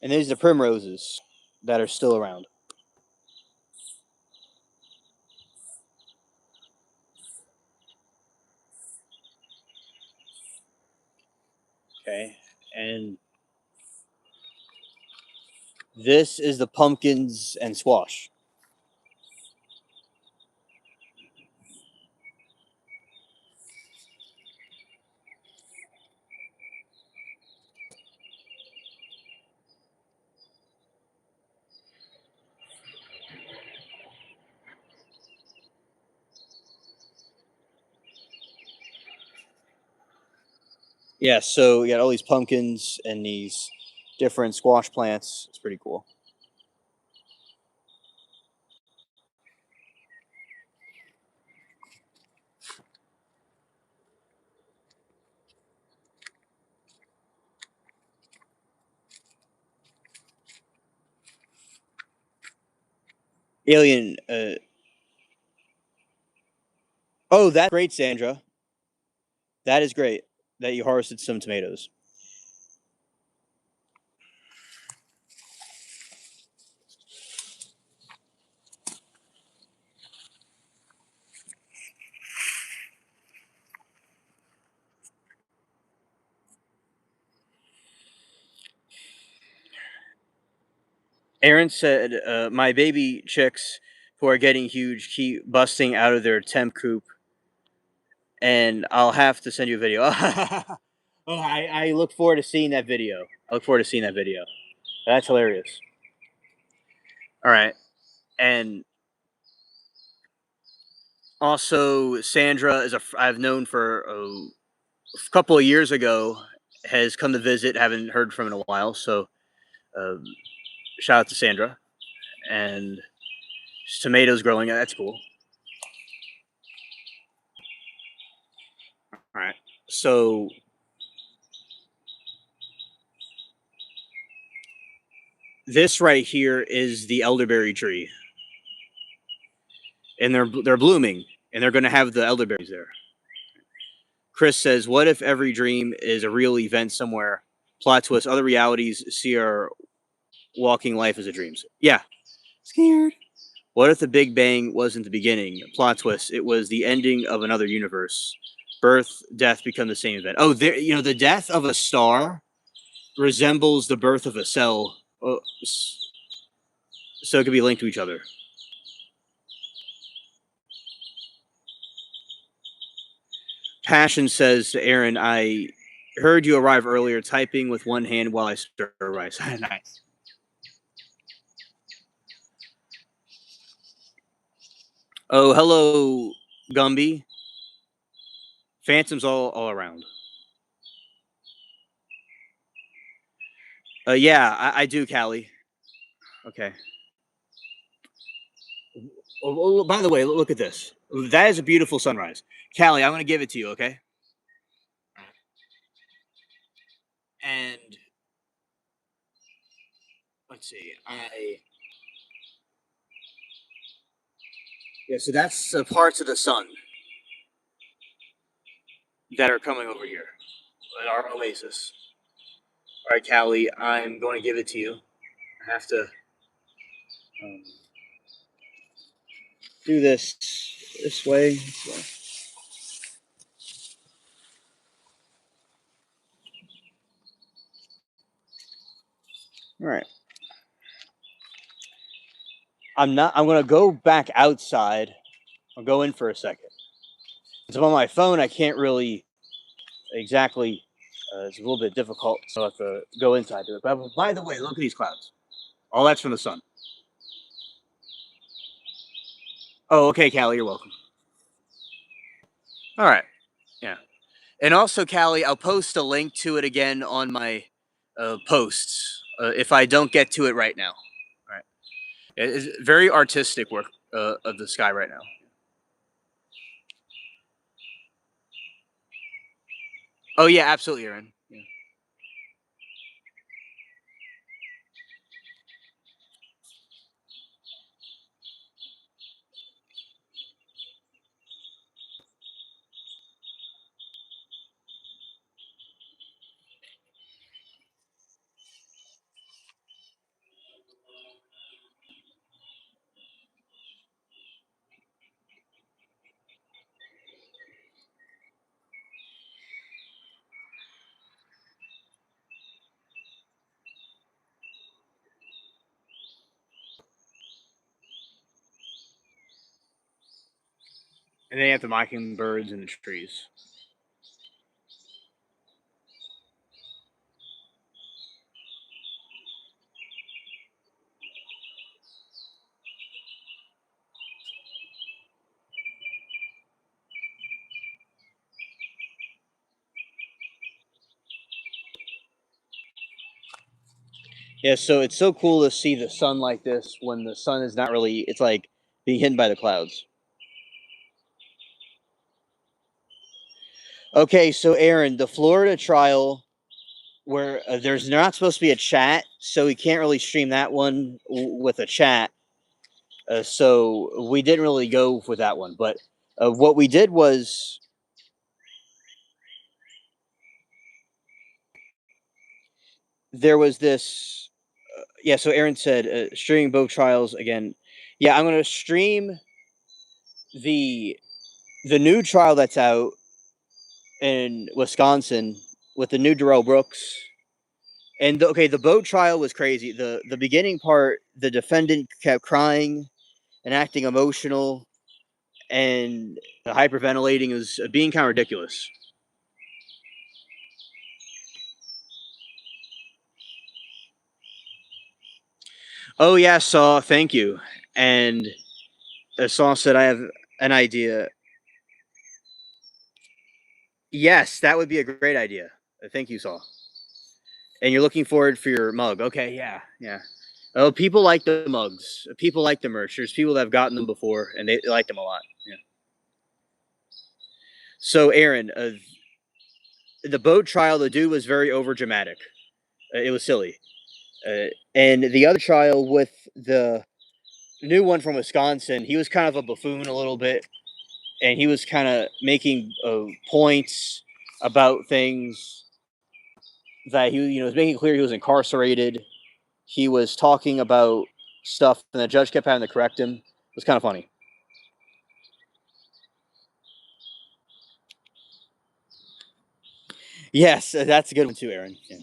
And there's the primroses that are still around. Okay, and this is the pumpkins and squash. Yeah, so you got all these pumpkins and these different squash plants. It's pretty cool. Alien. Oh, that's great, Sandra. That is great that you harvested some tomatoes. Aaron said, "My baby chicks who are getting huge keep busting out of their temp coop, and I'll have to send you a video." Oh, I look forward to seeing that video. I look forward to seeing that video. That's hilarious. All right, and also Sandra is I've known for a couple of years ago, has come to visit. Haven't heard from in a while, so um, shout out to Sandra and tomatoes growing. That's cool. All right, so this right here is the elderberry tree, and they're blooming, and they're going to have the elderberries there. Chris says, "What if every dream is a real event somewhere? Plot twist: other realities see our walking life as a dream." Yeah, scared. What if the Big Bang wasn't the beginning? Plot twist: it was the ending of another universe. Birth, death become the same event. Oh, there, the death of a star resembles the birth of a cell, so it could be linked to each other. Passion says to Aaron, I heard you arrive earlier, typing with one hand while I stir rice. Nice. Oh, hello, Gumby. Phantoms all around. Yeah, I do, Callie. Okay. Oh, by the way, look at this. That is a beautiful sunrise. Callie, I'm going to give it to you, okay? And let's see. Yeah, so that's parts of the sun that are coming over here at our oasis. All right, Callie, I'm going to give it to you. I have to um, do this way. All right. I'm not. I'm going to go back outside. I'll go in for a second. Since I'm on my phone, I can't really exactly. It's a little bit difficult, so I have to go inside to it. But by the way, look at these clouds. All that's from the sun. Oh, okay, Callie, you're welcome. All right. Yeah. And also, Callie, I'll post a link to it again on my posts if I don't get to it right now. All right. It's very artistic work of the sky right now. Oh yeah, absolutely, Aaron. Yeah. And then you have the mockingbirds and the trees. Yeah, so it's so cool to see the sun like this when the sun is not really. It's like being hidden by the clouds. Okay, so Aaron, the Florida trial where there's not supposed to be a chat, so we can't really stream that one with a chat. So we didn't really go with that one. But what we did was there was this. Yeah, so Aaron said streaming both trials again. Yeah, I'm going to stream the the new trial that's out in Wisconsin with the new Darrell Brooks. And okay, the boat trial was crazy. The beginning part, the defendant kept crying and acting emotional and hyperventilating. It was being kind of ridiculous. Oh yeah, Saw, thank you. And Saw said I have an idea. Yes, that would be a great idea. Thank you, Saw. And you're looking forward for your mug. Okay, yeah, yeah. Oh, people like the mugs. People like the merch. There's people that have gotten them before, and they like them a lot. Yeah. So, Aaron, the boat trial, the dude was very over dramatic. It was silly. And the other trial with the new one from Wisconsin, he was kind of a buffoon a little bit, and he was kind of making points about things that he was making clear he was incarcerated. He was talking about stuff, and the judge kept having to correct him. It was kind of funny. Yes, that's a good one too, Aaron. Yeah.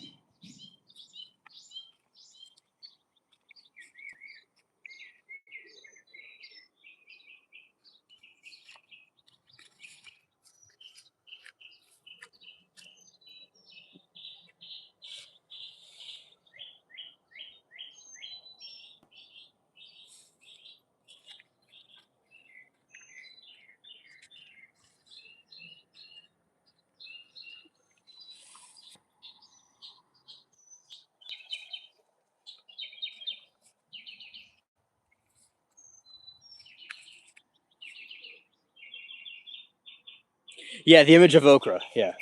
Yeah, the image of okra. Yeah,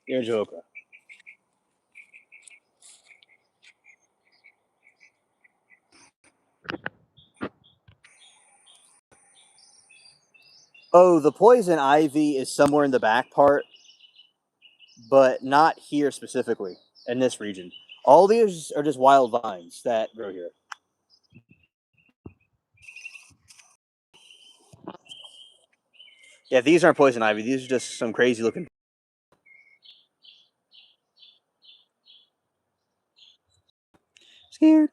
the image of okra. Oh, the poison ivy is somewhere in the back part, but not here specifically in this region. All these are just wild vines that grow here. Yeah, these aren't poison ivy. These are just some crazy looking. Scared.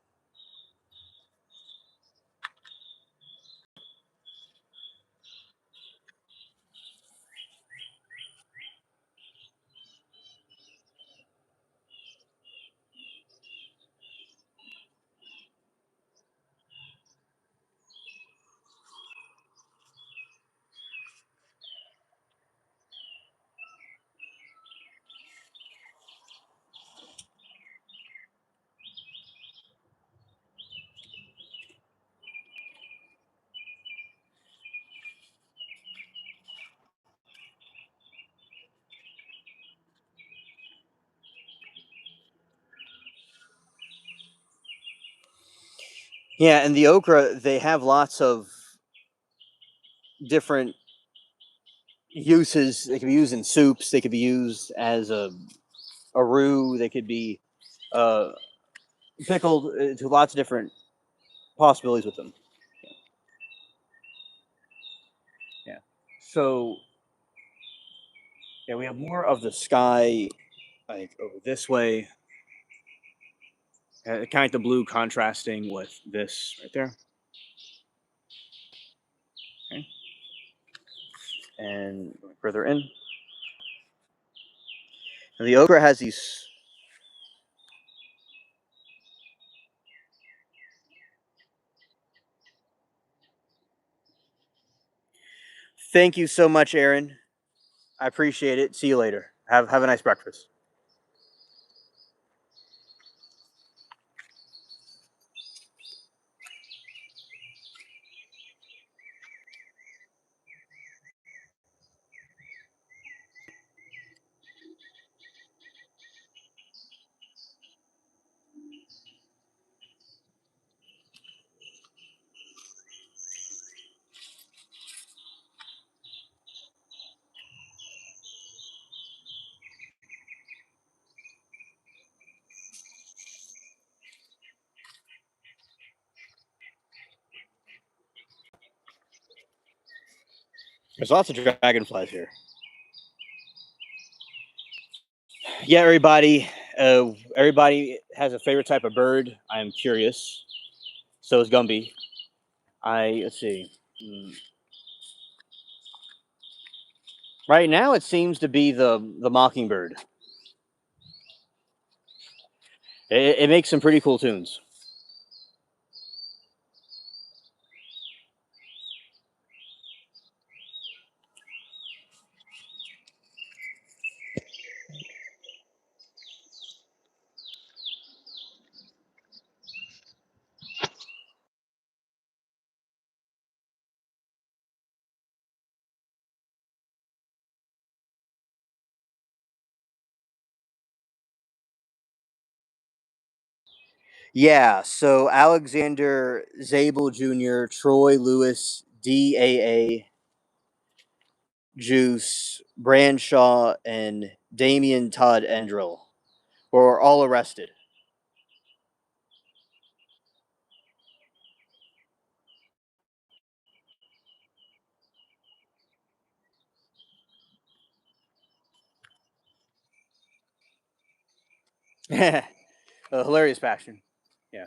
Yeah, and the okra, they have lots of different uses. They can be used in soups. They could be used as a roux. They could be uh, pickled to lots of different possibilities with them. Yeah. So yeah, we have more of the sky like over this way. Kind of like the blue contrasting with this right there. Okay. And going further in. And the okra has these. Thank you so much, Aaron. I appreciate it. See you later. Have a nice breakfast. There's lots of dragonflies here. Yeah, everybody. Everybody has a favorite type of bird. I am curious. So is Gumby. Let's see. Right now, it seems to be the mockingbird. It makes some pretty cool tunes. Yeah, so Alexander Zabel Jr., Troy Lewis, DAA, Juice, Branshaw, and Damian Todd Endrell were all arrested. A hilarious passion. Yeah.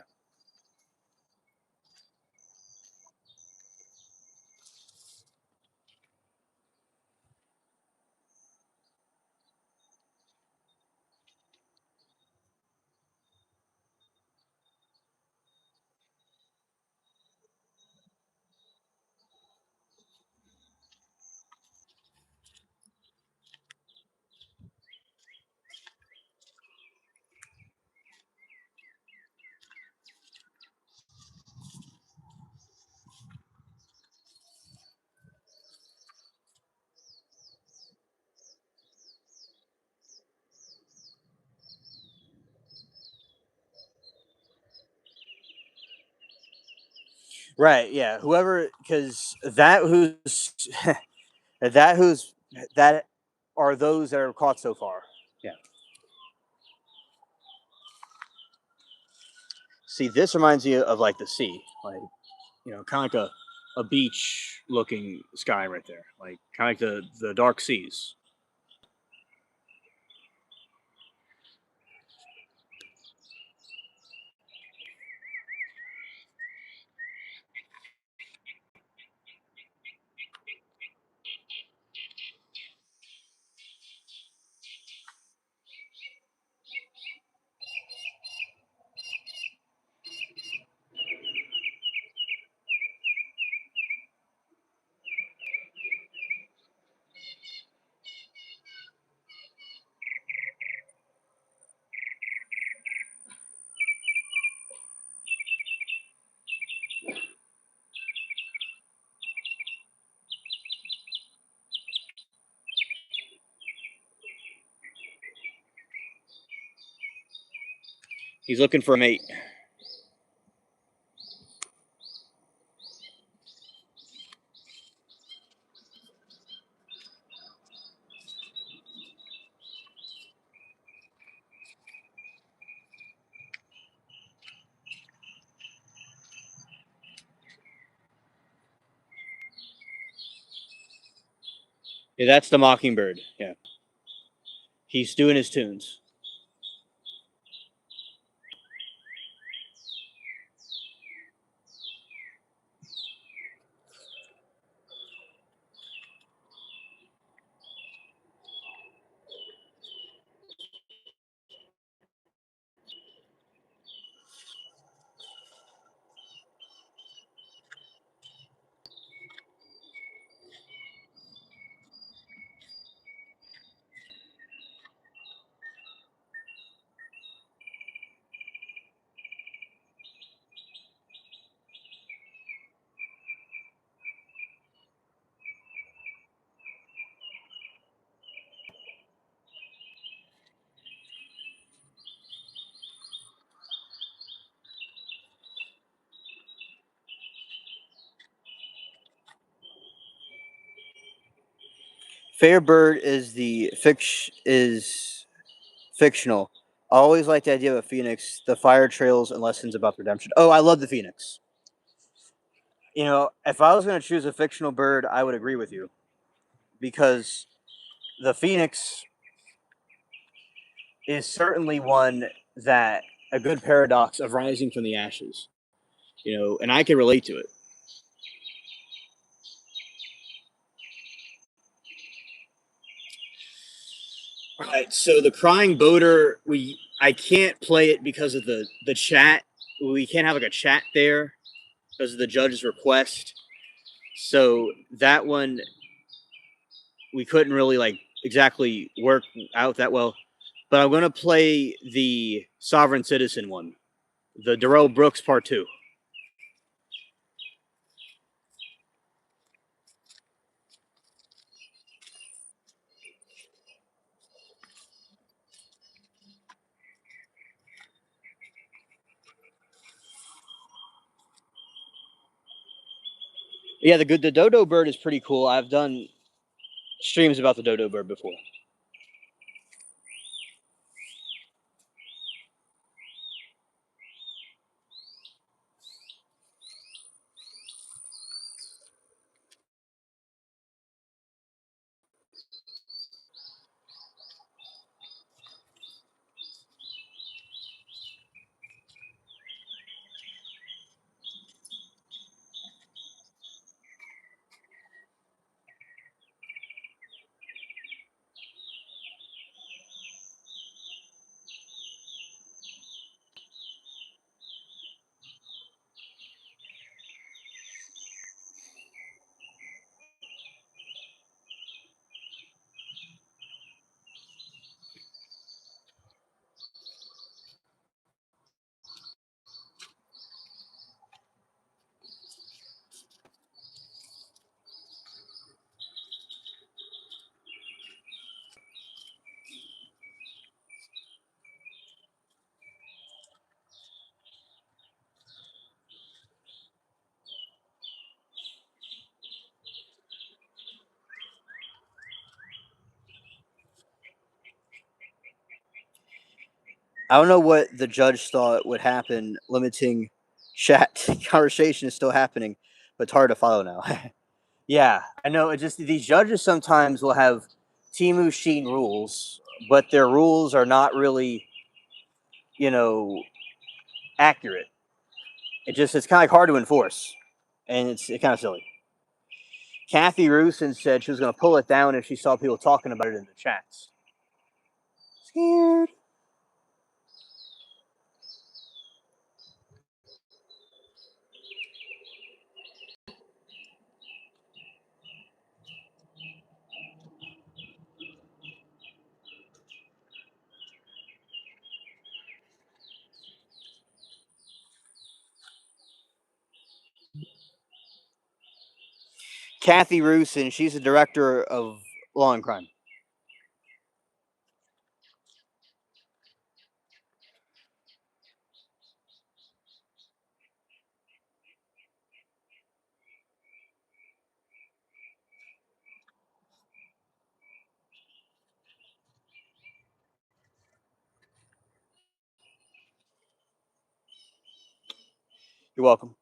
Right. Yeah. Whoever, because that who's that are those that are caught so far. Yeah. See, this reminds me of like the sea, like kind of like a beach looking sky right there, like kind of like the dark seas. He's looking for a mate. Yeah, that's the mockingbird. Yeah, he's doing his tunes. Fair Bird is fictional. I always like the idea of a phoenix, the fire trails, and lessons about redemption. Oh, I love the phoenix. If I was going to choose a fictional bird, I would agree with you. because the Phoenix is certainly one that a good paradox of rising from the ashes, and I can relate to it. All right, so the crying boater, I can't play it because of the chat. We can't have like a chat there because of the judge's request. So that one we couldn't really like exactly work out that well. But I'm gonna play the Sovereign Citizen one, the Darrell Brooks Part Two. Yeah, the dodo bird is pretty cool. I've done streams about the dodo bird before. I don't know what the judge thought would happen. Limiting chat conversation is still happening, but it's hard to follow now. Yeah, I know. It just these judges sometimes will have Timu Sheen rules, but their rules are not really, you know, accurate. It's kind of like hard to enforce, and it's kind of silly. Kathy Rusin said she was going to pull it down if she saw people talking about it in the chats. Scared. Kathy Rusin, she's the director of Law and Crime. You're welcome.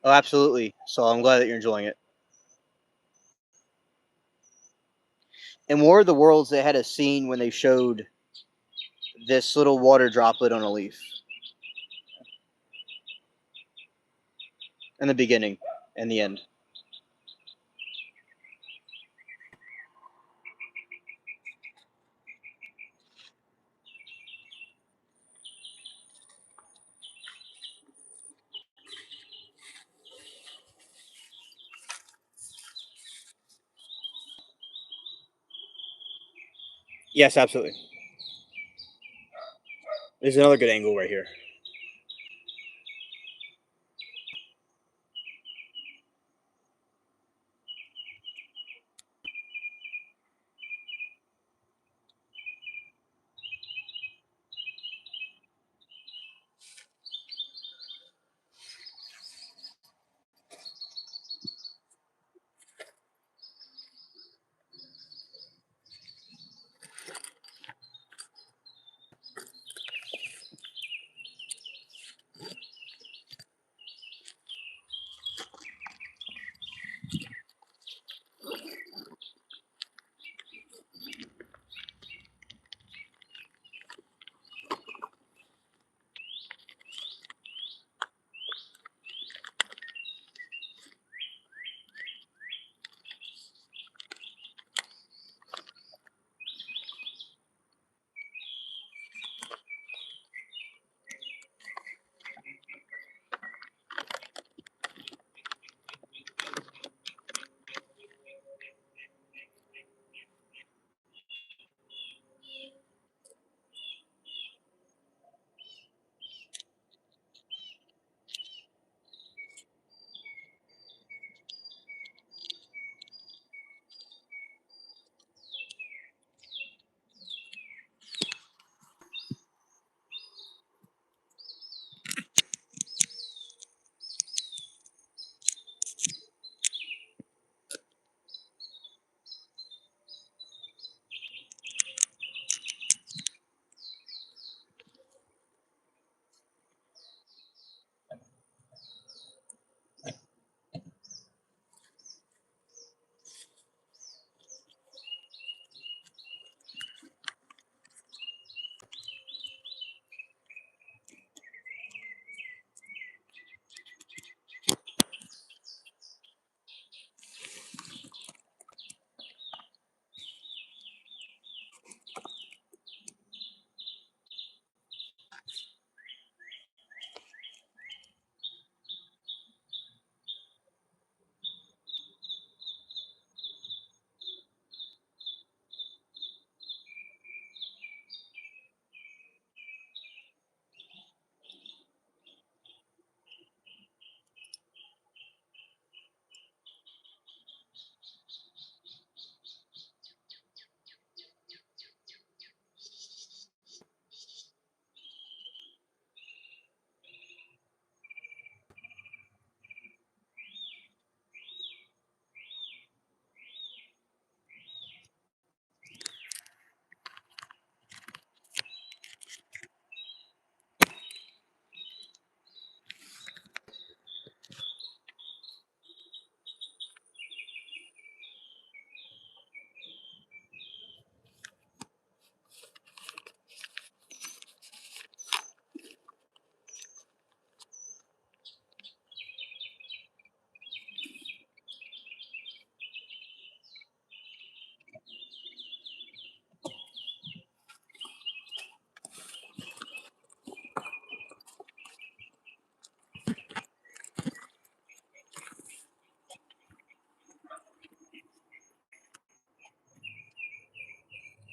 Oh, absolutely. So I'm glad that you're enjoying it. In War of the Worlds, they had a scene when they showed this little water droplet on a leaf in the beginning and the end. Yes, absolutely. There's another good angle right here.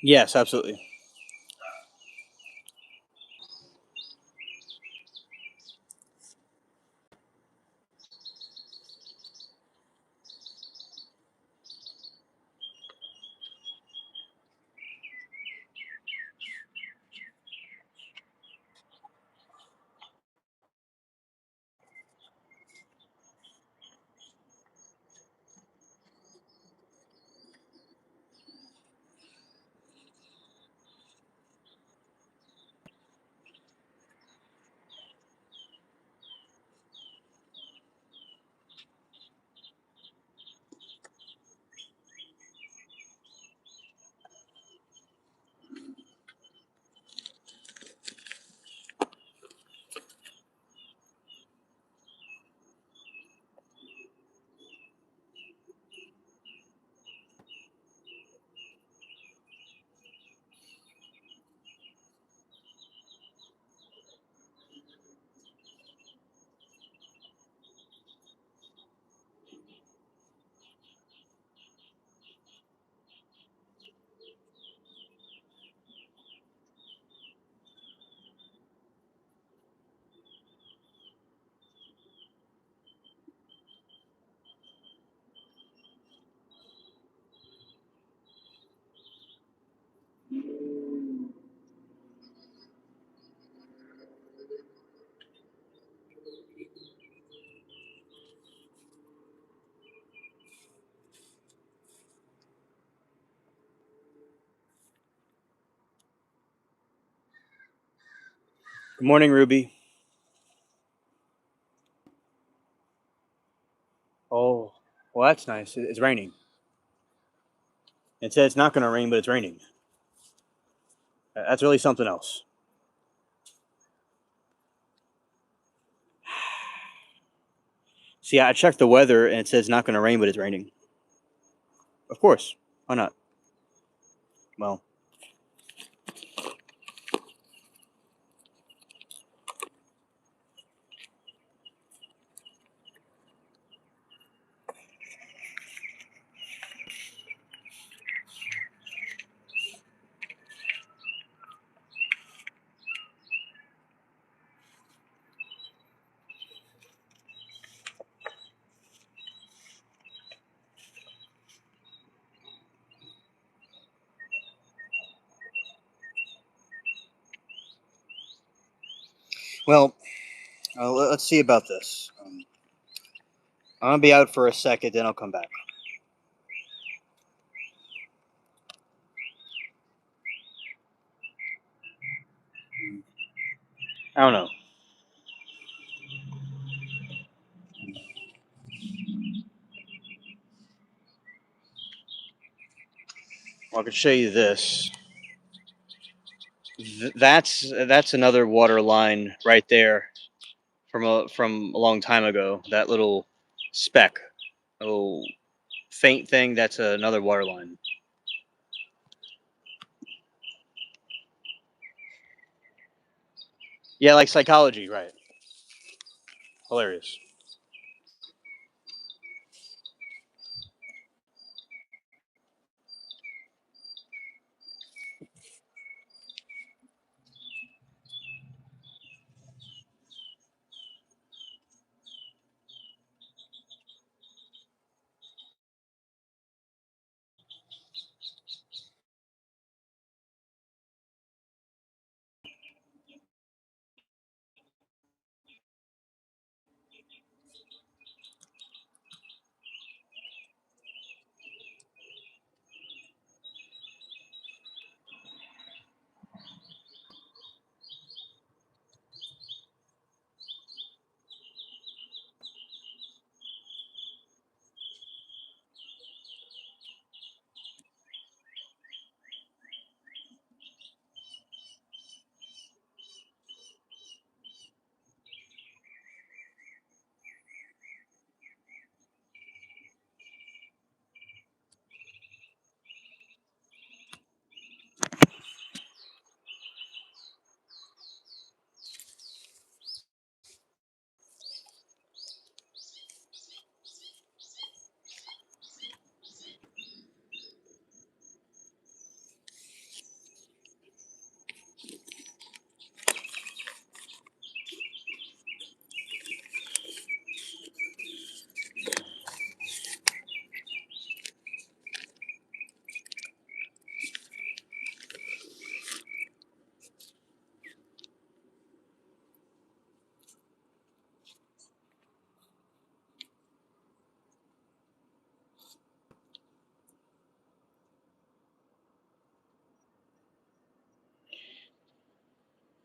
Yes, absolutely. Good morning, Ruby. Oh, well, that's nice. It's raining. It said it's not going to rain, but it's raining. That's really something else. See, I checked the weather and it says it's not going to rain, but it's raining. Of course. Why not? Well, well, let's see about this. I'm going to be out for a second, then I'll come back. I don't know. Well, I can show you this. That's another water line right there from a long time ago. That little speck, a little faint thing. That's another water line. Yeah, like psychology, right? Hilarious.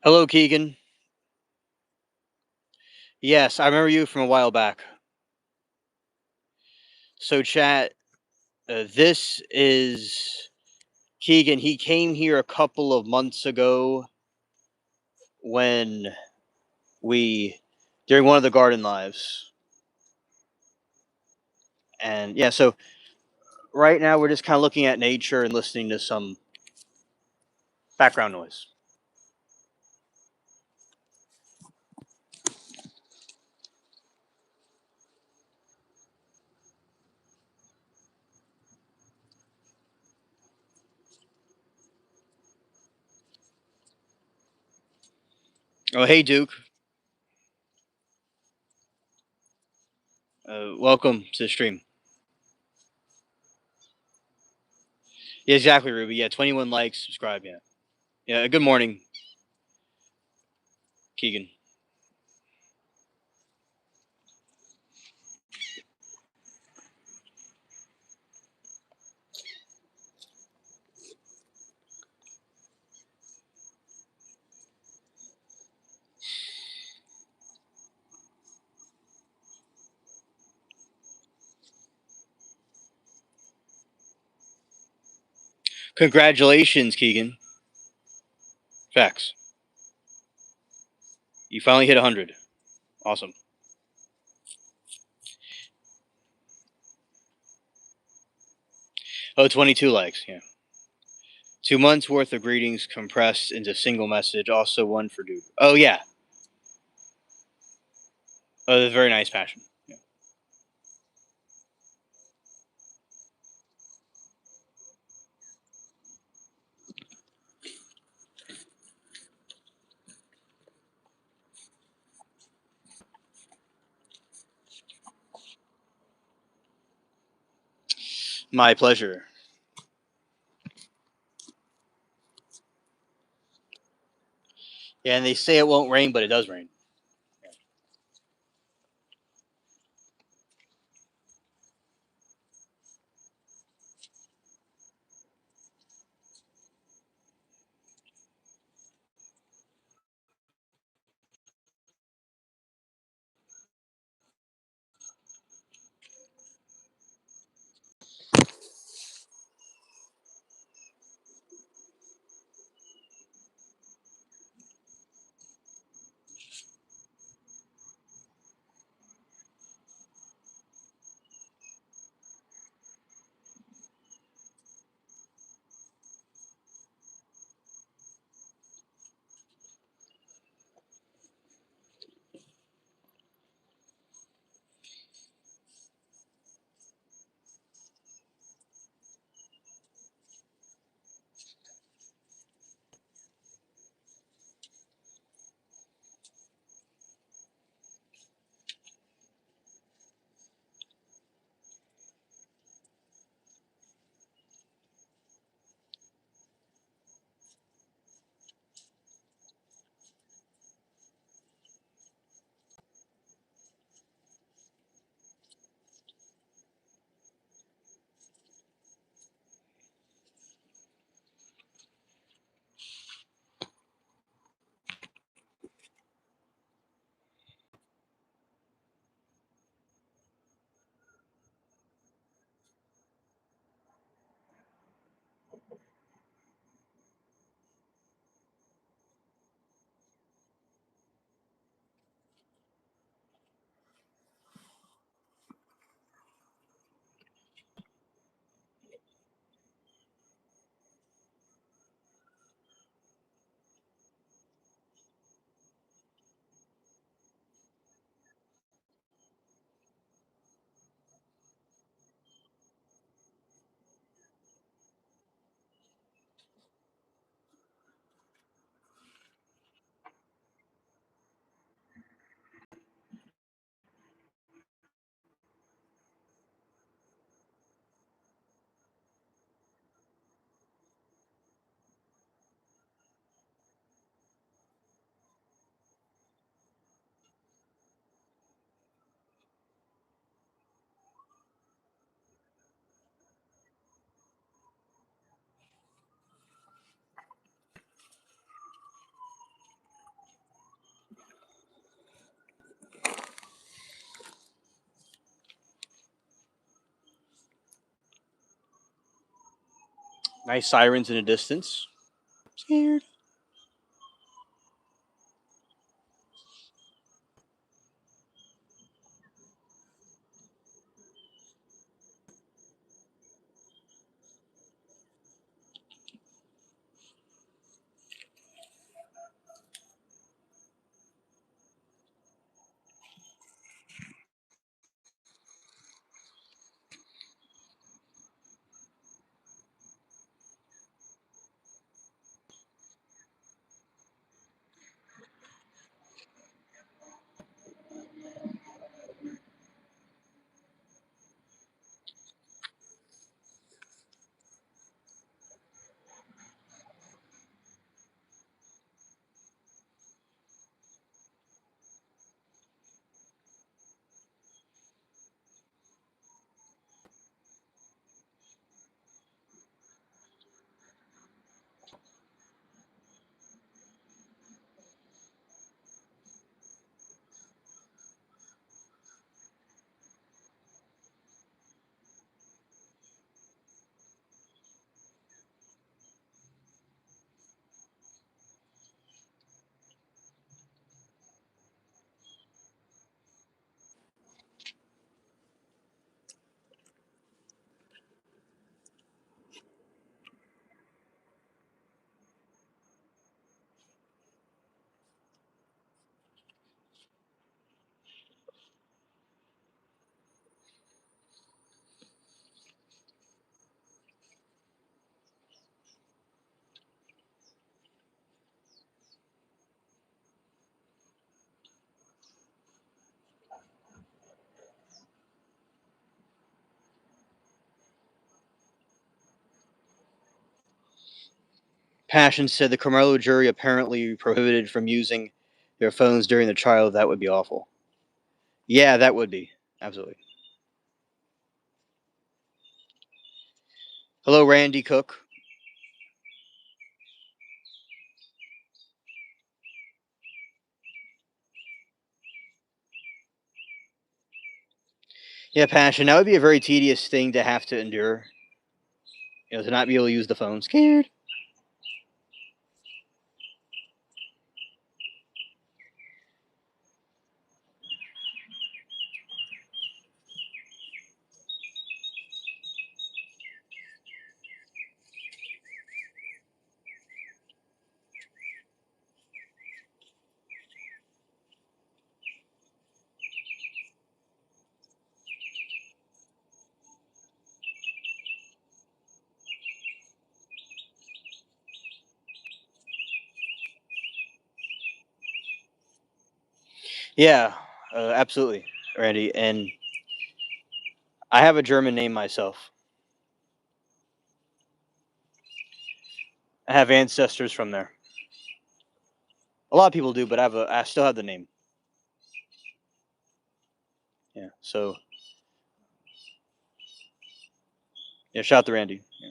Hello, Keegan. Yes, I remember you from a while back. So, chat. This is Keegan. He came here a couple of months ago when we during one of the garden lives, and yeah. So right now we're just kind of looking at nature and listening to some background noise. Oh, hey, Duke. Welcome to the stream. Yeah, exactly, Ruby. Yeah, 21 likes, subscribe. Yeah, yeah. Good morning, Keegan. Congratulations, Keegan. Facts. You finally hit 100. Awesome. Oh, 22 likes. Yeah. 2 months worth of greetings compressed into single message. Also one for dude. Oh yeah. Oh, that's very nice passion. Yeah. My pleasure. Yeah, and they say it won't rain, but it does rain. Nice sirens in the distance. Scared. Passion said the Carmelo jury apparently prohibited from using their phones during the trial. That would be awful. Yeah, that would be. Absolutely. Hello, Randy Cook. Yeah, Passion. That would be a very tedious thing to have to endure. To not be able to use the phone. Scared. Yeah, absolutely, Randy. And I have a German name myself. I have ancestors from there. A lot of people do, but I still have the name. Yeah. So yeah, shout out to Randy. Yeah.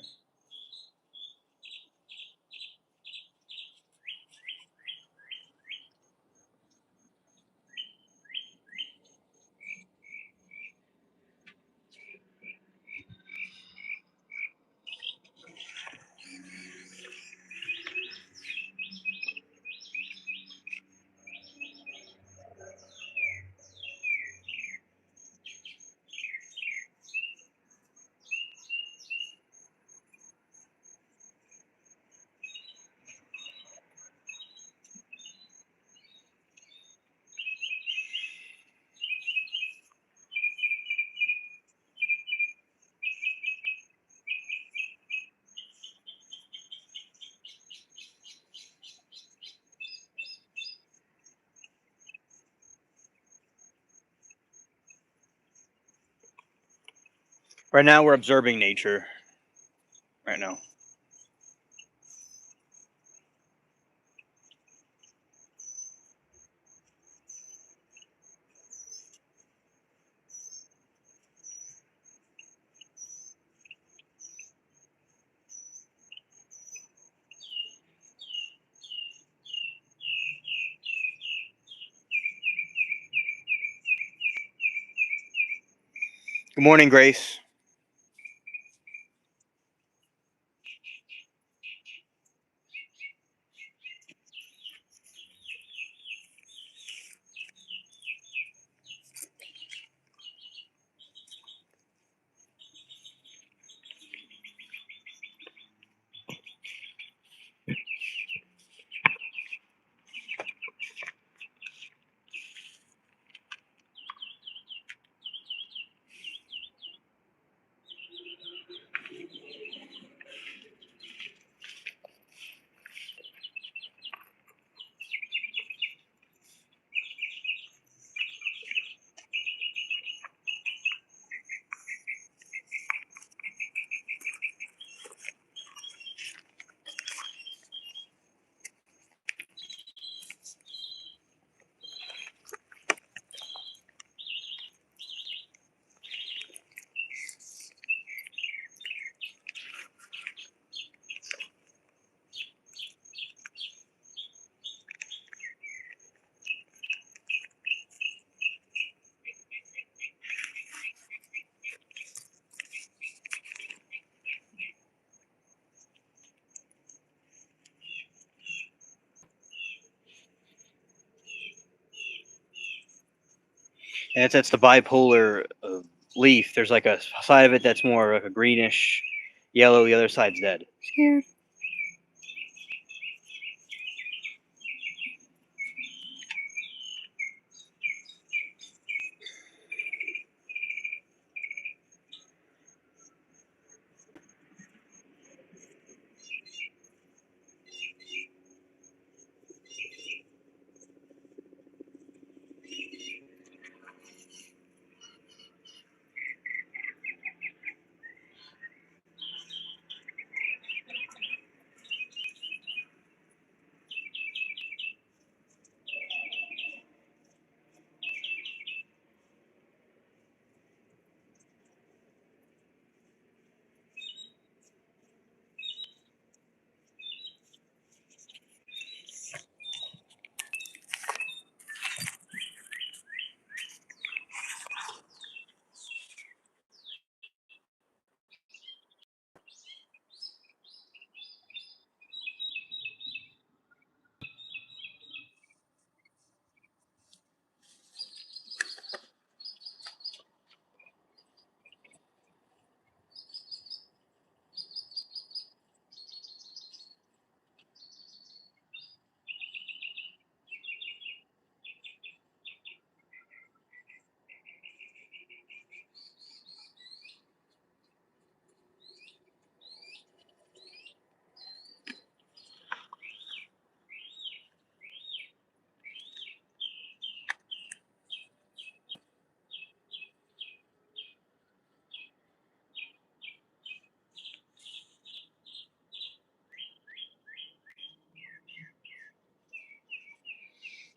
Right now, we're observing nature. Right now. Good morning, Grace. And that's the bipolar leaf. There's like a side of it that's more like a greenish yellow. The other side's dead. Scared.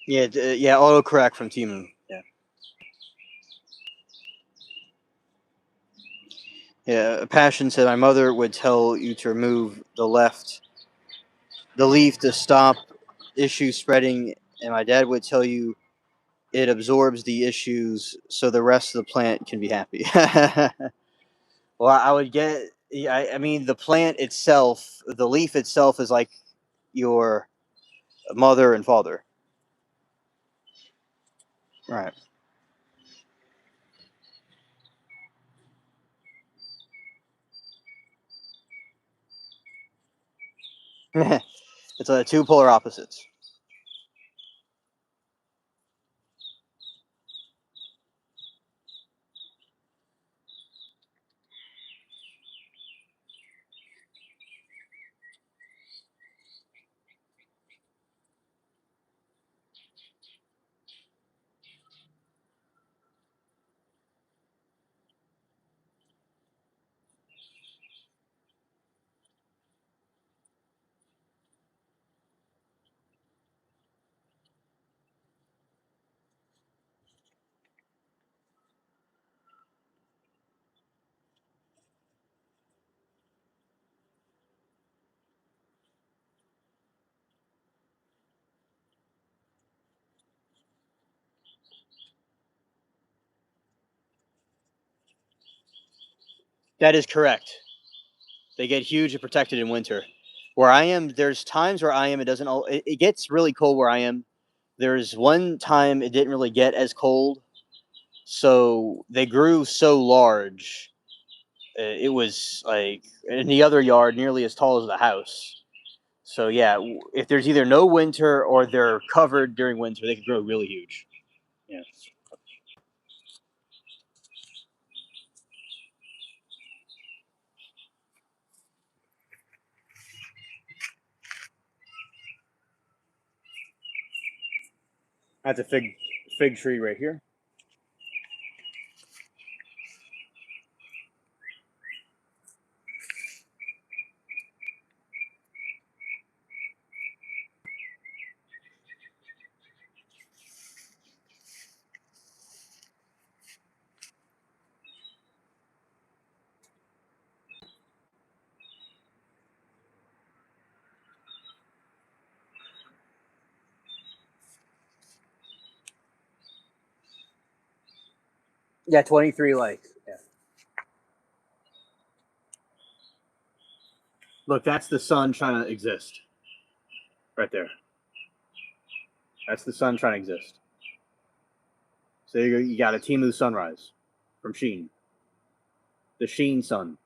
Yeah, yeah, autocorrect from Timu. Yeah. Yeah, Passion said my mother would tell you to remove the leaf to stop issue spreading, and my dad would tell you it absorbs the issues so the rest of the plant can be happy. Well, I would get. Yeah, I mean, the plant itself, the leaf itself, is like your mother and father. Right. It's two polar opposites. That is correct. They get huge and protected in winter. Where I am, there's times where I am, it doesn't. It gets really cold where I am. There's one time it didn't really get as cold, so they grew so large. It was like in the other yard, nearly as tall as the house. So yeah, if there's either no winter or they're covered during winter, they can grow really huge. Yeah. That's a fig tree right here. Yeah, 23 likes. Yeah. Look, that's the sun trying to exist right there. That's the sun trying to exist. So you got a Timu sunrise from Sheen, the Sheen sun.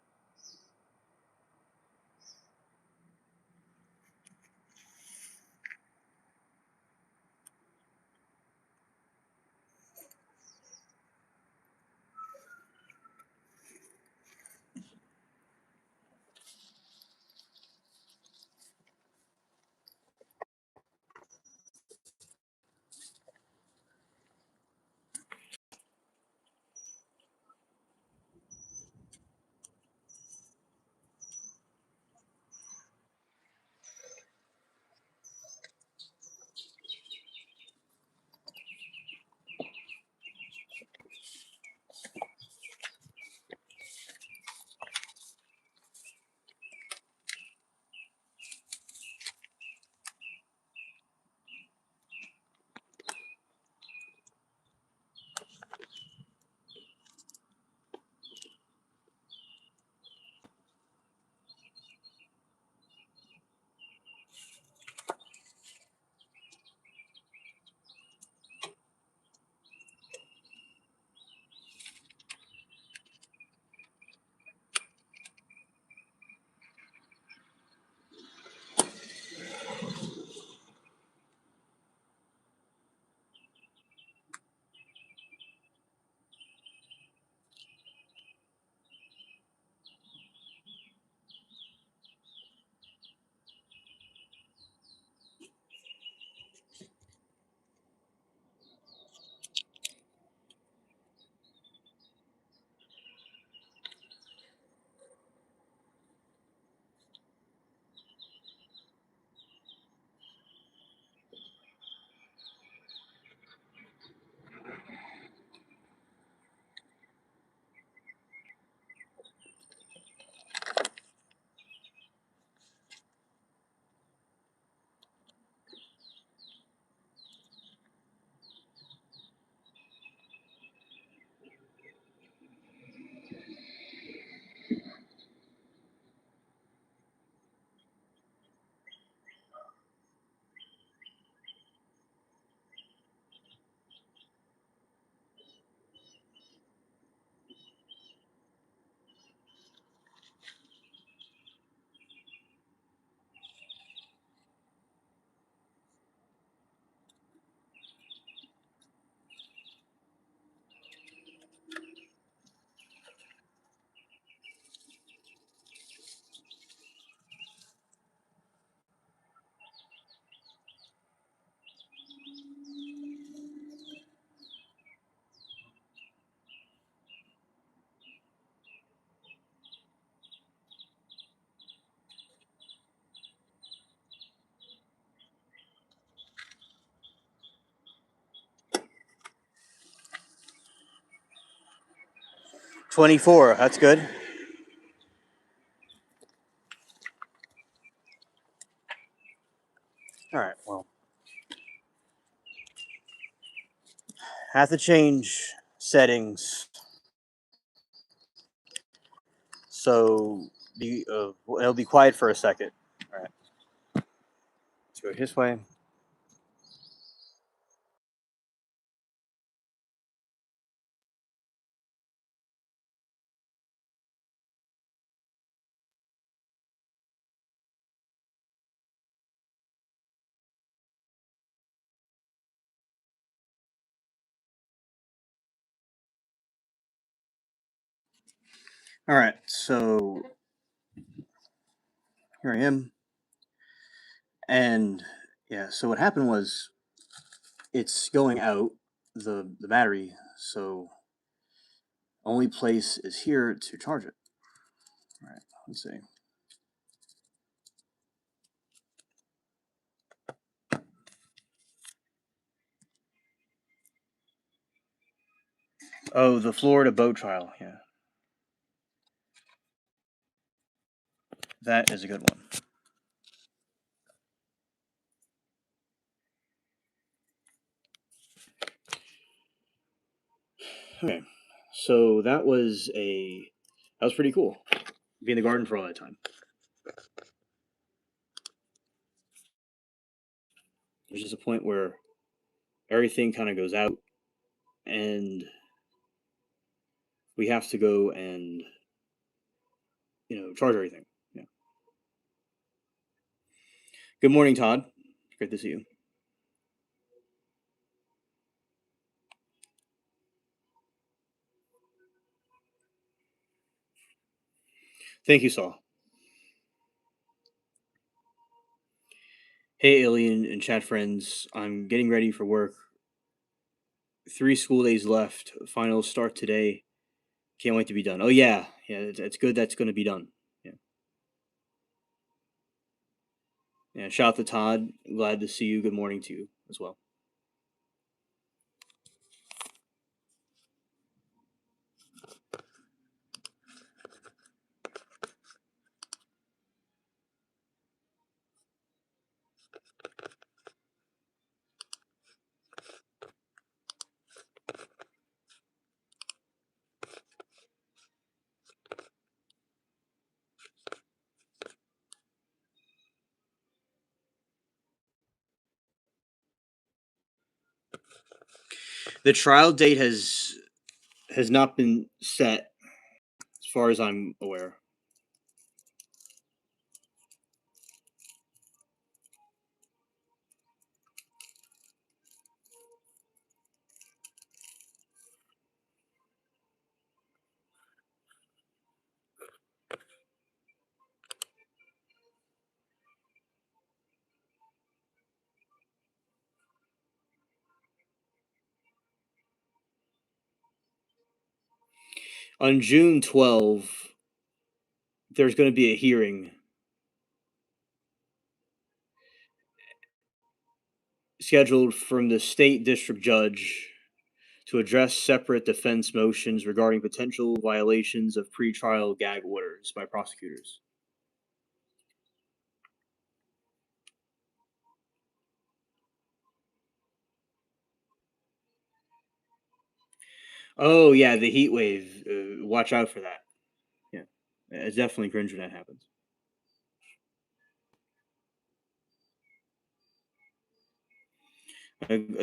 24. That's good. All right. Well, have to change settings. So it'll be quiet for a second. All right. Let's go this way. All right. So here I am. And yeah, so what happened was it's going out the battery. So only place is here to charge it. All right. Let's see. Oh, the Florida boat trial. Yeah, that is a good one. Okay, so that was pretty cool. Be in the garden for all that time. There's just a point where everything kind of goes out, and we have to go and charge everything. Yeah. Good morning, Todd. Great to see you. Thank you, Saul. Hey, Alien and chat friends. I'm getting ready for work. 3 school days left. Finals start today. Can't wait to be done. Oh yeah, yeah. It's good. That's going to be done. Yeah. Yeah. Shout out to Todd. Glad to see you. Good morning to you as well. The trial date has not been set, as far as I'm aware. On June 12th, there's going to be a hearing scheduled from the state district judge to address separate defense motions regarding potential violations of pretrial gag orders by prosecutors. Oh yeah, the heat wave. Watch out for that. Yeah, it's definitely cringe when that happens.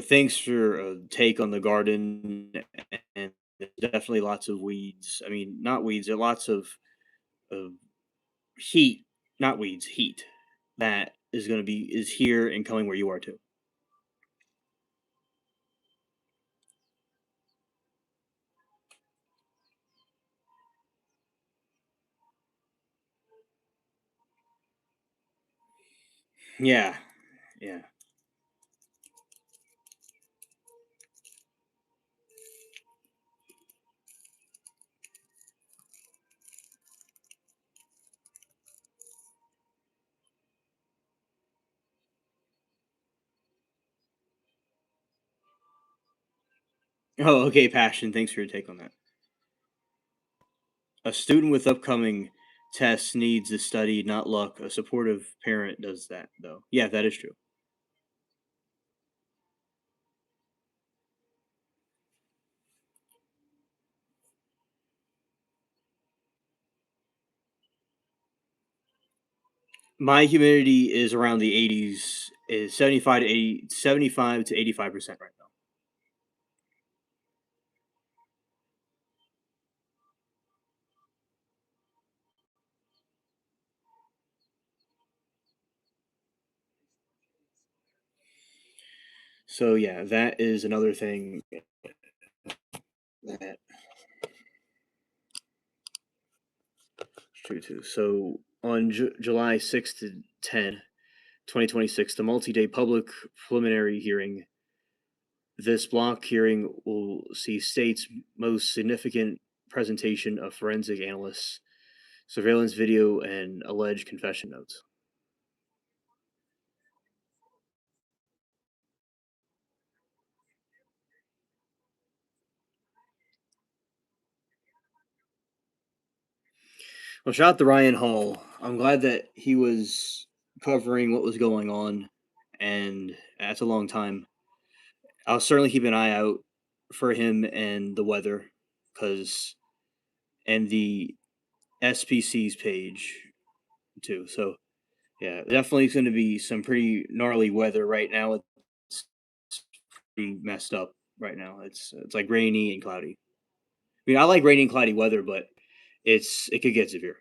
Thanks for take on the garden, and there's definitely lots of weeds. I mean, not weeds. There are lots of heat, not weeds, heat that is here and coming where you are too. Yeah, yeah. Oh, okay, passion. Thanks for your take on that. A student with upcoming tests needs to study, not luck. A supportive parent does that, though. Yeah, that is true. My humidity is around the 80s, is 75 to 80, 75 to 85% right now. So yeah, that is another thing that true too. So on July 6th to 10, 2026, the multi-day public preliminary hearing. This block hearing will see state's most significant presentation of forensic analysts, surveillance video, and alleged confession notes. Well, shout out to Ryan Hall. I'm glad that he was covering what was going on, and that's a long time. I'll certainly keep an eye out for him and the weather, because and the SPC's page too. So yeah, definitely going to be some pretty gnarly weather right now. It's pretty messed up right now. It's like rainy and cloudy. I mean, I like rainy and cloudy weather, but it could get severe.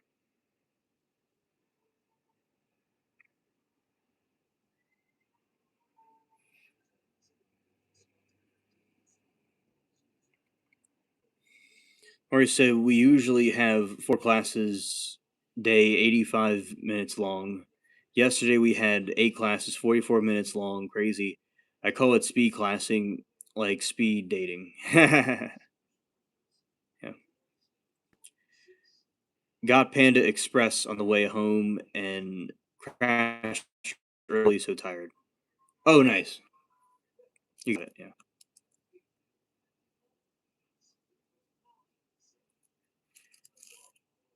Or so we usually have four classes, day 85 minutes long. Yesterday we had eight classes, 44 minutes long. Crazy. I call it speed classing, like speed dating. Yeah. Got Panda Express on the way home and crashed early, so tired. Oh, nice. You got it. Yeah.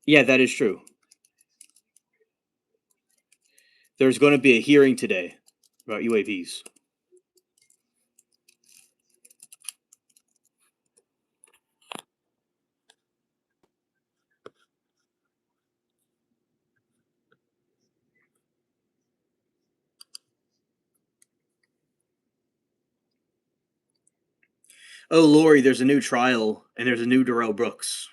Yeah, that is true. There's going to be a hearing today about UAVs. Oh, Lori, there's a new trial and there's a new Darrell Brooks.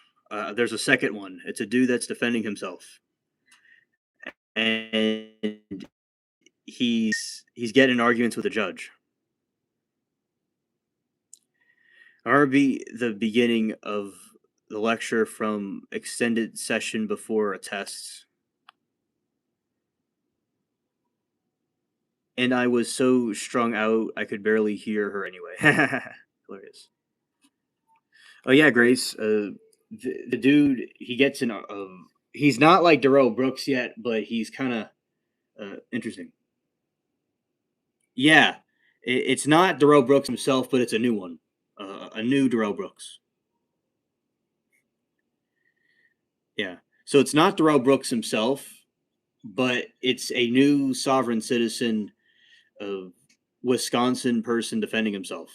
There's a second one. It's a dude that's defending himself, and he's getting in arguments with a judge. RB the beginning of the lecture from extended session before a test, and I was so strung out I could barely hear her anyway. Hilarious. Oh yeah, Grace. The dude he gets in. He's not like Darrell Brooks yet, but he's kind of interesting. Yeah, it's not Darrell Brooks himself, but it's a new one, a new Darrell Brooks. Yeah, so it's not Darrell Brooks himself, but it's a new sovereign citizen of Wisconsin person defending himself.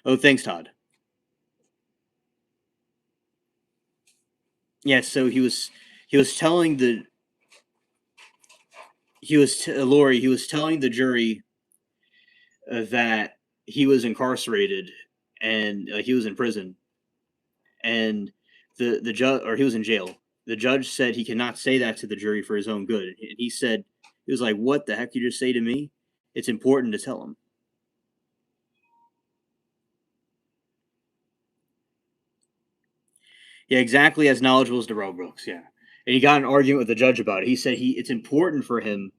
Oh, thanks, Todd. Yeah, so he was telling the Lori he was telling the jury that he was incarcerated and he was in prison and the judge or he was in jail. The judge said he cannot say that to the jury for his own good. And he said he was like, "What the heck you just say to me? It's important to tell him." Yeah, exactly as knowledgeable as Darrell Brooks. Yeah, and he got an argument with the judge about it. He said it's important for him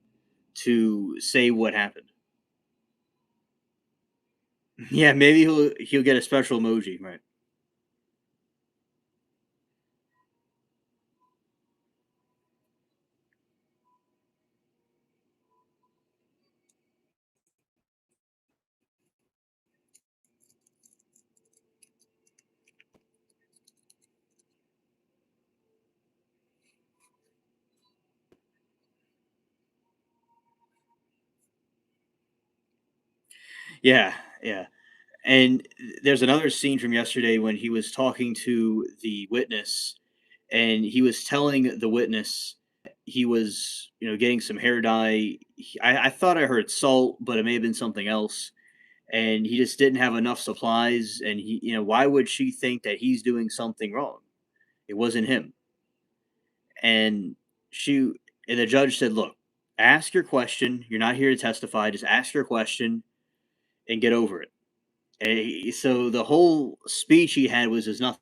to say what happened. Yeah, maybe he'll get a special emoji, right? Yeah, yeah. And there's another scene from yesterday when he was talking to the witness, and he was telling the witness he was, getting some hair dye. I thought I heard salt, but it may have been something else. And he just didn't have enough supplies. And why would she think that he's doing something wrong? It wasn't him. And she and the judge said, "Look, ask your question. You're not here to testify. Just ask your question and get over it." So the whole speech he had was just nothing.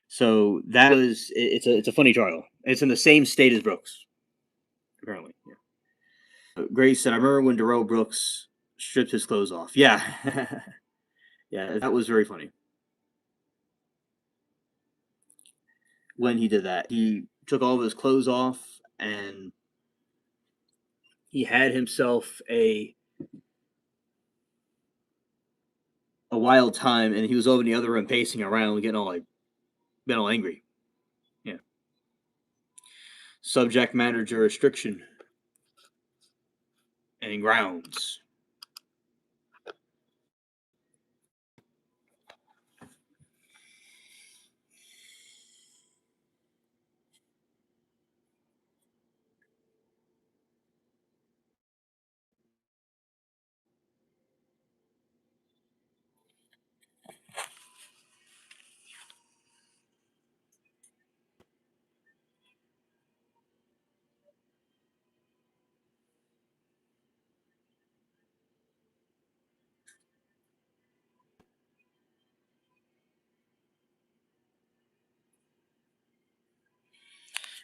So that was it's a funny trial. It's in the same state as Brooks, apparently. Yeah. Grace said, "I remember when Darrell Brooks stripped his clothes off." Yeah, yeah, that was very funny when he did that. He took all of his clothes off and he had himself a wild time, and he was over in the other room pacing around, getting all angry. Yeah, subject matter jurisdiction and grounds.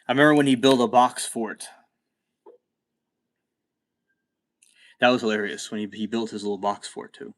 I remember when he built a box fort. That was hilarious when he built his little box fort too.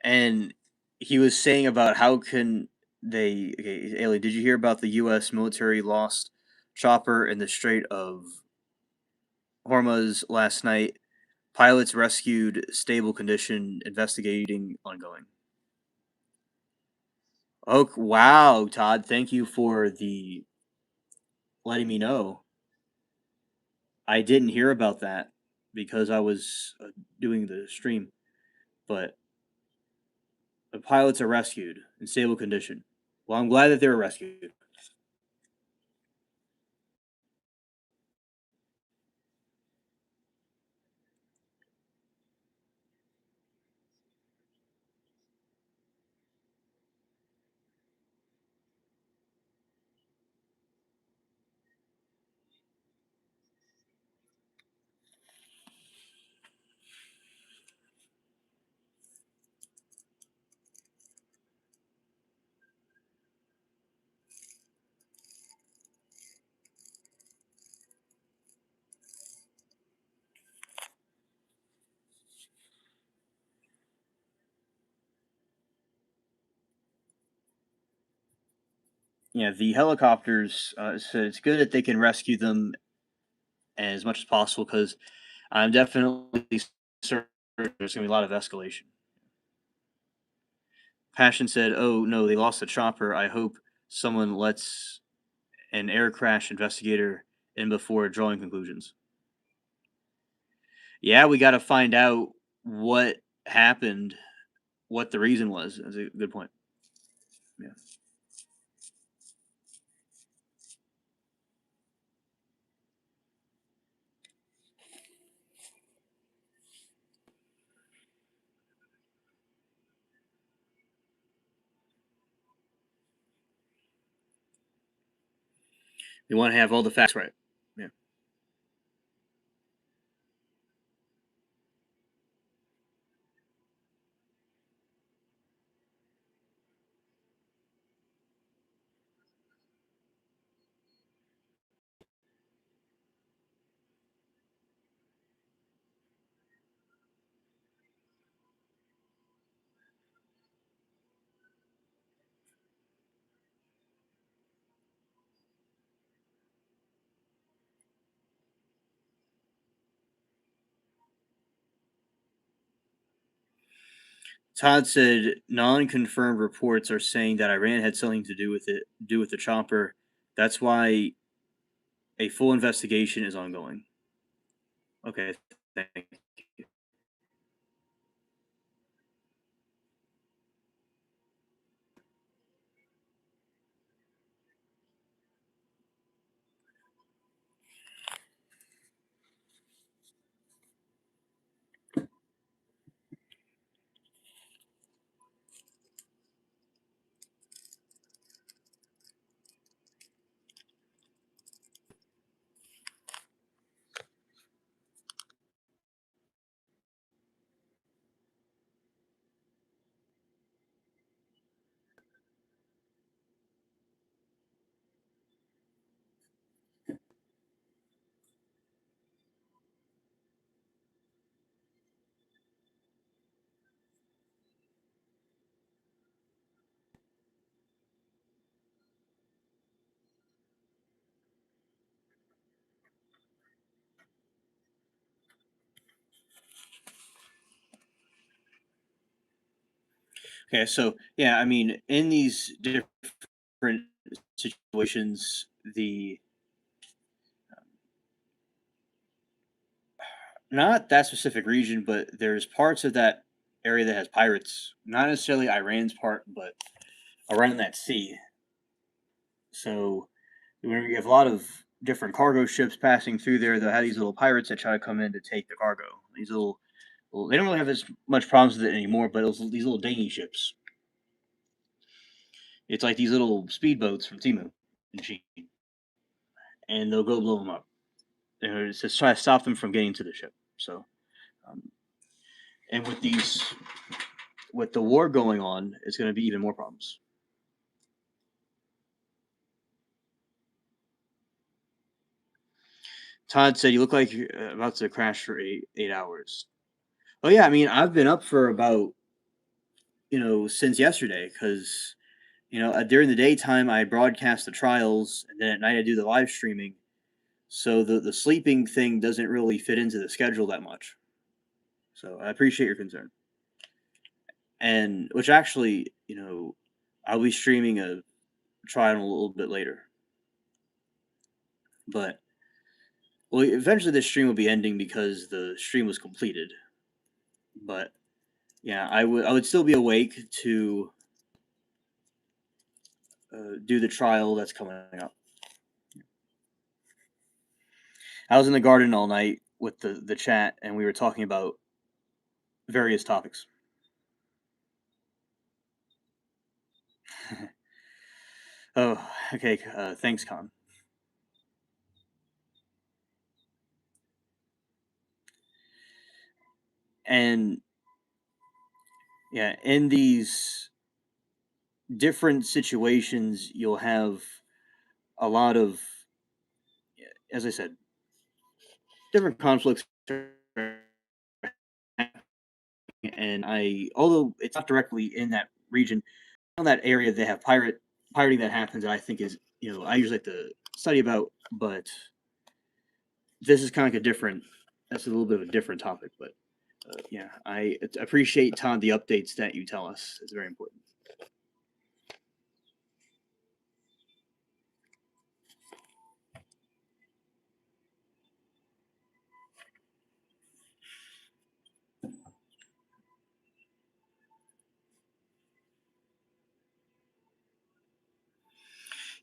And he was saying about how can they okay, Ailey, did you hear about the US military lost chopper in the Strait of Hormuz last night? Pilots rescued, stable condition, investigating ongoing. Oh wow, Todd, thank you for the letting me know. I didn't hear about that because I was doing the stream, but the pilots are rescued in stable condition. Well, I'm glad that they were rescued. Yeah, the helicopters. So it's good that they can rescue them as much as possible because I'm definitely certain there's going to be a lot of escalation. Passion said, "Oh no, they lost the chopper. I hope someone lets an air crash investigator in before drawing conclusions." Yeah, we got to find out what happened, what the reason was. That's a good point. Yeah, we want to have all the facts right. Yeah. Todd said non-confirmed reports are saying that Iran had something to do with the chopper. That's why a full investigation is ongoing. Okay, thank you. Okay, so yeah, I mean, in these different situations, the not that specific region, but there's parts of that area that has pirates. Not necessarily Iran's part, but around that sea. So when you have a lot of different cargo ships passing through there, they'll have these little pirates that try to come in to take the cargo. These little, well, they don't really have as much problems with it anymore, but these little dingy ships. It's like these little speedboats from Timu and Sheen, and they'll go blow them up. And it's just try to stop them from getting to the ship. So, um, and with the war going on, it's going to be even more problems. Todd said, "You look like you're about to crash for 8 hours." Oh yeah, I mean, I've been up for about since yesterday because during the daytime I broadcast the trials, and then at night I do the live streaming. So the sleeping thing doesn't really fit into the schedule that much. So I appreciate your concern, and which actually, I'll be streaming a trial a little bit later, but well, eventually this stream will be ending because the stream was completed. But yeah, I would still be awake to do the trial that's coming up. I was in the garden all night with the chat, and we were talking about various topics. Oh, okay. Thanks, Con. And yeah, in these different situations, you'll have a lot of, as I said, different conflicts. And although it's not directly in that region, on that area they have pirating that happens that I think is I usually like to study about, but this is kind of like a different. That's a little bit of a different topic, but yeah, I appreciate Todd the updates that you tell us. It's very important.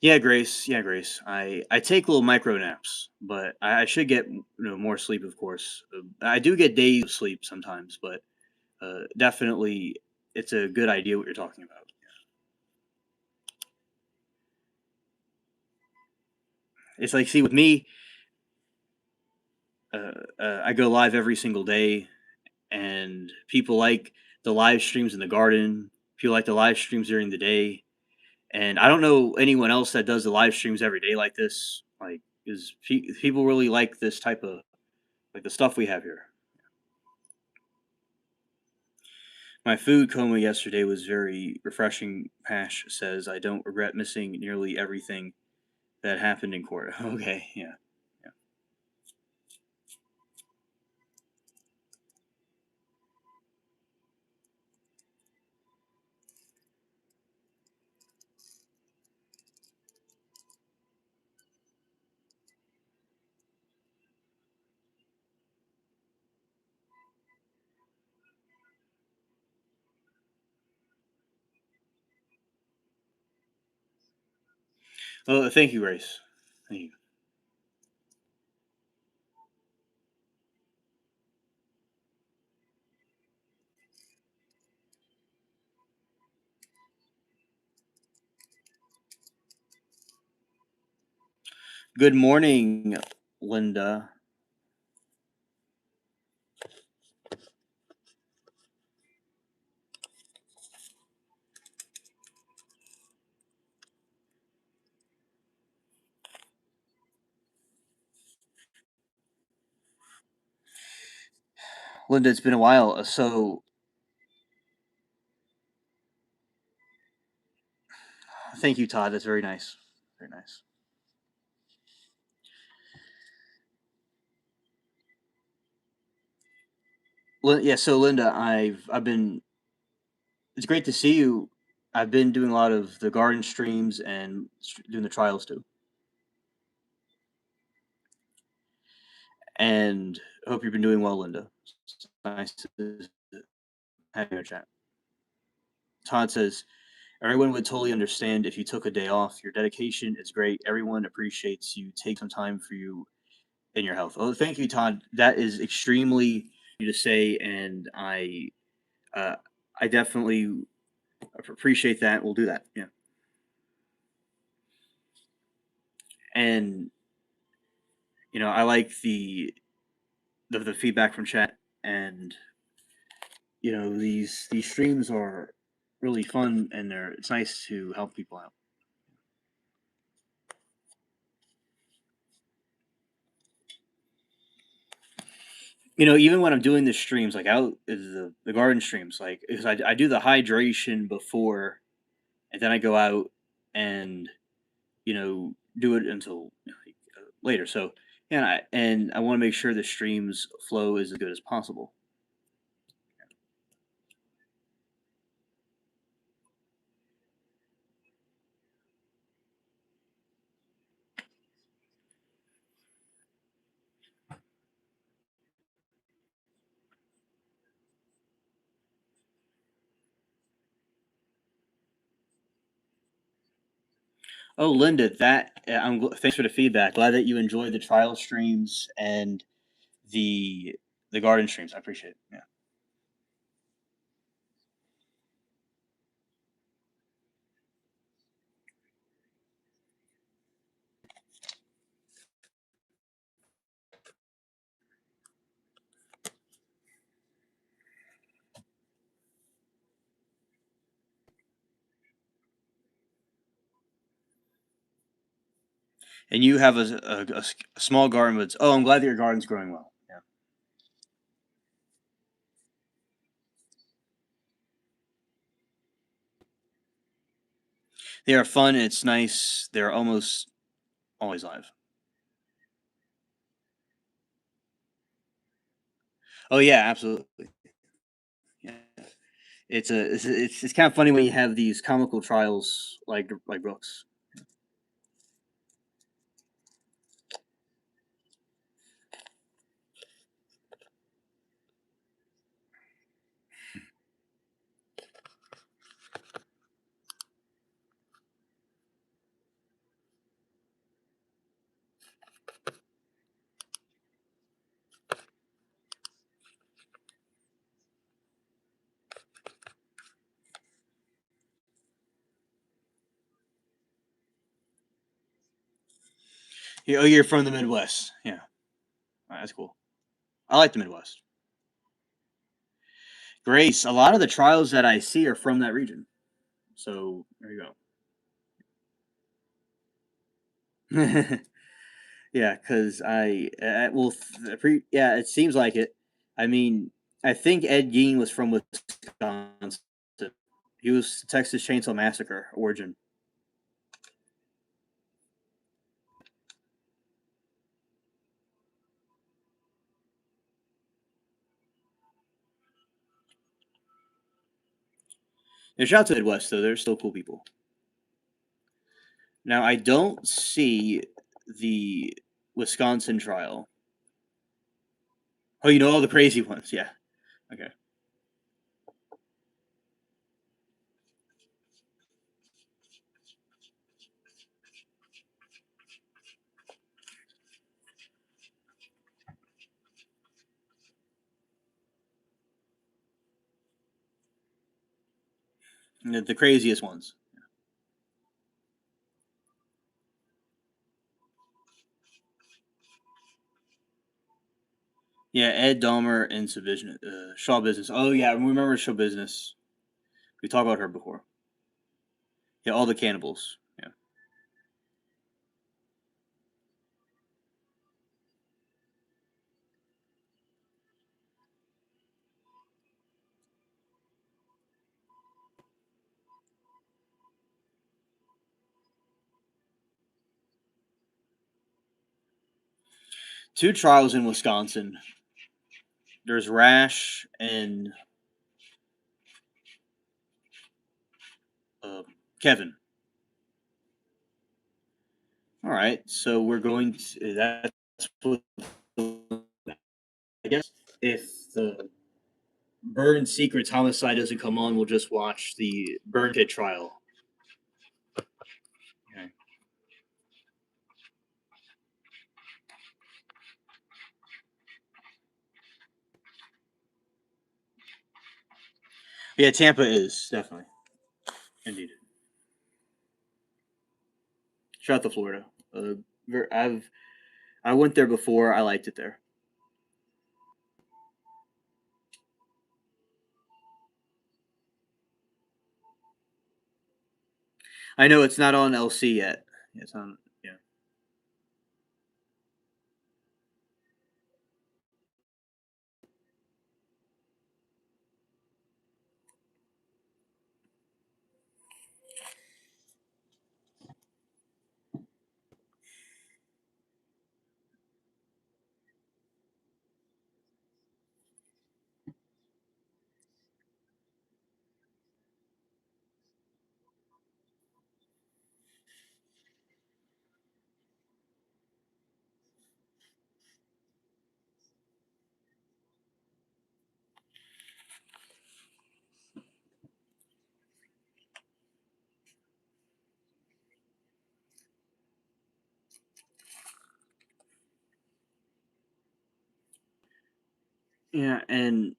Yeah, Grace. Yeah, Grace. I take little micro naps, but I should get more sleep. Of course, I do get days of sleep sometimes, but definitely it's a good idea what you're talking about. It's like, see, with me, I go live every single day, and people like the live streams in the garden. People like the live streams during the day, and I don't know anyone else that does the live streams every day like this. Like, is people really like this type of like the stuff we have here? My food coma yesterday was very refreshing. Pash says, "I don't regret missing nearly everything that happened in court." Okay, yeah, yeah. Oh, thank you, Grace. Thank you. Good morning, Linda. Linda, it's been a while. So, thank you, Todd. That's very nice. Very nice. Yeah. So, Linda, I've been. It's great to see you. I've been doing a lot of the garden streams and doing the trials too. And I hope you've been doing well, Linda. It's nice to have you in chat. Todd says, everyone would totally understand if you took a day off. Your dedication is great. Everyone appreciates you. Take some time for you and your health. Oh, thank you, Todd. That is extremely you to say, and uh, I definitely appreciate that. We'll do that. Yeah, and I like the feedback from chat, and these streams are really fun, and it's nice to help people out. Even when I'm doing the streams, like out is the garden streams, like because I do the hydration before, and then I go out and do it until later. So yeah, and I want to make sure the streams flow as good as possible. Oh, Linda, thanks for the feedback. Glad that you enjoyed the trial streams and the the garden streams. I appreciate it. Yeah. And you have a small garden, but oh, I'm glad that your garden's growing well. Yeah. They are fun. It's nice. They're almost always live. Oh yeah, absolutely. Yeah. It's kind of funny when you have these comical trials like Brooks. Oh, you're from the Midwest. Yeah, that's cool. I like the Midwest. Grace, a lot of the trials that I see are from that region. So there you go. Yeah, because yeah, it seems like it. I mean, I think Ed Gein was from Wisconsin. He was Texas Chainsaw Massacre origin. And shout out to Midwest though; they're still cool people. Now I don't see the Wisconsin trial. Oh, you know all the crazy ones, yeah. Okay. The craziest ones. Yeah, Ed Dahmer and Shaw Business. Oh yeah, I remember Shaw Business. We talked about her before. Yeah, all the cannibals. Yeah. Two trials in Wisconsin. There's Rash and uh, Kevin. All right, so we're going to. That's what I guess if the Burn Secrets homicide doesn't come on, we'll just watch the Burn Pit trial. Okay. Yeah, Tampa is definitely indeed. Shout out to Florida. I've I went there before. I liked it there. I know it's not on LC yet. It's on. Yeah. Yeah, and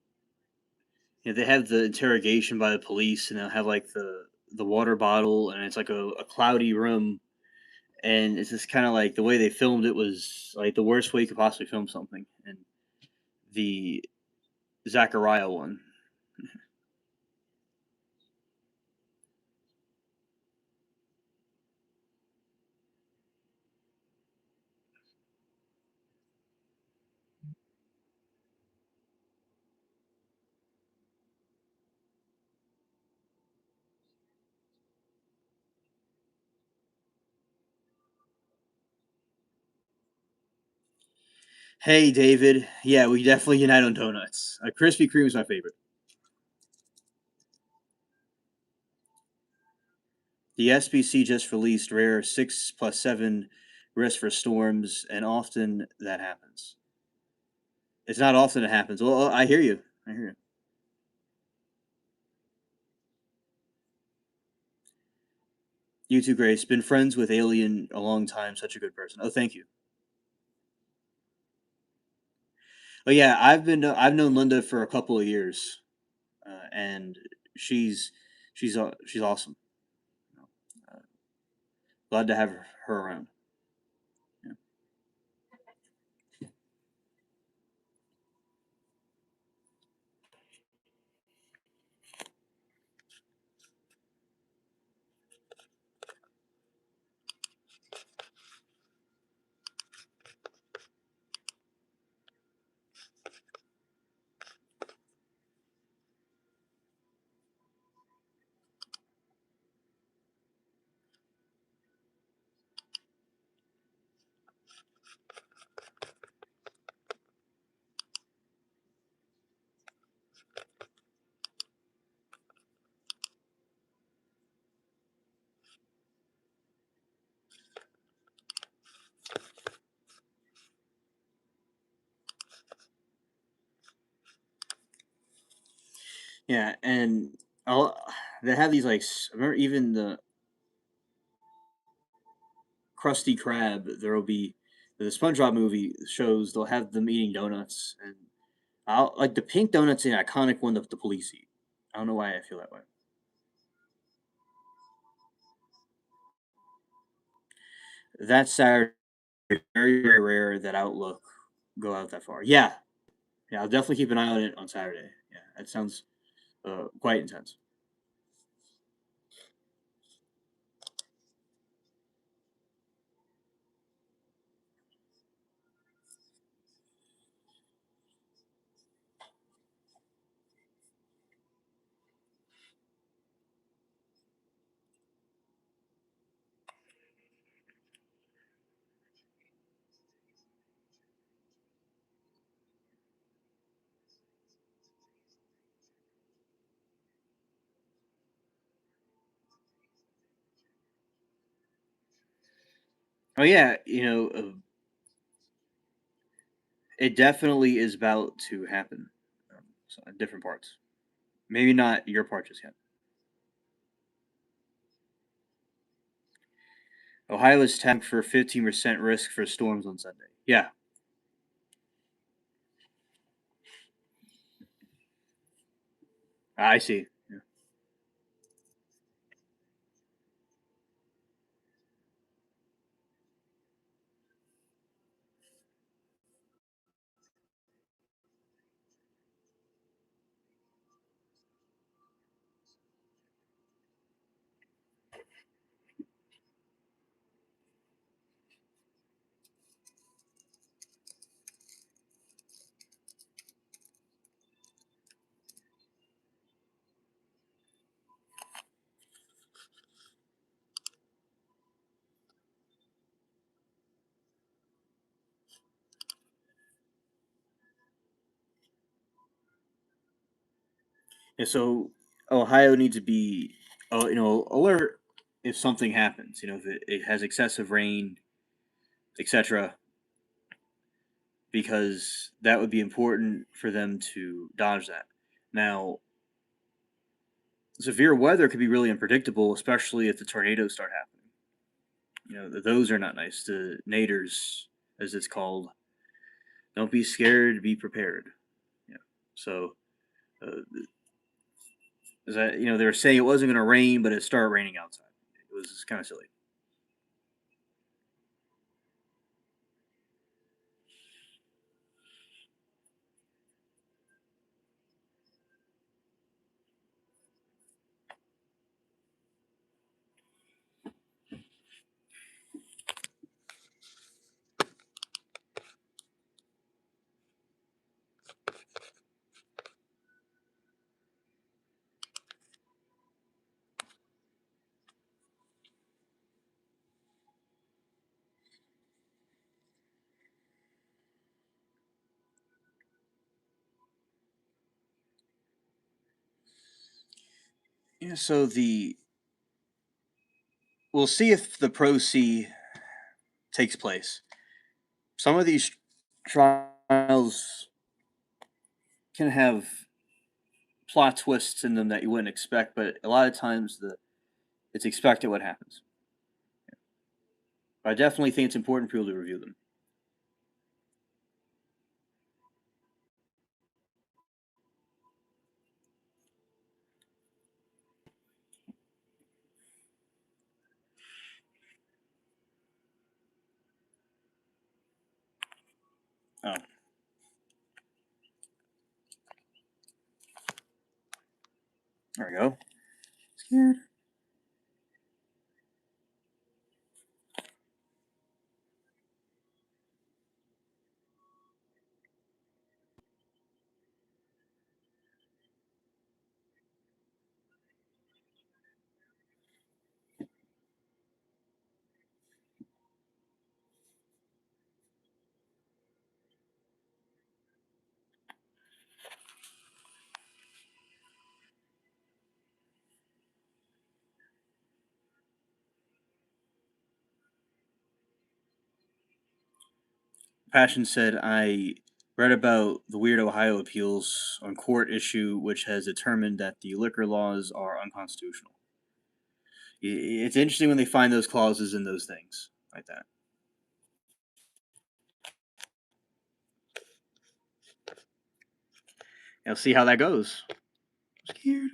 yeah, they have the interrogation by the police, and they'll have like the water bottle, and it's like a cloudy room, and it's just kind of like the way they filmed it was like the worst way you could possibly film something. And the Zachariah one. Hey, David. Yeah, we definitely unite on donuts. Krispy Kreme is my favorite. The SBC just released rare 6+7 risk for storms, and often that happens. It's not often it happens. Well, I hear you. I hear you. You too, Grace. Been friends with Alien a long time. Such a good person. Oh, thank you. But yeah, I've known Linda for a couple of years, and she's she's awesome. Uh, Glad to have her around. Yeah. Yeah, and I'll, they have these like I remember even the Krusty Krab. There will be the SpongeBob movie shows. They'll have them eating donuts, and I'll like the pink donuts. The iconic one that the police eat. I don't know why I feel that way. That Saturday, very, very rare that Outlook go out that far. Yeah, yeah, I'll definitely keep an eye on it on Saturday. Yeah, that sounds quite intense. Oh yeah, it definitely is about to happen. So, different parts. Maybe not your part just yet. Ohio is tagged for 15% risk for storms on Sunday. Yeah, I see. Yeah. And so Ohio needs to be, alert if something happens. If it has excessive rain, etc., because that would be important for them to dodge that. Now, severe weather could be really unpredictable, especially if the tornadoes start happening. Those are not nice. The naders, as it's called, don't be scared. Be prepared. Yeah. So, uh, they were saying it wasn't going to rain, but it started raining outside. It was kind of silly. Yeah. So we'll see if the Pro C takes place. Some of these trials can have plot twists in them that you wouldn't expect, but a lot of times it's expected what happens. But I definitely think it's important for people to review them. Oh, there we go. Scared. Passion said, I read about the weird Ohio appeals on court issue, which has determined that the liquor laws are unconstitutional. It's interesting when they find those clauses in those things like that. I'll see how that goes. Scared.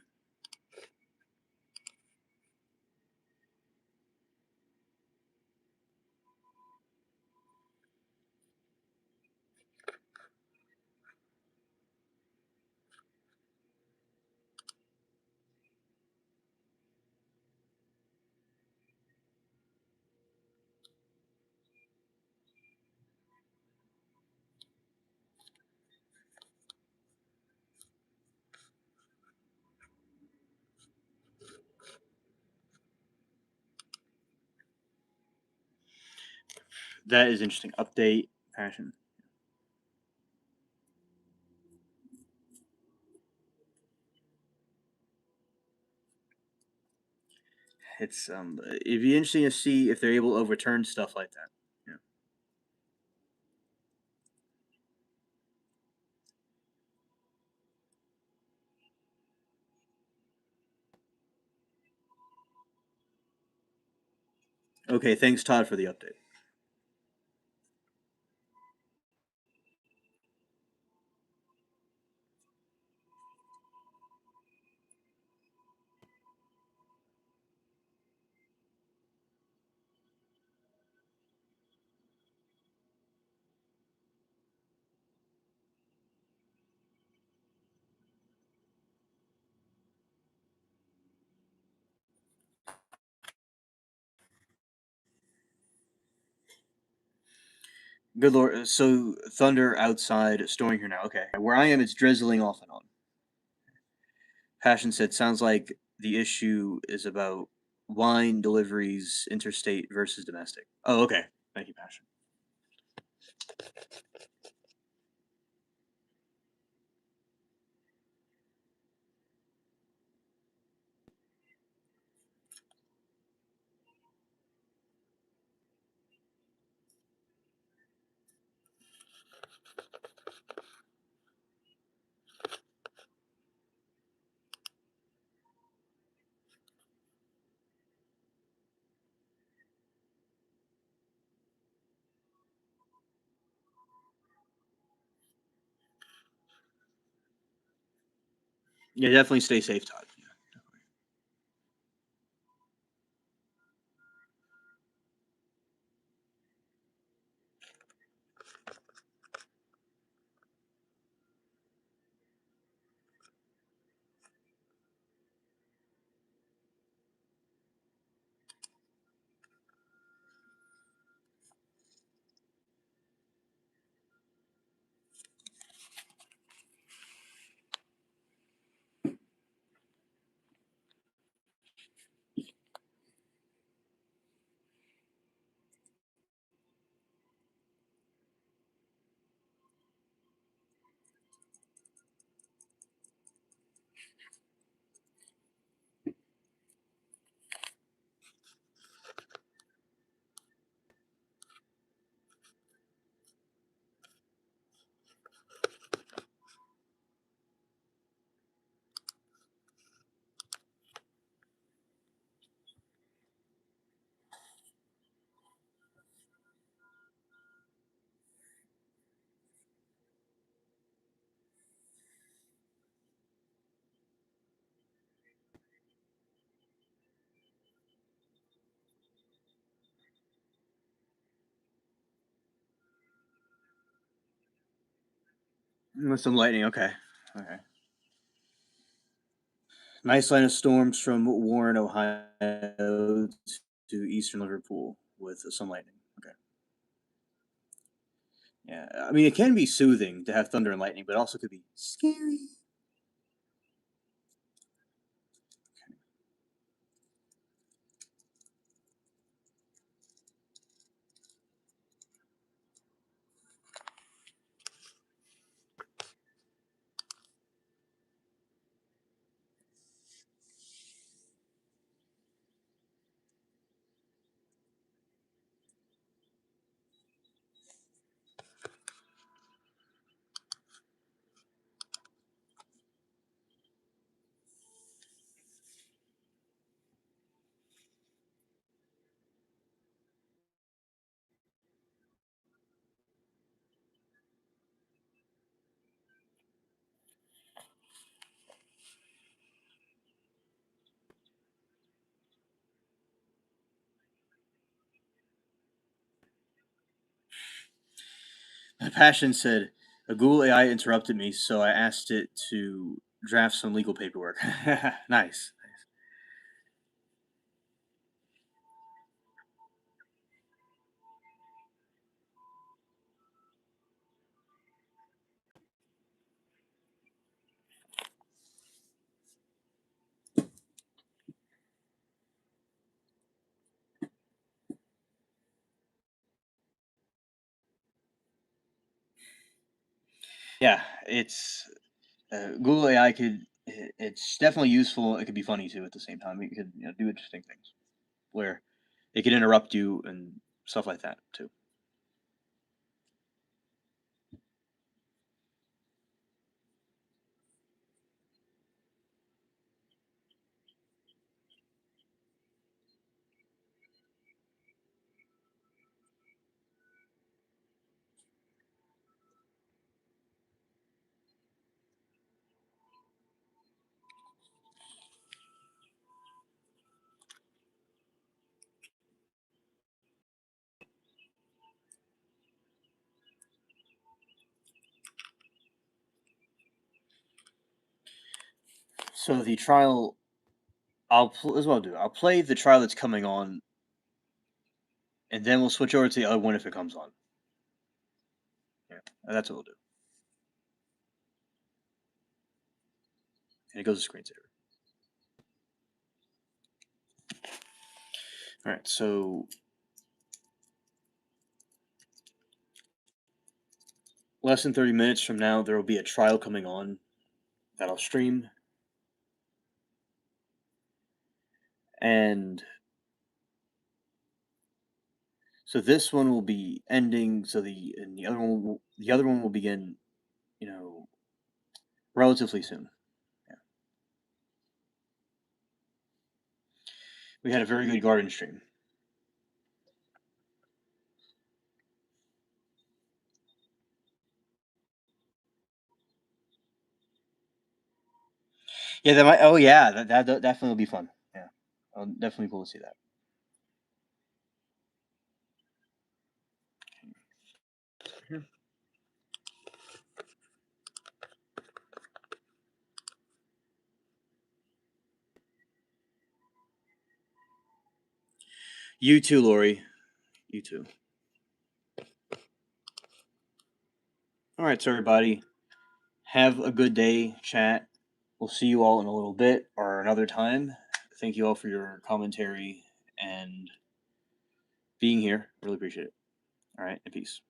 That is interesting. Update Passion. It'd be interesting to see if they're able to overturn stuff like that. Yeah. Okay, thanks, Todd, for the update. Good lord. So thunder outside, storming here now. Okay, where I am, it's drizzling off and on. Passion said, "Sounds like the issue is about wine deliveries, interstate versus domestic." Oh, okay. Thank you, Passion. Yeah, definitely stay safe, Todd. Yeah. With some lightning. Okay. Okay. Nice line of storms from Warren, Ohio to eastern Liverpool with some lightning. Okay. Yeah. I mean, it can be soothing to have thunder and lightning, but it also could be scary. Passion said, "A Google AI interrupted me, so I asked it to draft some legal paperwork." Nice. Yeah, it's Google AI could. It's definitely useful. It could be funny too at the same time. It could do interesting things where it could interrupt you and stuff like that too. So the trial, as well do. I'll play the trial that's coming on, and then we'll switch over to the other one if it comes on. Yeah, and that's what we'll do. And it goes to screensaver. All right, so less than 30 minutes from now, there will be a trial coming on that I'll stream, and so this one will be ending. So the other one will begin, you know, relatively soon. Yeah. We had a very good garden stream. Yeah, that might. Oh yeah, that definitely will be fun. Yeah, I'll definitely cool to see that. Here. You too, Lori. You too. All right, so everybody, have a good day, chat. We'll see you all in a little bit or another time. Thank you all for your commentary and being here. Really appreciate it. All right, and peace.